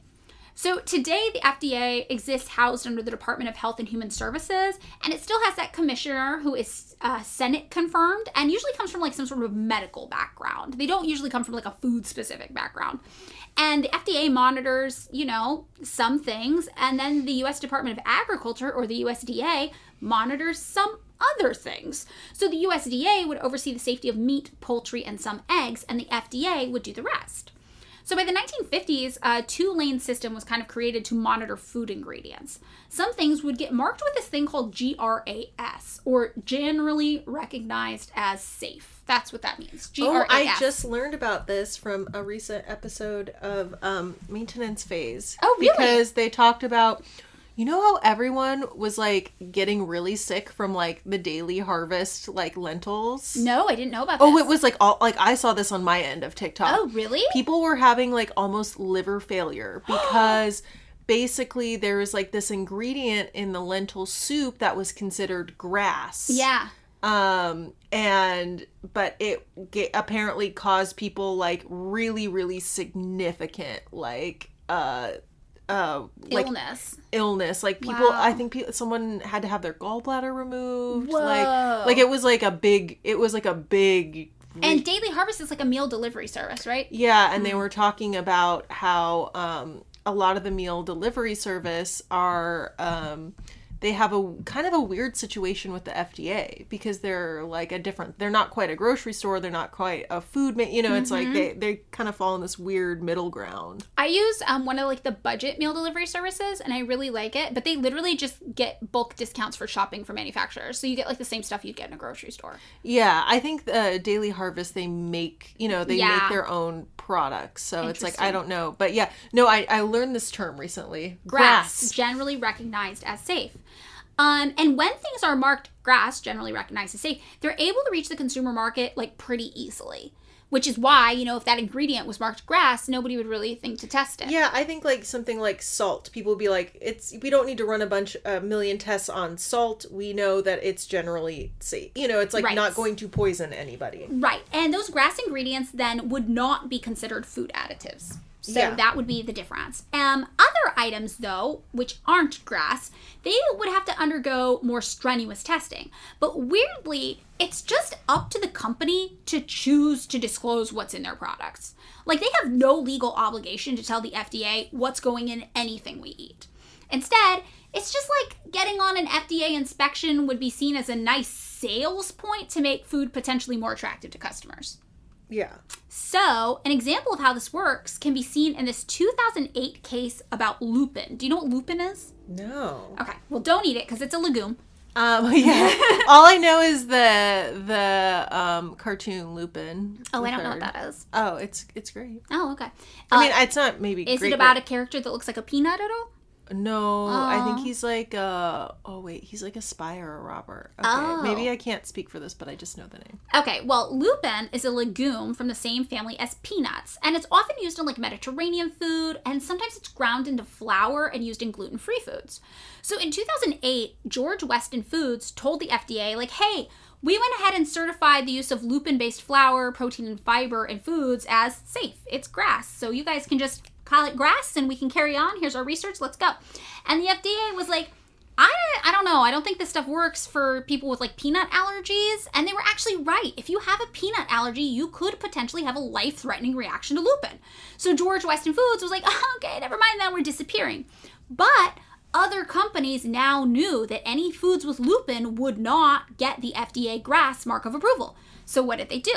So today, the FDA exists housed under the Department of Health and Human Services, and it still has that commissioner who is Senate confirmed and usually comes from like some sort of medical background. They don't usually come from like a food specific background. And the FDA monitors, some things, and then the U.S. Department of Agriculture, or the USDA, monitors some other things. So the USDA would oversee the safety of meat, poultry, and some eggs, and the FDA would do the rest. So by the 1950s, a two-lane system was kind of created to monitor food ingredients. Some things would get marked with this thing called GRAS, or Generally Recognized as Safe. That's what that means. GRAS. Oh, I just learned about this from a recent episode of Maintenance Phase. Oh, really? Because they talked about... You know how everyone was, like, getting really sick from, like, the Daily Harvest, like, lentils? No, I didn't know about this. Oh, it was, like, I saw this on my end of TikTok. Oh, really? People were having, like, almost liver failure because basically there was, like, this ingredient in the lentil soup that was considered grass. Yeah. But it apparently caused people, like, really, really significant, like, illness. Like people, wow. I think someone had to have their gallbladder removed. Whoa. Like it was like a big. And Daily Harvest is like a meal delivery service, right? Yeah, and they were talking about how a lot of the meal delivery service are they have a kind of a weird situation with the FDA because they're like they're not quite a grocery store, they're not quite a food, it's like they kind of fall in this weird middle ground. I use one of like the budget meal delivery services and I really like it, but they literally just get bulk discounts for shopping for manufacturers. So you get like the same stuff you'd get in a grocery store. Yeah, I think Daily Harvest, they make, make their own products. So it's like, I don't know. But yeah, no, I learned this term recently. GRAS, Generally Recognized as Safe. And when things are marked GRAS, Generally Recognized as Safe, they're able to reach the consumer market like pretty easily. Which is why, if that ingredient was marked GRAS, nobody would really think to test it. Yeah, I think like something like salt. People would be like, we don't need to run a million tests on salt. We know that it's generally safe. It's like not going to poison anybody. Right. And those GRAS ingredients then would not be considered food additives. So that would be the difference. Other items, though, which aren't grass, they would have to undergo more strenuous testing. But weirdly, it's just up to the company to choose to disclose what's in their products. Like, they have no legal obligation to tell the FDA what's going in anything we eat. Instead, it's just like getting on an FDA inspection would be seen as a nice sales point to make food potentially more attractive to customers. Yeah. So, an example of how this works can be seen in this 2008 case about lupin. Do you know what lupin is? No. Okay. Well, don't eat it because it's a legume. Yeah. All I know is the cartoon Lupin. Oh, I don't know what that is. Oh, it's great. Oh, okay. I mean, it's not maybe Is great, it about a character that looks like a peanut at all? No, I think he's like he's like a spy or a robber. Okay, maybe I can't speak for this, but I just know the name. Okay, well, lupin is a legume from the same family as peanuts, and it's often used in like Mediterranean food, and sometimes it's ground into flour and used in gluten-free foods. So in 2008, George Weston Foods told the FDA, like, hey, we went ahead and certified the use of lupin-based flour, protein, and fiber in foods as safe. It's grass, so you guys can just call it grass and we can carry on. Here's our research. Let's go. And the FDA was like, I don't know. I don't think this stuff works for people with like peanut allergies. And they were actually right. If you have a peanut allergy, you could potentially have a life-threatening reaction to lupin. So George Weston Foods was like, oh, okay, never mind that. We're disappearing. But other companies now knew that any foods with lupin would not get the FDA GRAS mark of approval. So what did they do?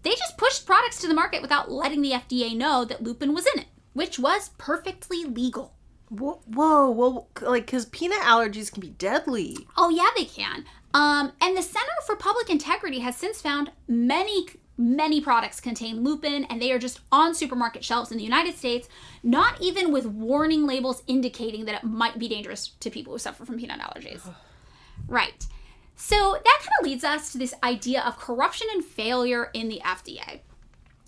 They just pushed products to the market without letting the FDA know that lupin was in it, which was perfectly legal. Whoa, well, like, because peanut allergies can be deadly. Oh, yeah, they can. And the Center for Public Integrity has since found many products contain lupin, and they are just on supermarket shelves in the United States, not even with warning labels indicating that it might be dangerous to people who suffer from peanut allergies. Right. So that kind of leads us to this idea of corruption and failure in the FDA.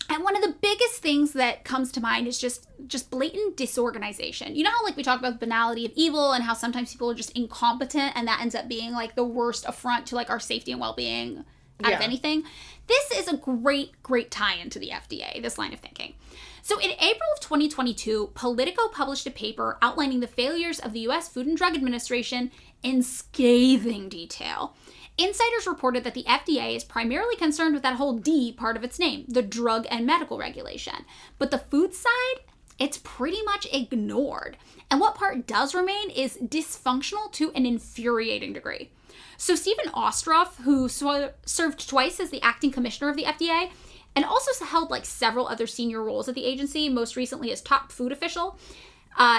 And one of the biggest things that comes to mind is just blatant disorganization. You know how like we talk about the banality of evil and how sometimes people are just incompetent and that ends up being like the worst affront to like our safety and well-being out of anything? This is a great tie-in to the FDA, this line of thinking. So in April of 2022, Politico published a paper outlining the failures of the U.S. Food and Drug Administration in scathing detail. Insiders reported that the FDA is primarily concerned with that whole D part of its name, the drug and medical regulation. But the food side, it's pretty much ignored. And what part does remain is dysfunctional to an infuriating degree. So Stephen Ostroff, who served twice as the acting commissioner of the FDA, and also held like several other senior roles at the agency, most recently as top food official,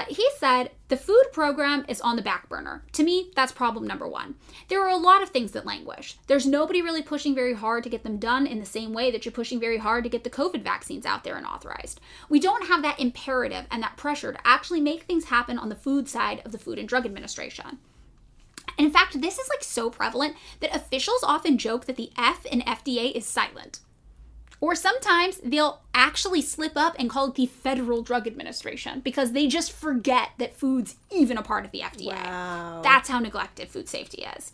he said, the food program is on the back burner. To me, that's problem number one. There are a lot of things that languish. There's nobody really pushing very hard to get them done in the same way that you're pushing very hard to get the COVID vaccines out there and authorized. We don't have that imperative and that pressure to actually make things happen on the food side of the Food and Drug Administration. And in fact, this is like so prevalent that officials often joke that the F in FDA is silent. Or sometimes they'll actually slip up and call it the Federal Drug Administration because they just forget that food's even a part of the FDA. Wow. That's how neglected food safety is.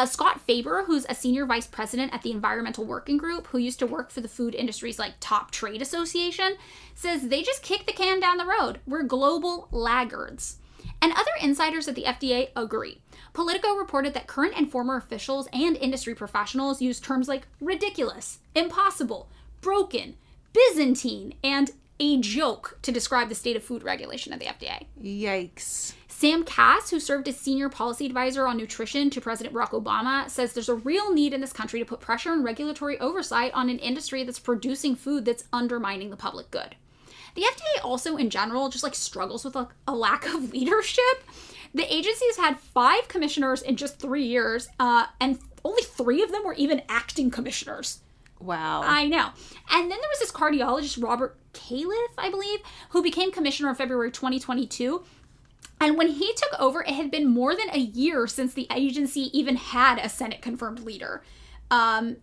Scott Faber, who's a senior vice president at the Environmental Working Group, who used to work for the food industry's like top trade association, says they just kick the can down the road. We're global laggards. And other insiders at the FDA agree. Politico reported that current and former officials and industry professionals use terms like ridiculous, impossible, broken, Byzantine, and a joke to describe the state of food regulation at the FDA. Yikes. Sam Cass, who served as senior policy advisor on nutrition to President Barack Obama, says there's a real need in this country to put pressure and regulatory oversight on an industry that's producing food that's undermining the public good. The FDA also, in general, just like struggles with a lack of leadership. The agency has had 5 commissioners in just 3 years, and only 3 of them were even acting commissioners. Wow. I know. And then there was this cardiologist, Robert Califf, I believe, who became commissioner in February 2022. And when he took over, it had been more than a year since the agency even had a Senate-confirmed leader. And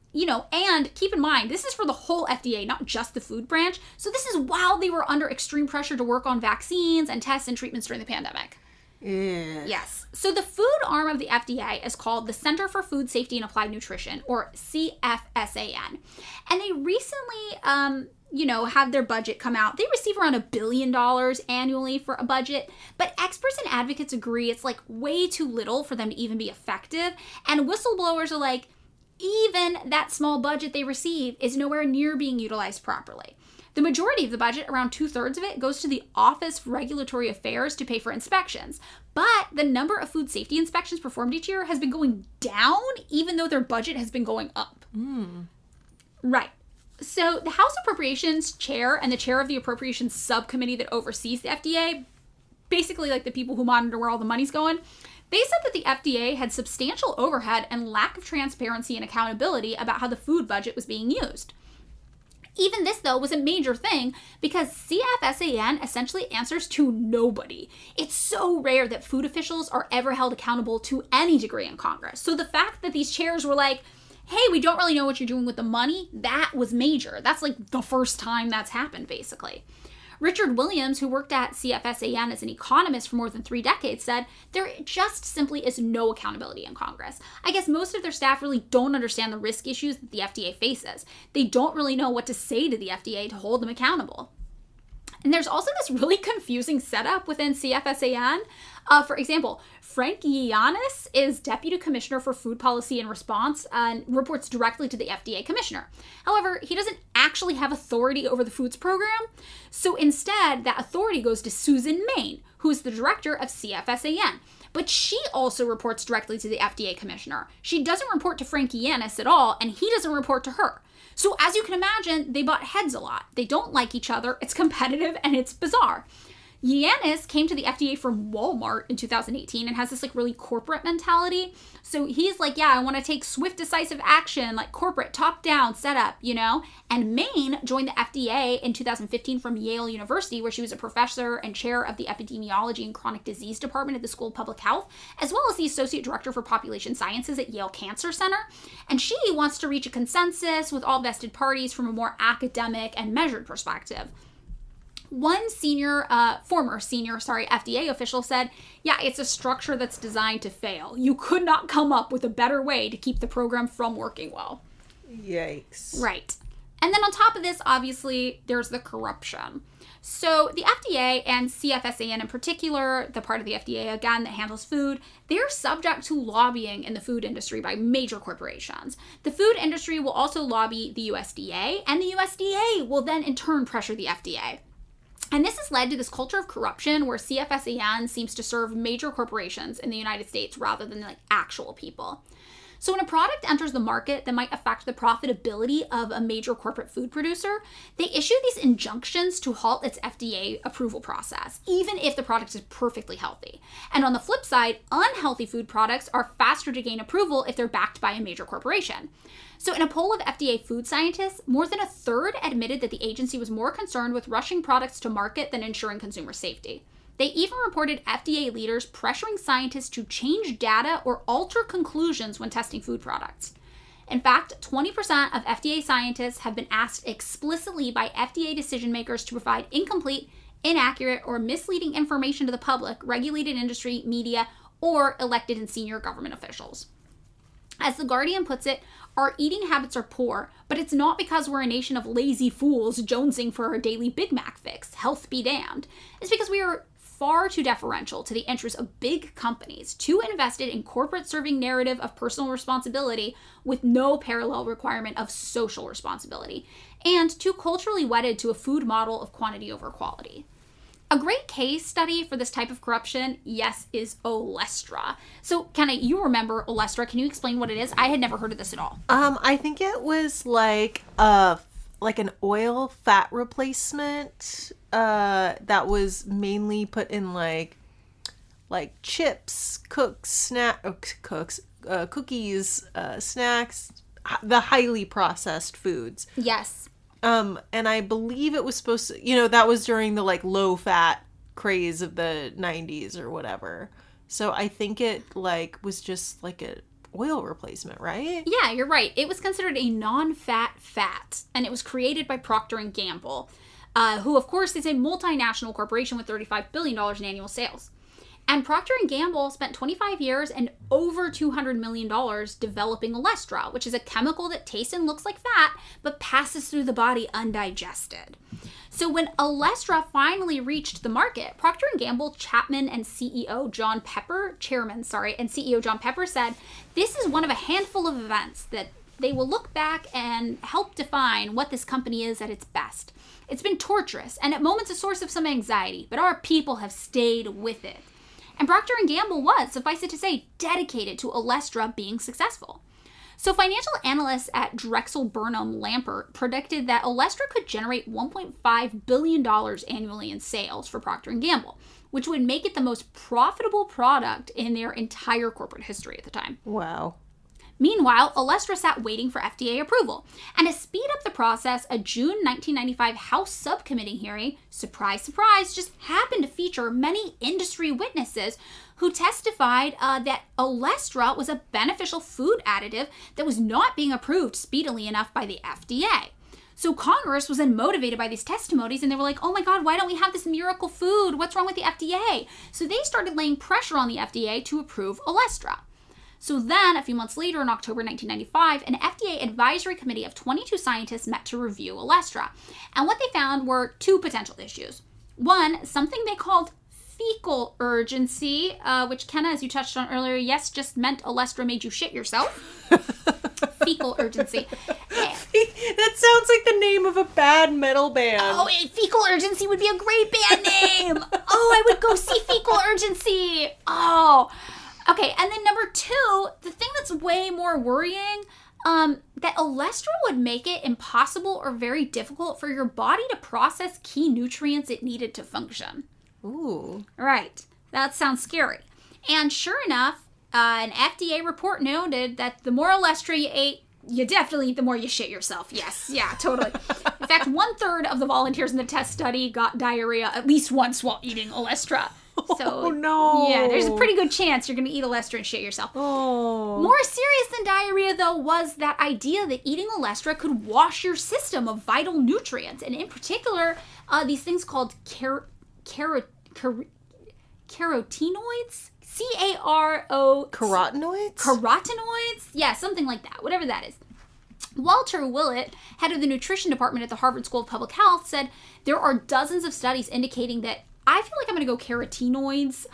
keep in mind, this is for the whole FDA, not just the food branch. So this is while they were under extreme pressure to work on vaccines and tests and treatments during the pandemic. Yeah. Yes. So the food arm of the FDA is called the Center for Food Safety and Applied Nutrition, or CFSAN. And they recently have their budget come out. They receive around $1 billion annually for a budget, but experts and advocates agree it's like way too little for them to even be effective. And whistleblowers are like, even that small budget they receive is nowhere near being utilized properly. The majority of the budget, around 2/3 of it, goes to the Office of Regulatory Affairs to pay for inspections. But the number of food safety inspections performed each year has been going down, even though their budget has been going up. Right. So the House Appropriations Chair and the chair of the Appropriations Subcommittee that oversees the FDA, basically like the people who monitor where all the money's going, they said that the FDA had substantial overhead and lack of transparency and accountability about how the food budget was being used. Even this, though, was a major thing because CFSAN essentially answers to nobody. It's so rare that food officials are ever held accountable to any degree in Congress. So the fact that these chairs were like, hey, we don't really know what you're doing with the money, that was major. That's like the first time that's happened, basically. Richard Williams, who worked at CFSAN as an economist for more than 3 decades, said there just simply is no accountability in Congress. I guess most of their staff really don't understand the risk issues that the FDA faces. They don't really know what to say to the FDA to hold them accountable. And there's also this really confusing setup within CFSAN. For example, Frank Yiannis is Deputy Commissioner for Food Policy and Response and reports directly to the FDA Commissioner. However, he doesn't actually have authority over the foods program. So instead, that authority goes to Susan Main, who is the director of CFSAN. But she also reports directly to the FDA Commissioner. She doesn't report to Frank Yiannis at all, and he doesn't report to her. So as you can imagine, they butt heads a lot. They don't like each other, it's competitive, and it's bizarre. Yiannis came to the FDA from Walmart in 2018 and has this like really corporate mentality. So he's like, yeah, I want to take swift, decisive action, like corporate, top-down setup, And Maine joined the FDA in 2015 from Yale University, where she was a professor and chair of the Epidemiology and Chronic Disease Department at the School of Public Health, as well as the Associate Director for Population Sciences at Yale Cancer Center. And she wants to reach a consensus with all vested parties from a more academic and measured perspective. One former senior FDA official said, yeah, it's a structure that's designed to fail. You could not come up with a better way to keep the program from working well. Yikes. Right. And then on top of this, obviously, there's the corruption. So the FDA and CFSAN in particular, the part of the FDA, again, that handles food, they're subject to lobbying in the food industry by major corporations. The food industry will also lobby the USDA, and the USDA will then in turn pressure the FDA. And this has led to this culture of corruption where CFSAN seems to serve major corporations in the United States rather than like actual people. So when a product enters the market that might affect the profitability of a major corporate food producer, they issue these injunctions to halt its FDA approval process, even if the product is perfectly healthy. And on the flip side, unhealthy food products are faster to gain approval if they're backed by a major corporation. So in a poll of FDA food scientists, more than a third admitted that the agency was more concerned with rushing products to market than ensuring consumer safety. They even reported FDA leaders pressuring scientists to change data or alter conclusions when testing food products. In fact, 20% of FDA scientists have been asked explicitly by FDA decision makers to provide incomplete, inaccurate, or misleading information to the public, regulated industry, media, or elected and senior government officials. As The Guardian puts it, our eating habits are poor, but it's not because we're a nation of lazy fools jonesing for our daily Big Mac fix, health be damned. It's because we are far too deferential to the interests of big companies, too invested in corporate-serving narrative of personal responsibility with no parallel requirement of social responsibility, and too culturally wedded to a food model of quantity over quality. A great case study for this type of corruption, yes, is Olestra. So, Kenna, you remember Olestra. Can you explain what it is? I had never heard of this at all. I think it was like an oil fat replacement that was mainly put in like chips, cookies, snacks, the highly processed foods. Yes. And I believe it was supposed to, that was during the like low fat craze of the 90s or whatever. So I think it like was just like a oil replacement, right? Yeah, you're right. It was considered a non-fat fat, and it was created by Procter & Gamble, who of course is a multinational corporation with $35 billion in annual sales. And Procter & Gamble spent 25 years and over $200 million developing Olestra, which is a chemical that tastes and looks like fat, but passes through the body undigested. So when Olestra finally reached the market, Procter & Gamble chairman and CEO John Pepper said, "This is one of a handful of events that they will look back and help define what this company is at its best. It's been torturous and at moments a source of some anxiety, but our people have stayed with it." And Procter & Gamble was, suffice it to say, dedicated to Olestra being successful. So financial analysts at Drexel Burnham Lambert predicted that Olestra could generate $1.5 billion annually in sales for Procter & Gamble, which would make it the most profitable product in their entire corporate history at the time. Wow. Meanwhile, Olestra sat waiting for FDA approval. And to speed up the process, a June 1995 House subcommittee hearing, surprise, surprise, just happened to feature many industry witnesses who testified that Olestra was a beneficial food additive that was not being approved speedily enough by the FDA. So Congress was then motivated by these testimonies, and they were like, oh my God, why don't we have this miracle food? What's wrong with the FDA? So they started laying pressure on the FDA to approve Olestra. So then, a few months later, in October 1995, an FDA advisory committee of 22 scientists met to review Olestra. And what they found were two potential issues. One, something they called fecal urgency, which Kenna, as you touched on earlier, yes, just meant Olestra made you shit yourself. Fecal urgency. That sounds like the name of a bad metal band. Oh, fecal urgency would be a great band name. Oh, I would go see fecal urgency. Oh, okay. And then number two, the thing that's way more worrying, that Olestra would make it impossible or very difficult for your body to process key nutrients it needed to function. Ooh. Right. That sounds scary. And sure enough, an FDA report noted that the more Olestra you ate, you definitely eat the more you shit yourself. Yes. Yeah, totally. In fact, 1/3 of the volunteers in the test study got diarrhea at least once while eating Olestra. So, oh, no. Yeah, there's a pretty good chance you're going to eat Olestra and shit yourself. Oh. More serious than diarrhea, though, was that idea that eating Olestra could wash your system of vital nutrients. And in particular, these things called carotenoids? C-A-R-O... Carotenoids? Carotenoids? Yeah, something like that, whatever that is. Walter Willett, head of the nutrition department at the Harvard School of Public Health, said there are dozens of studies indicating that I feel like I'm going to go carotenoids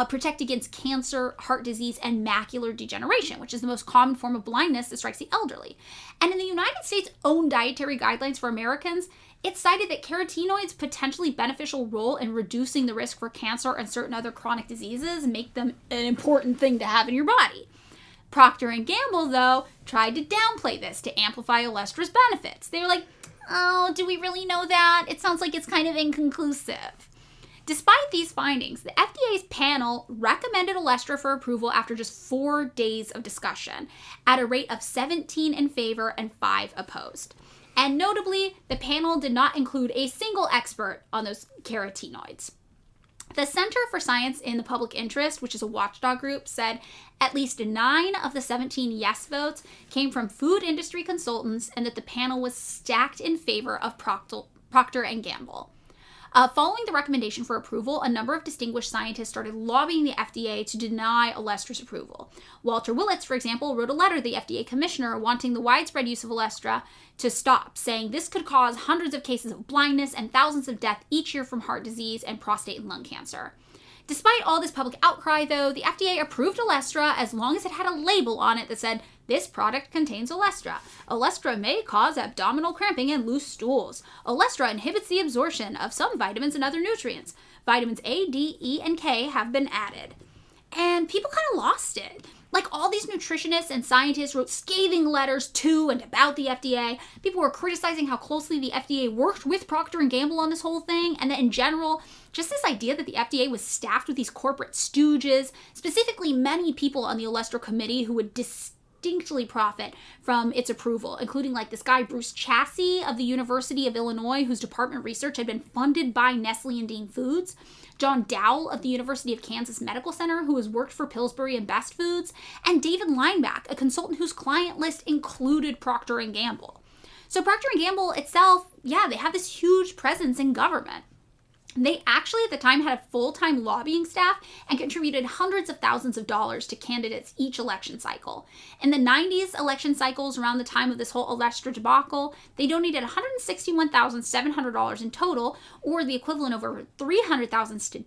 protect against cancer, heart disease, and macular degeneration, which is the most common form of blindness that strikes the elderly. And in the United States' own dietary guidelines for Americans, it cited that carotenoids' potentially beneficial role in reducing the risk for cancer and certain other chronic diseases make them an important thing to have in your body. Procter & Gamble, though, tried to downplay this to amplify Olestra's benefits. They were like, oh, do we really know that? It sounds like it's kind of inconclusive. Despite these findings, the FDA's panel recommended Olestra for approval after just 4 days of discussion, at a rate of 17 in favor and 5 opposed. And notably, the panel did not include a single expert on those carotenoids. The Center for Science in the Public Interest, which is a watchdog group, said at least 9 of the 17 yes votes came from food industry consultants, and that the panel was stacked in favor of Procter & Gamble. Following the recommendation for approval, a number of distinguished scientists started lobbying the FDA to deny Olestra's approval. Walter Willett, for example, wrote a letter to the FDA commissioner wanting the widespread use of Olestra to stop, saying this could cause hundreds of cases of blindness and thousands of deaths each year from heart disease and prostate and lung cancer. Despite all this public outcry, though, the FDA approved Olestra as long as it had a label on it that said, this product contains Olestra. Olestra may cause abdominal cramping and loose stools. Olestra inhibits the absorption of some vitamins and other nutrients. Vitamins A, D, E, and K have been added. And people kind of lost it. Like, all these nutritionists and scientists wrote scathing letters to and about the FDA. People were criticizing how closely the FDA worked with Procter & Gamble on this whole thing, and that in general, just this idea that the FDA was staffed with these corporate stooges, specifically many people on the Olestra committee who would distinctly profit from its approval, including like this guy Bruce Chassey of the University of Illinois, whose department research had been funded by Nestle and Dean Foods, John Dowell of the University of Kansas Medical Center, who has worked for Pillsbury and Best Foods, and David Lineback, a consultant whose client list included Procter & Gamble. So Procter & Gamble itself, yeah, they have this huge presence in government. They actually at the time had a full-time lobbying staff and contributed hundreds of thousands of dollars to candidates each election cycle. In the 90s election cycles, around the time of this whole Olestra debacle, they donated $161,700 in total, or the equivalent of over $300,000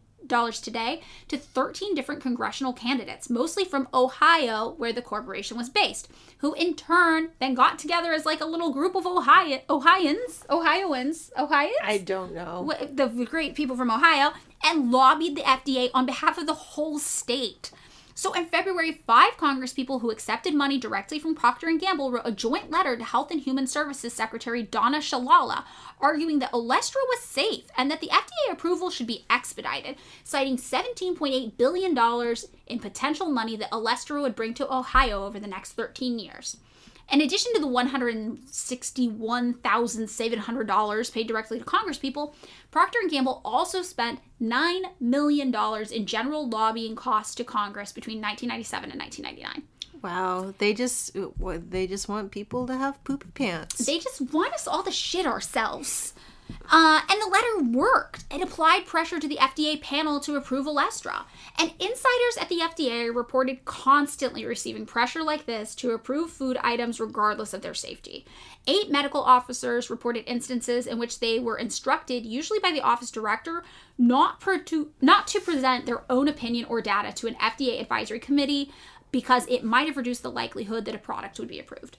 today, to 13 different congressional candidates, mostly from Ohio, where the corporation was based, who in turn then got together as like a little group of Ohioans. I don't know. The great people from Ohio, and lobbied the FDA on behalf of the whole state. So in February, 5 congresspeople who accepted money directly from Procter & Gamble wrote a joint letter to Health and Human Services Secretary Donna Shalala, arguing that Olestra was safe and that the FDA approval should be expedited, citing $17.8 billion in potential money that Olestra would bring to Ohio over the next 13 years. In addition to the $161,700 paid directly to congresspeople, Procter & Gamble also spent $9 million in general lobbying costs to Congress between 1997 and 1999. Wow, they just want people to have poopy pants. They just want us all to shit ourselves. And the letter worked. It applied pressure to the FDA panel to approve Olestra. And insiders at the FDA reported constantly receiving pressure like this to approve food items regardless of their safety. 8 medical officers reported instances in which they were instructed, usually by the office director, not to present their own opinion or data to an FDA advisory committee because it might have reduced the likelihood that a product would be approved.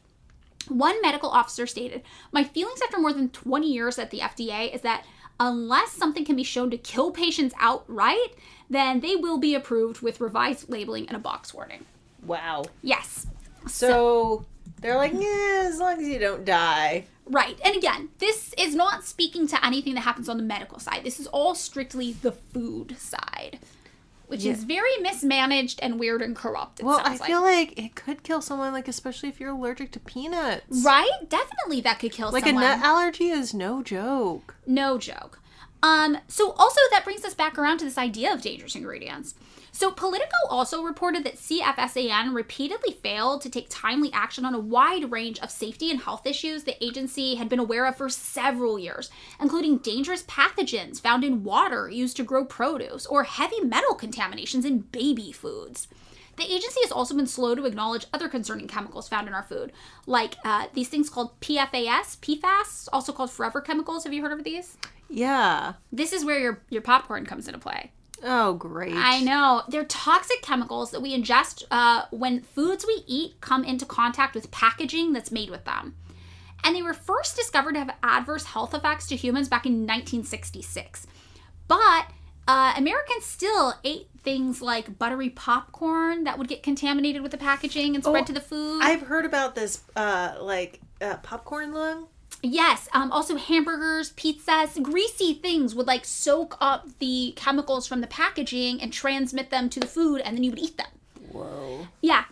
One medical officer stated, "My feelings after more than 20 years at the FDA is that unless something can be shown to kill patients outright, then they will be approved with revised labeling and a box warning." Wow. Yes. So they're like, yeah, as long as you don't die. Right. And again, this is not speaking to anything that happens on the medical side. This is all strictly the food side, which is very mismanaged and weird and corrupt. Well, I feel like it could kill someone, like especially if you're allergic to peanuts. Right? Definitely that could kill someone. Like a nut allergy is no joke. No joke. So also that brings us back around to this idea of dangerous ingredients. So Politico also reported that CFSAN repeatedly failed to take timely action on a wide range of safety and health issues the agency had been aware of for several years, including dangerous pathogens found in water used to grow produce or heavy metal contaminations in baby foods. The agency has also been slow to acknowledge other concerning chemicals found in our food, like these things called PFAS, also called forever chemicals. Have you heard of these? Yeah. This is where your popcorn comes into play. Oh, great. I know. They're toxic chemicals that we ingest when foods we eat come into contact with packaging that's made with them. And they were first discovered to have adverse health effects to humans back in 1966. But Americans still ate things like buttery popcorn that would get contaminated with the packaging and spread to the food. I've heard about this, popcorn lung. Yes. Also hamburgers, pizzas, greasy things would like soak up the chemicals from the packaging and transmit them to the food, and then you would eat them. Whoa. Yeah.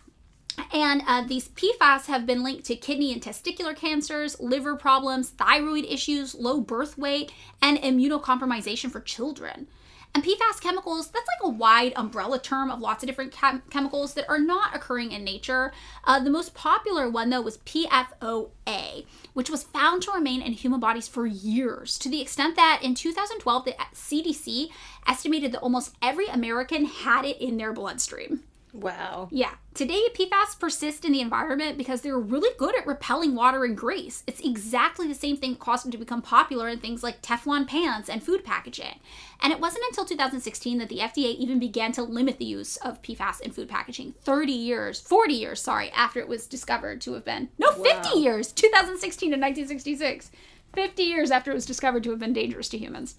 And these PFAS have been linked to kidney and testicular cancers, liver problems, thyroid issues, low birth weight, and immunocompromisation for children. And PFAS chemicals, that's like a wide umbrella term of lots of different chemicals that are not occurring in nature. The most popular one, though, was PFOA, which was found to remain in human bodies for years, to the extent that in 2012, the CDC estimated that almost every American had it in their bloodstream. Wow. Yeah. Today, PFAS persist in the environment because they're really good at repelling water and grease. It's exactly the same thing that caused them to become popular in things like Teflon pans and food packaging. And it wasn't until 2016 that the FDA even began to limit the use of PFAS in food packaging. 40 years after it was discovered to have been, 50 years, 2016 to 1966. 50 years after it was discovered to have been dangerous to humans.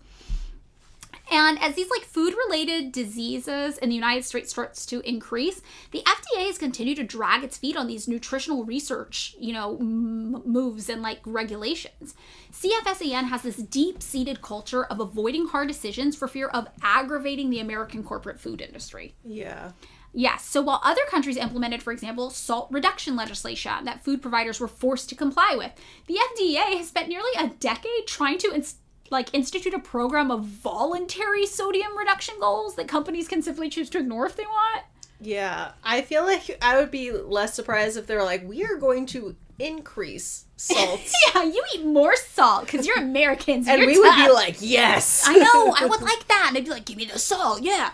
And as these like food-related diseases in the United States starts to increase, the FDA has continued to drag its feet on these nutritional research, moves and like regulations. CFSAN has this deep-seated culture of avoiding hard decisions for fear of aggravating the American corporate food industry. Yeah. Yes, so while other countries implemented, for example, salt reduction legislation that food providers were forced to comply with, the FDA has spent nearly a decade trying to institute a program of voluntary sodium reduction goals that companies can simply choose to ignore if they want. Yeah, I feel like I would be less surprised if they were like, we are going to increase salt. Yeah, you eat more salt because you're Americans. And you're we tough. would be like, yes. I know, I would like that. And I'd be like, give me the salt, yeah.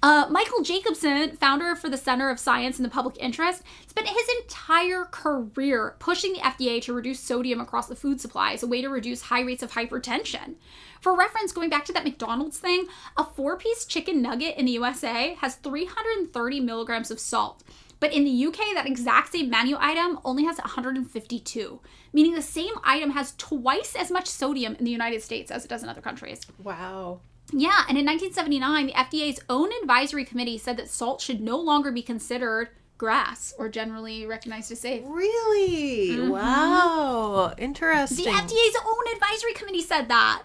Michael Jacobson, founder for the Center of Science and the Public Interest, spent his entire career pushing the FDA to reduce sodium across the food supply as a way to reduce high rates of hypertension. For reference, going back to that McDonald's thing, a 4-piece chicken nugget in the USA has 330 milligrams of salt. But in the UK, that exact same menu item only has 152, meaning the same item has twice as much sodium in the United States as it does in other countries. Wow. Yeah, and in 1979, the FDA's own advisory committee said that salt should no longer be considered GRAS, or generally recognized as safe. Really? Mm-hmm. Wow. Interesting. The FDA's own advisory committee said that.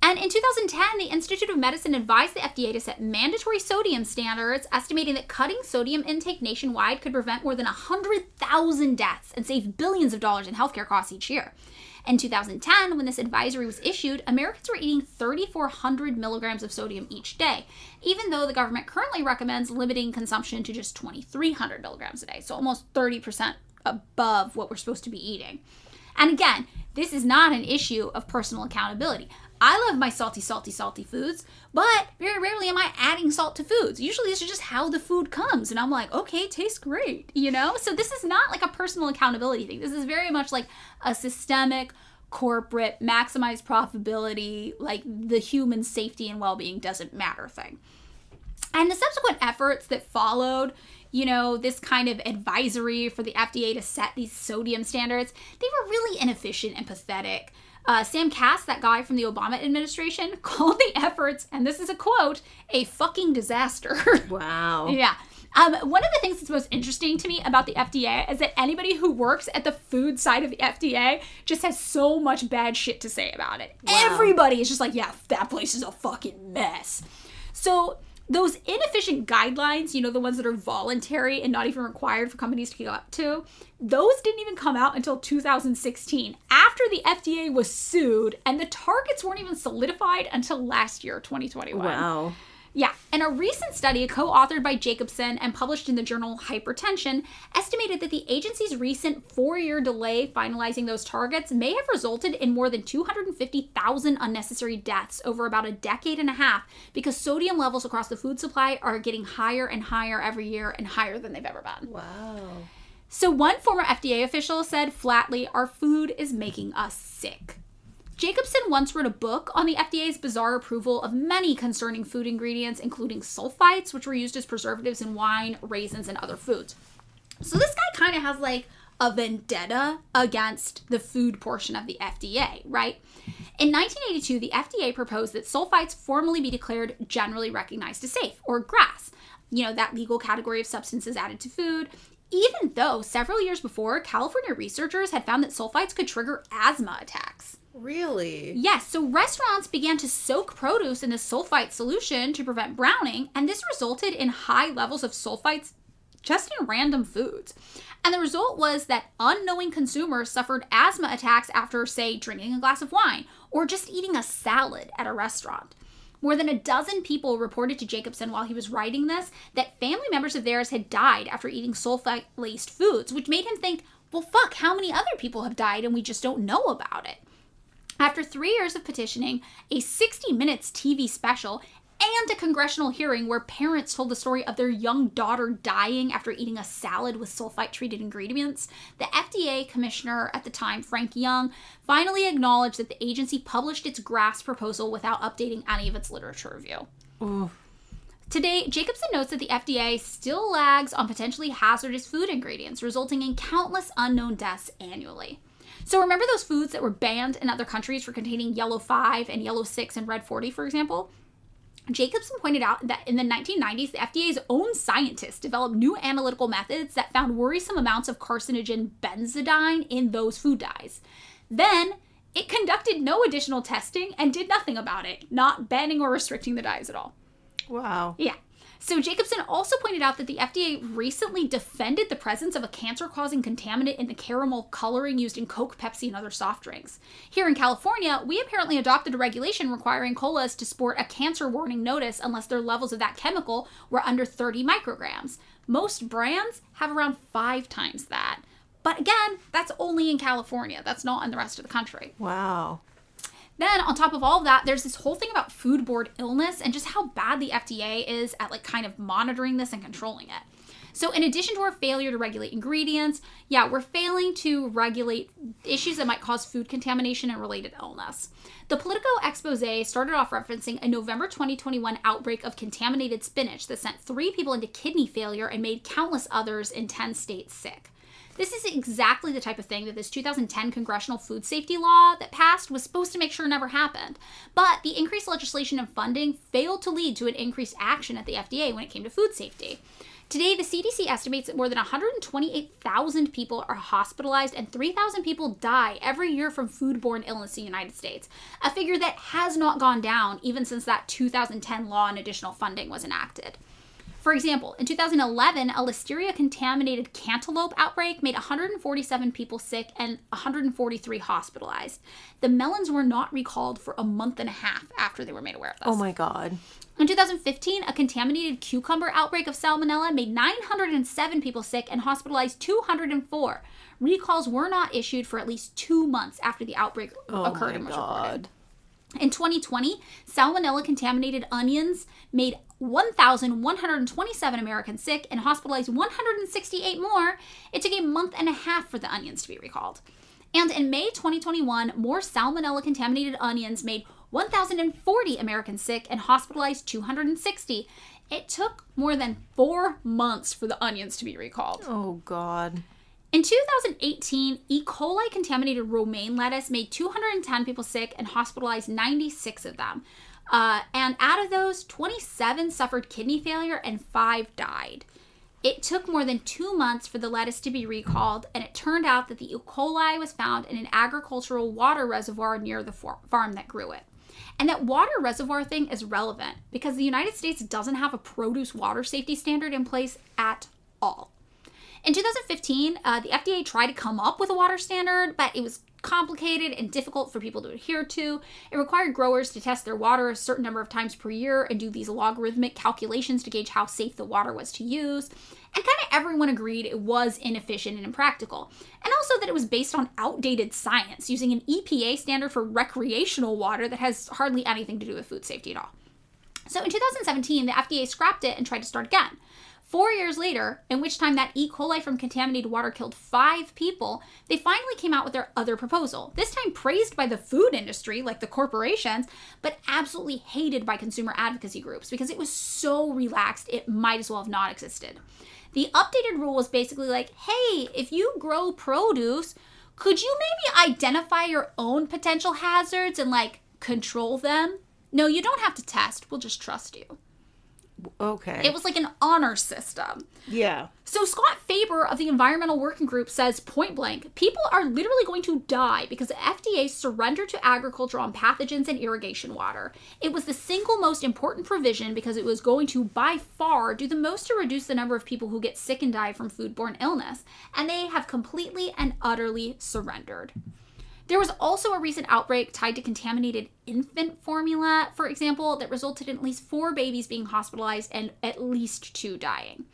And in 2010, the Institute of Medicine advised the FDA to set mandatory sodium standards, estimating that cutting sodium intake nationwide could prevent more than 100,000 deaths and save billions of dollars in healthcare costs each year. In 2010, when this advisory was issued, Americans were eating 3,400 milligrams of sodium each day, even though the government currently recommends limiting consumption to just 2,300 milligrams a day, so almost 30% above what we're supposed to be eating. And again, this is not an issue of personal accountability. I love my salty foods, but very rarely am I adding salt to foods. Usually this is just how the food comes, and I'm like, okay, it tastes great, you know? So this is not like a personal accountability thing. This is very much like a systemic, corporate, maximize profitability, like the human safety and well-being doesn't matter thing. And the subsequent efforts that followed, you know, this kind of advisory for the FDA to set these sodium standards, they were really inefficient and pathetic. Sam Cass, that guy from the Obama administration, called the efforts, and this is a quote, a fucking disaster. Wow. Yeah. One of the things that's most interesting to me about the FDA is that anybody who works at the food side of the FDA just has so much bad shit to say about it. Wow. Everybody is just like, yeah, that place is a fucking mess. So those inefficient guidelines, you know, the ones that are voluntary and not even required for companies to go up to, those didn't even come out until 2016, after the FDA was sued, and the targets weren't even solidified until last year, 2021. Wow. Yeah, and a recent study co-authored by Jacobson and published in the journal Hypertension estimated that the agency's recent 4-year delay finalizing those targets may have resulted in more than 250,000 unnecessary deaths over about a decade and a half because sodium levels across the food supply are getting higher and higher every year and higher than they've ever been. Wow. So one former FDA official said flatly, our food is making us sick. Jacobson once wrote a book on the FDA's bizarre approval of many concerning food ingredients, including sulfites, which were used as preservatives in wine, raisins, and other foods. So this guy kind of has like a vendetta against the food portion of the FDA, right? In 1982, the FDA proposed that sulfites formally be declared generally recognized as safe, or GRAS, you know, that legal category of substances added to food, even though several years before, California researchers had found that sulfites could trigger asthma attacks. Really? Yes, so restaurants began to soak produce in this sulfite solution to prevent browning, and this resulted in high levels of sulfites just in random foods. And the result was that unknowing consumers suffered asthma attacks after, say, drinking a glass of wine or just eating a salad at a restaurant. More than a dozen people reported to Jacobson while he was writing this that family members of theirs had died after eating sulfite-laced foods, which made him think, well, fuck, how many other people have died and we just don't know about it? After 3 years of petitioning, a 60 Minutes TV special, and a congressional hearing where parents told the story of their young daughter dying after eating a salad with sulfite-treated ingredients, the FDA commissioner at the time, Frank Young, finally acknowledged that the agency published its GRAS proposal without updating any of its literature review. Ooh. Today, Jacobson notes that the FDA still lags on potentially hazardous food ingredients, resulting in countless unknown deaths annually. So remember those foods that were banned in other countries for containing yellow 5 and yellow 6 and red 40, for example? Jacobson pointed out that in the 1990s, the FDA's own scientists developed new analytical methods that found worrisome amounts of carcinogen benzodiazepine in those food dyes. Then, it conducted no additional testing and did nothing about it, not banning or restricting the dyes at all. Wow. Yeah. So Jacobson also pointed out that the FDA recently defended the presence of a cancer-causing contaminant in the caramel coloring used in Coke, Pepsi, and other soft drinks. Here in California, we apparently adopted a regulation requiring colas to sport a cancer warning notice unless their levels of that chemical were under 30 micrograms. Most brands have around 5 times that. But again, that's only in California. That's not in the rest of the country. Wow. Then, on top of all of that, there's this whole thing about foodborne illness and just how bad the FDA is at kind of monitoring this and controlling it. So in addition to our failure to regulate ingredients, we're failing to regulate issues that might cause food contamination and related illness. The Politico expose started off referencing a November 2021 outbreak of contaminated spinach that sent 3 people into kidney failure and made countless others in 10 states sick. This is exactly the type of thing that this 2010 congressional food safety law that passed was supposed to make sure never happened. But the increased legislation and funding failed to lead to an increased action at the FDA when it came to food safety. Today, the CDC estimates that more than 128,000 people are hospitalized and 3,000 people die every year from foodborne illness in the United States, a figure that has not gone down even since that 2010 law and additional funding was enacted. For example, in 2011, a listeria-contaminated cantaloupe outbreak made 147 people sick and 143 hospitalized. The melons were not recalled for a month and a half after they were made aware of this. Oh my God. In 2015, a contaminated cucumber outbreak of salmonella made 907 people sick and hospitalized 204. Recalls were not issued for at least 2 months after the outbreak occurred and was reported. In 2020, salmonella-contaminated onions made 1,127 Americans sick and hospitalized 168 more. It took a month and a half for the onions to be recalled. And in May 2021, more salmonella-contaminated onions made 1,040 Americans sick and hospitalized 260. It took more than 4 months for the onions to be recalled. Oh, God. In 2018, E. coli contaminated romaine lettuce made 210 people sick and hospitalized 96 of them. And out of those, 27 suffered kidney failure and 5 died. It took more than 2 months for the lettuce to be recalled, and it turned out that the E. coli was found in an agricultural water reservoir near the farm that grew it. And that water reservoir thing is relevant because the United States doesn't have a produce water safety standard in place at all. In 2015, the FDA tried to come up with a water standard, but it was complicated and difficult for people to adhere to. It required growers to test their water a certain number of times per year and do these logarithmic calculations to gauge how safe the water was to use. And kind of everyone agreed it was inefficient and impractical. And also that it was based on outdated science, using an EPA standard for recreational water that has hardly anything to do with food safety at all. So in 2017, the FDA scrapped it and tried to start again. 4 years later, in which time that E. coli from contaminated water killed 5 people, they finally came out with their other proposal, this time praised by the food industry, like the corporations, but absolutely hated by consumer advocacy groups because it was so relaxed it might as well have not existed. The updated rule was basically like, hey, if you grow produce, could you maybe identify your own potential hazards and control them? No, you don't have to test. We'll just trust you. Okay. It was like an honor system. Yeah. So Scott Faber of the Environmental Working Group says point blank, people are literally going to die because the FDA surrendered to agriculture on pathogens and irrigation water. It was the single most important provision because it was going to, by far, do the most to reduce the number of people who get sick and die from foodborne illness. And they have completely and utterly surrendered. There was also a recent outbreak tied to contaminated infant formula, for example, that resulted in at least 4 babies being hospitalized and at least 2 dying.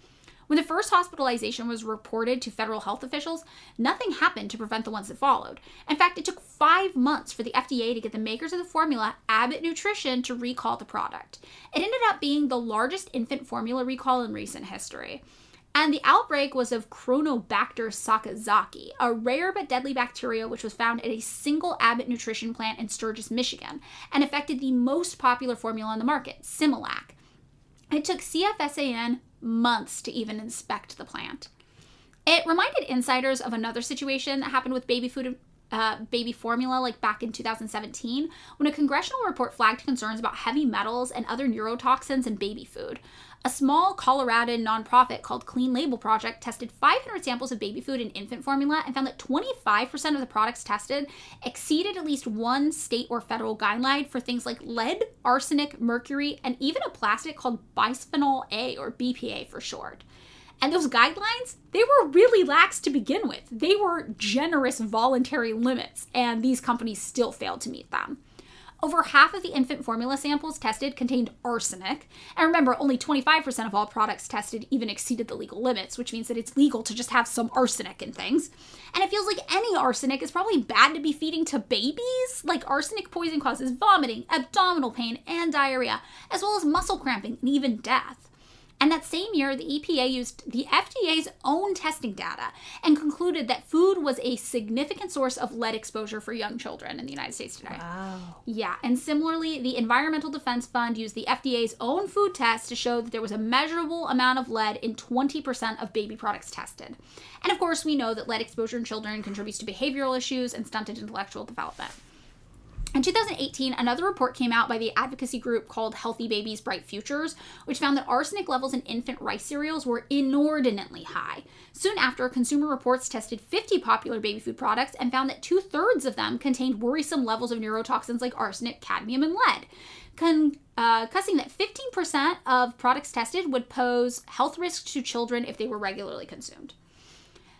When the first hospitalization was reported to federal health officials, nothing happened to prevent the ones that followed. In fact, it took 5 months for the FDA to get the makers of the formula, Abbott Nutrition, to recall the product. It ended up being the largest infant formula recall in recent history. And the outbreak was of Chronobacter sakazaki, a rare but deadly bacteria which was found at a single Abbott Nutrition plant in Sturgis, Michigan, and affected the most popular formula on the market, Similac. It took CFSAN months to even inspect the plant. It reminded insiders of another situation that happened with baby food baby formula like back in 2017 when a congressional report flagged concerns about heavy metals and other neurotoxins in baby food. A small Colorado nonprofit called Clean Label Project tested 500 samples of baby food and infant formula and found that 25% of the products tested exceeded at least one state or federal guideline for things like lead, arsenic, mercury, and even a plastic called bisphenol A, or BPA for short. And those guidelines, they were really lax to begin with. They were generous voluntary limits, and these companies still failed to meet them. Over half of the infant formula samples tested contained arsenic. And remember, only 25% of all products tested even exceeded the legal limits, which means that it's legal to just have some arsenic in things. And it feels like any arsenic is probably bad to be feeding to babies. Like, arsenic poison causes vomiting, abdominal pain, and diarrhea, as well as muscle cramping and even death. And that same year, the EPA used the FDA's own testing data and concluded that food was a significant source of lead exposure for young children in the United States today. Wow. Yeah, and similarly, the Environmental Defense Fund used the FDA's own food test to show that there was a measurable amount of lead in 20% of baby products tested. And of course, we know that lead exposure in children contributes to behavioral issues and stunted intellectual development. In 2018, another report came out by the advocacy group called Healthy Babies, Bright Futures, which found that arsenic levels in infant rice cereals were inordinately high. Soon after, Consumer Reports tested 50 popular baby food products and found that 2/3 of them contained worrisome levels of neurotoxins like arsenic, cadmium, and lead, cussing that 15% of products tested would pose health risks to children if they were regularly consumed.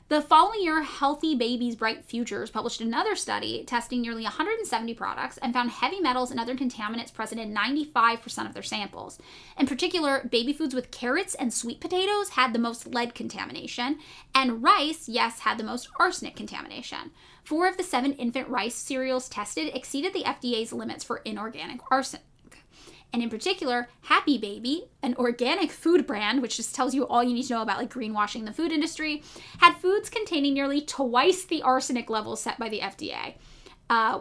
The following year, Healthy Babies, Bright Futures published another study testing nearly 170 products and found heavy metals and other contaminants present in 95% of their samples. In particular, baby foods with carrots and sweet potatoes had the most lead contamination, and rice, yes, had the most arsenic contamination. 4 of the 7 infant rice cereals tested exceeded the FDA's limits for inorganic arsenic. And in particular, Happy Baby, an organic food brand, which just tells you all you need to know about like greenwashing the food industry, had foods containing nearly twice the arsenic levels set by the FDA,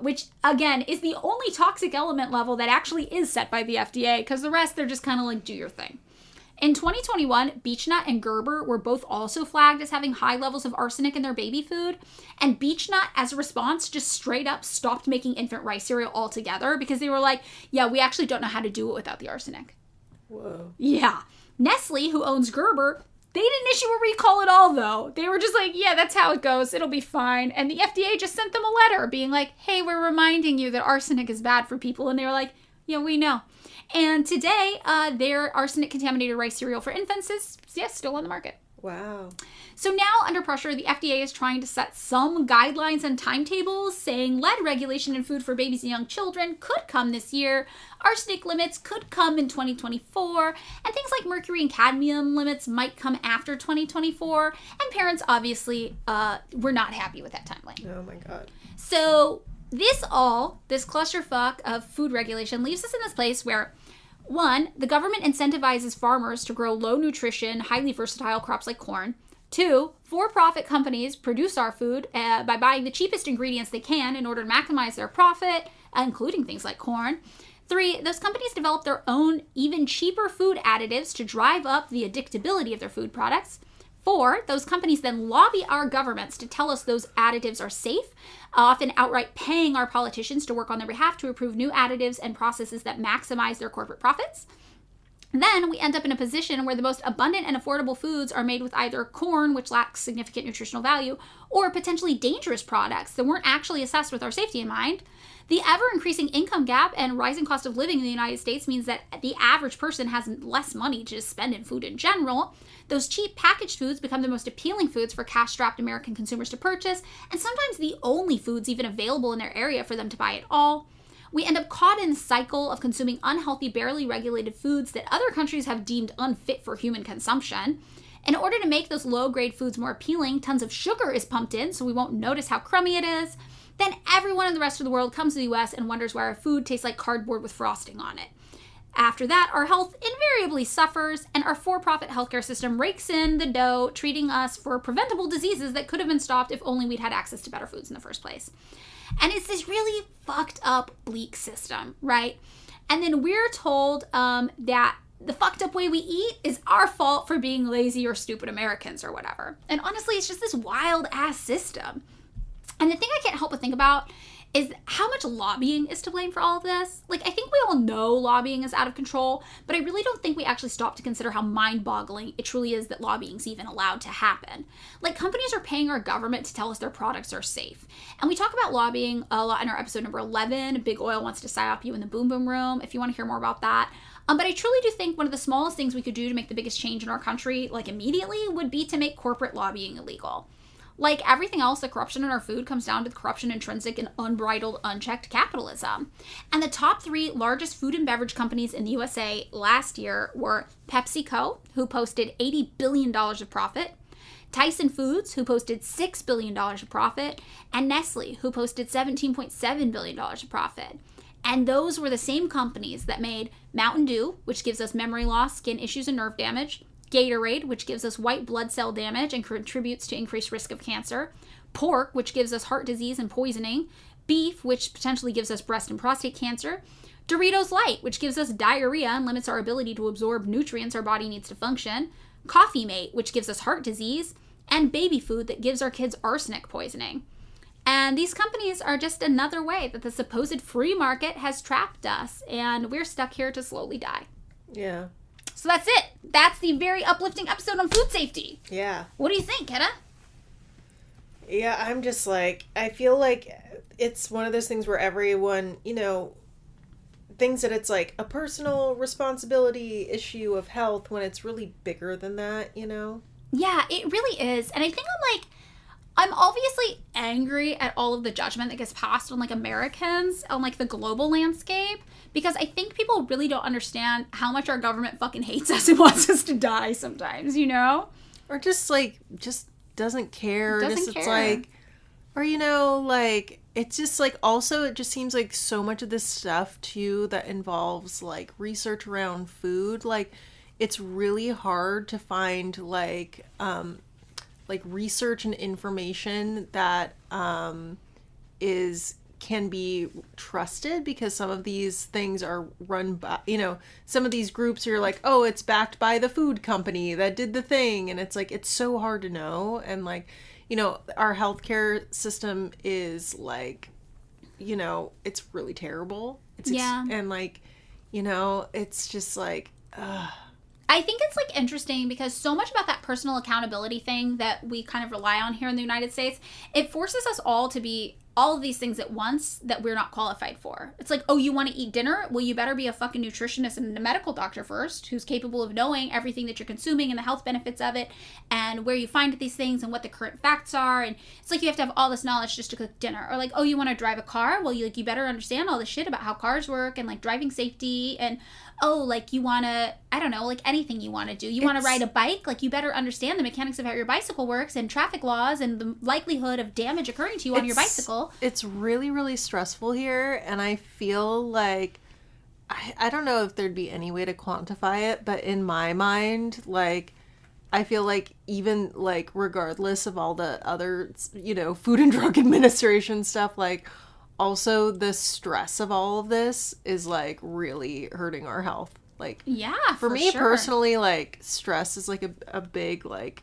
which again is the only toxic element level that actually is set by the FDA, because the rest, they're just kind of like, do your thing. In 2021, Beechnut and Gerber were both also flagged as having high levels of arsenic in their baby food. And Beechnut, as a response, just straight up stopped making infant rice cereal altogether because they were like, yeah, we actually don't know how to do it without the arsenic. Whoa. Yeah. Nestle, who owns Gerber, they didn't issue a recall at all, though. They were just like, yeah, that's how it goes. It'll be fine. And the FDA just sent them a letter being like, hey, we're reminding you that arsenic is bad for people. And they were like, yeah, we know. And today, their arsenic-contaminated rice cereal for infants is, yes, still on the market. Wow. So now, under pressure, the FDA is trying to set some guidelines and timetables, saying lead regulation in food for babies and young children could come this year, arsenic limits could come in 2024, and things like mercury and cadmium limits might come after 2024, and parents obviously were not happy with that timeline. Oh my God. So this clusterfuck of food regulation leaves us in this place where, one, the government incentivizes farmers to grow low nutrition, highly versatile crops like corn. 2, for-profit companies produce our food by buying the cheapest ingredients they can in order to maximize their profit, including things like corn. 3, those companies develop their own, even cheaper food additives to drive up the addictability of their food products. 4, those companies then lobby our governments to tell us those additives are safe, often outright paying our politicians to work on their behalf to approve new additives and processes that maximize their corporate profits. Then we end up in a position where the most abundant and affordable foods are made with either corn, which lacks significant nutritional value, or potentially dangerous products that weren't actually assessed with our safety in mind. The ever-increasing income gap and rising cost of living in the United States means that the average person has less money to just spend in food in general. Those cheap packaged foods become the most appealing foods for cash-strapped American consumers to purchase, and sometimes the only foods even available in their area for them to buy at all. We end up caught in the cycle of consuming unhealthy, barely regulated foods that other countries have deemed unfit for human consumption. In order to make those low-grade foods more appealing, tons of sugar is pumped in so we won't notice how crummy it is. Then everyone in the rest of the world comes to the US and wonders why our food tastes like cardboard with frosting on it. After that, our health invariably suffers, and our for-profit healthcare system rakes in the dough, treating us for preventable diseases that could have been stopped if only we'd had access to better foods in the first place. And it's this really fucked up, bleak system, right? And then we're told that the fucked up way we eat is our fault for being lazy or stupid Americans or whatever. And honestly, it's just this wild ass system. And the thing I can't help but think about is how much lobbying is to blame for all of this. Like, I think we all know lobbying is out of control, but I really don't think we actually stop to consider how mind-boggling it truly is that lobbying's even allowed to happen. Like, companies are paying our government to tell us their products are safe. And we talk about lobbying a lot in our episode number 11, Big Oil Wants to Psyop You in the Boom Boom Room, if you want to hear more about that. But I truly do think one of the smallest things we could do to make the biggest change in our country, like immediately, would be to make corporate lobbying illegal. Like everything else, the corruption in our food comes down to the corruption intrinsic in unbridled, unchecked capitalism. And the top 3 largest food and beverage companies in the USA last year were PepsiCo, who posted $80 billion of profit, Tyson Foods, who posted $6 billion of profit, and Nestle, who posted $17.7 billion of profit. And those were the same companies that made Mountain Dew, which gives us memory loss, skin issues, and nerve damage, Gatorade, which gives us white blood cell damage and contributes to increased risk of cancer, pork, which gives us heart disease and poisoning, beef, which potentially gives us breast and prostate cancer, Doritos Light, which gives us diarrhea and limits our ability to absorb nutrients our body needs to function, Coffee Mate, which gives us heart disease, and baby food that gives our kids arsenic poisoning. And these companies are just another way that the supposed free market has trapped us, and we're stuck here to slowly die. Yeah. So that's it. That's the very uplifting episode on food safety. Yeah. What do you think, Kenna? Yeah, I'm just like, I feel like it's one of those things where everyone, thinks that it's like a personal responsibility issue of health when it's really bigger than that, Yeah, it really is. And I think I'm obviously angry at all of the judgment that gets passed on, like, Americans, on, like, the global landscape, because I think people really don't understand how much our government fucking hates us and wants us to die sometimes, Or just, like, just doesn't care. Doesn't care. It's like, or, like, it's just, like, also it just seems like so much of this stuff, too, that involves, like, research around food, like, it's really hard to find, like research and information that can be trusted, because some of these things are run by, some of these groups are like, oh, it's backed by the food company that did the thing, and it's like, it's so hard to know. And like, our healthcare system is like, it's really terrible. And like, it's just like, I think it's, like, interesting because so much about that personal accountability thing that we kind of rely on here in the United States, it forces us all to be all of these things at once that we're not qualified for. It's like, oh, you want to eat dinner? Well, you better be a fucking nutritionist and a medical doctor first, who's capable of knowing everything that you're consuming and the health benefits of it and where you find these things and what the current facts are. And it's like you have to have all this knowledge just to cook dinner. Or like, oh, you want to drive a car? Well, you better understand all the shit about how cars work and, like, driving safety. And oh, like, you want to, I don't know, like, anything you want to do. You want to ride a bike? Like, you better understand the mechanics of how your bicycle works and traffic laws and the likelihood of damage occurring to you on your bicycle. It's really, really stressful here, and I feel like, I don't know if there'd be any way to quantify it, but in my mind, like, I feel like even, like, regardless of all the other, Food and Drug Administration stuff, like, also the stress of all of this is, like, really hurting our health. Like, yeah, for me personally, like, stress is like a big, like,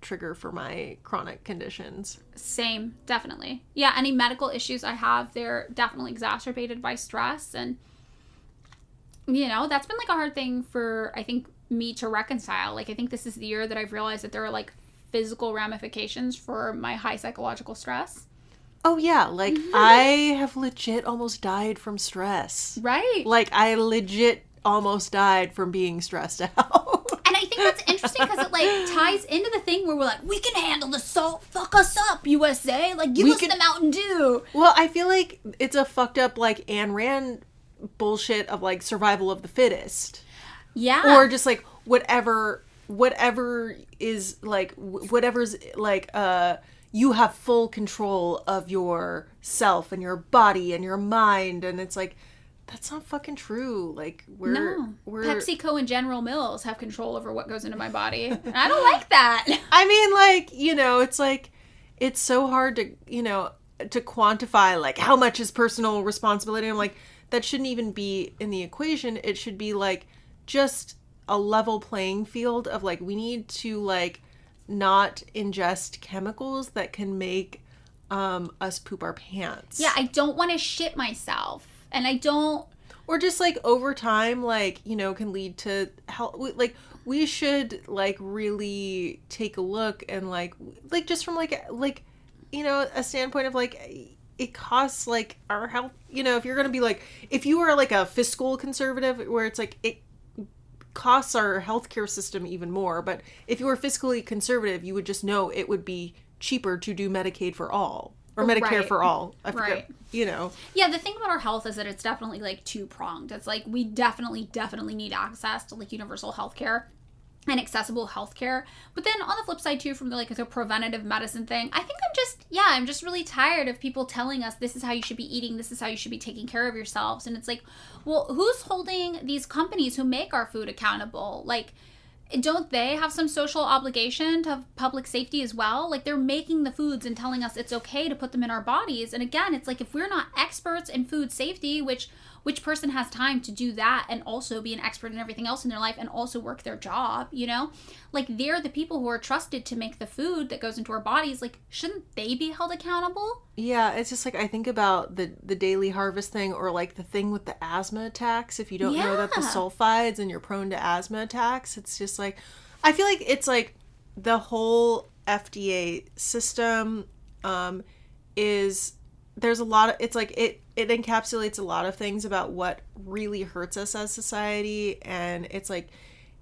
trigger for my chronic conditions. Same, definitely. Yeah, any medical issues I have, they're definitely exacerbated by stress. And, that's been, like, a hard thing for, I think, me to reconcile. Like, I think this is the year that I've realized that there are, like, physical ramifications for my high psychological stress. Oh, yeah. Like, I have legit almost died from stress. Right. Like, I legit almost died from being stressed out. And I think that's interesting because it, like, ties into the thing where we're like, we can handle the salt. Fuck us up, USA. Like, give us the Mountain Dew. Well, I feel like it's a fucked up, like, Ayn Rand bullshit of, like, survival of the fittest. Yeah. Or just, like, whatever is, like, whatever's, like, you have full control of yourself and your body and your mind. And it's like, that's not fucking true. Like, we're PepsiCo and General Mills have control over what goes into my body. And I don't like that. I mean, like, it's like, it's so hard to, to quantify, like, how much is personal responsibility. I'm like, that shouldn't even be in the equation. It should be, like, just a level playing field of, like, we need to, like, not ingest chemicals that can make us poop our pants. Yeah, I don't want to shit myself. And I don't... Or just, like, over time, like, you know, can lead to health. Like, we should, like, really take a look and, like just from, like, you know, a standpoint of, like, it costs, like, our health. You know, if you're going to be, like, if you were, like, a fiscal conservative where it's, like, it costs our healthcare system even more. But if you were fiscally conservative, you would just know it would be cheaper to do Medicaid for all. Or Medicare for all. I forget, right. You know. Yeah, the thing about our health is that it's definitely, like, two-pronged. It's, like, we definitely need access to, like, universal healthcare and accessible healthcare. But then on the flip side, too, from, the preventative medicine thing, I think I'm just really tired of people telling us this is how you should be eating, this is how you should be taking care of yourselves. And it's like, well, who's holding these companies who make our food accountable? Like, don't they have some social obligation to public safety as well? Like, they're making the foods and telling us it's okay to put them in our bodies. And again, it's like, if we're not experts in food safety, which person has time to do that and also be an expert in everything else in their life and also work their job, you know? Like, they're the people who are trusted to make the food that goes into our bodies. Like, shouldn't they be held accountable? Yeah, it's just like, I think about the daily harvest thing, or like the thing with the asthma attacks. If you don't know that the sulfides and you're prone to asthma attacks, it's just like, I feel like it's like the whole FDA system there's a lot of, it's like it encapsulates a lot of things about what really hurts us as society. And it's like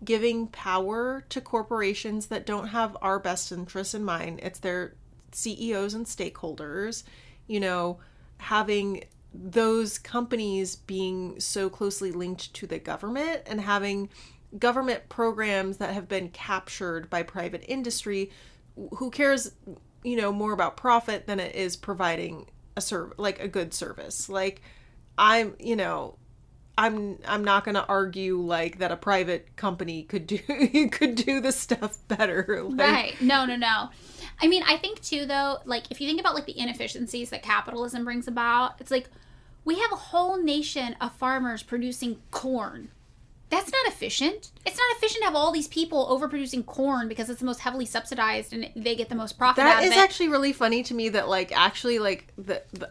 giving power to corporations that don't have our best interests in mind. It's their CEOs and stakeholders, you know, having those companies being so closely linked to the government and having government programs that have been captured by private industry. Who cares, you know, more about profit than it is providing a good service. Like, I'm not going to argue like that a private company could do this stuff better. Like, right. No. I mean, I think too, though, like, if you think about like the inefficiencies that capitalism brings about, it's like we have a whole nation of farmers producing corn. That's not efficient. It's not efficient to have all these people overproducing corn because it's the most heavily subsidized and they get the most profit out of it. That is actually really funny to me that, like, actually, like,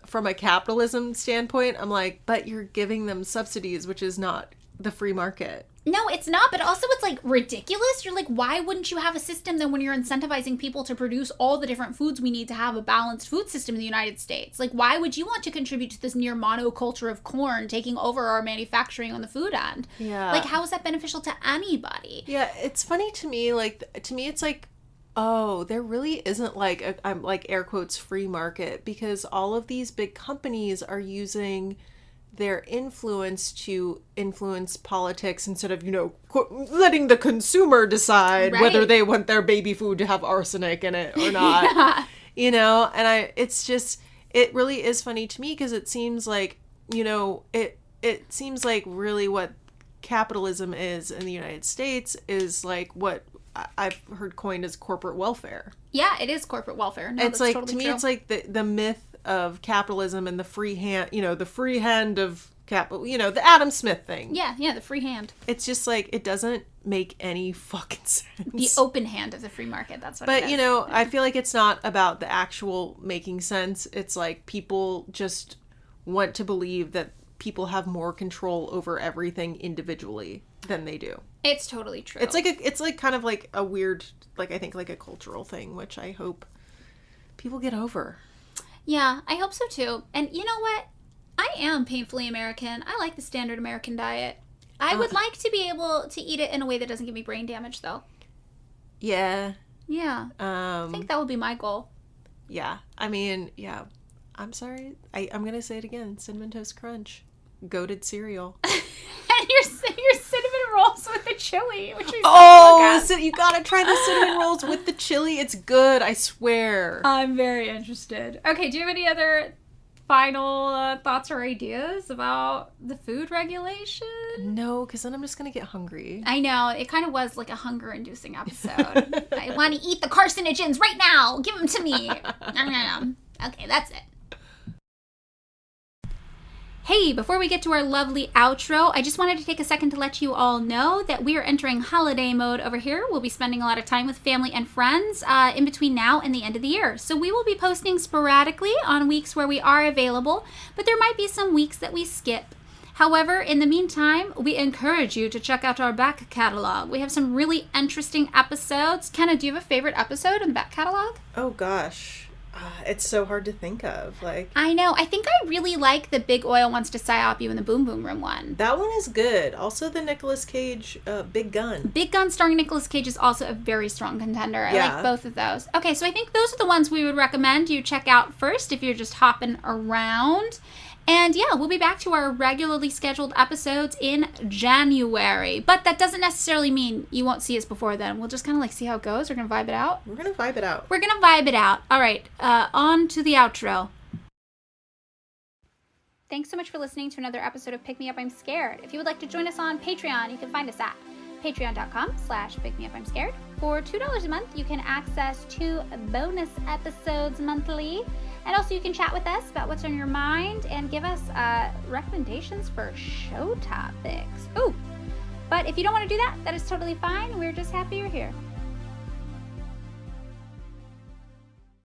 from a capitalism standpoint, I'm like, but you're giving them subsidies, which is not the free market. No, it's not, but also it's, like, ridiculous. You're like, why wouldn't you have a system then when you're incentivizing people to produce all the different foods we need to have a balanced food system in the United States? Like, why would you want to contribute to this near monoculture of corn taking over our manufacturing on the food end? Yeah. Like, how is that beneficial to anybody? Yeah, it's funny to me, like, it's like, oh, there really isn't, like, I'm like, air quotes, free market, because all of these big companies are using their influence to influence politics instead of, you know, letting the consumer decide whether they want their baby food to have arsenic in it or not. Yeah. You know, and it really is funny to me because it seems like, you know, it seems like really what capitalism is in the United States is like what I've heard coined as corporate welfare. Yeah, it is corporate welfare. No, it's that's like, totally to me, true. it's like the myth of capitalism and the free hand, you know, the free hand of capital, you know, the Adam Smith thing. Yeah, the free hand. It's just like, it doesn't make any fucking sense. The open hand of the free market, that's what it is. But, you know, I feel like it's not about the actual making sense. It's like people just want to believe that people have more control over everything individually than they do. It's totally true. It's like kind of like a weird, like, I think like a cultural thing, which I hope people get over. Yeah, I hope so too. And you know what? I am painfully American. I like the standard American diet. I would like to be able to eat it in a way that doesn't give me brain damage, though. Yeah. Yeah. I think that would be my goal. Yeah. I mean, yeah. I'm sorry. I'm going to say it again. Cinnamon Toast Crunch. Goated cereal. And your cinnamon rolls with the chili, which is you gotta try the cinnamon rolls with the chili. It's good, I swear. I'm very interested. Okay, do you have any other final thoughts or ideas about the food regulation? No, because then I'm just gonna get hungry. I know, it kind of was like a hunger-inducing episode. I want to eat the carcinogens right now. Give them to me. Okay, that's it. Hey, before we get to our lovely outro, I just wanted to take a second to let you all know that we are entering holiday mode over here. We'll be spending a lot of time with family and friends in between now and the end of the year. So we will be posting sporadically on weeks where we are available, but there might be some weeks that we skip. However, in the meantime, we encourage you to check out our back catalog. We have some really interesting episodes. Kenna, do you have a favorite episode in the back catalog? Oh gosh. It's so hard to think of. I know. I think I really like the Big Oil Wants to Psyop You in the Boom Boom Room one. That one is good. Also the Nicolas Cage Big Gun. Big Gun starring Nicolas Cage is also a very strong contender. I like both of those. Okay, so I think those are the ones we would recommend you check out first if you're just hopping around. And yeah, we'll be back to our regularly scheduled episodes in January. But that doesn't necessarily mean you won't see us before then. We'll just kind of see how it goes. We're going to vibe it out. We're going to vibe it out. All right, on to the outro. Thanks so much for listening to another episode of Pick Me Up, I'm Scared. If you would like to join us on Patreon, you can find us at patreon.com/pickmeupimscared. For $2 a month, you can access 2 bonus episodes monthly. And also you can chat with us about what's on your mind and give us recommendations for show topics. Ooh, but if you don't want to do that, that is totally fine. We're just happy you're here.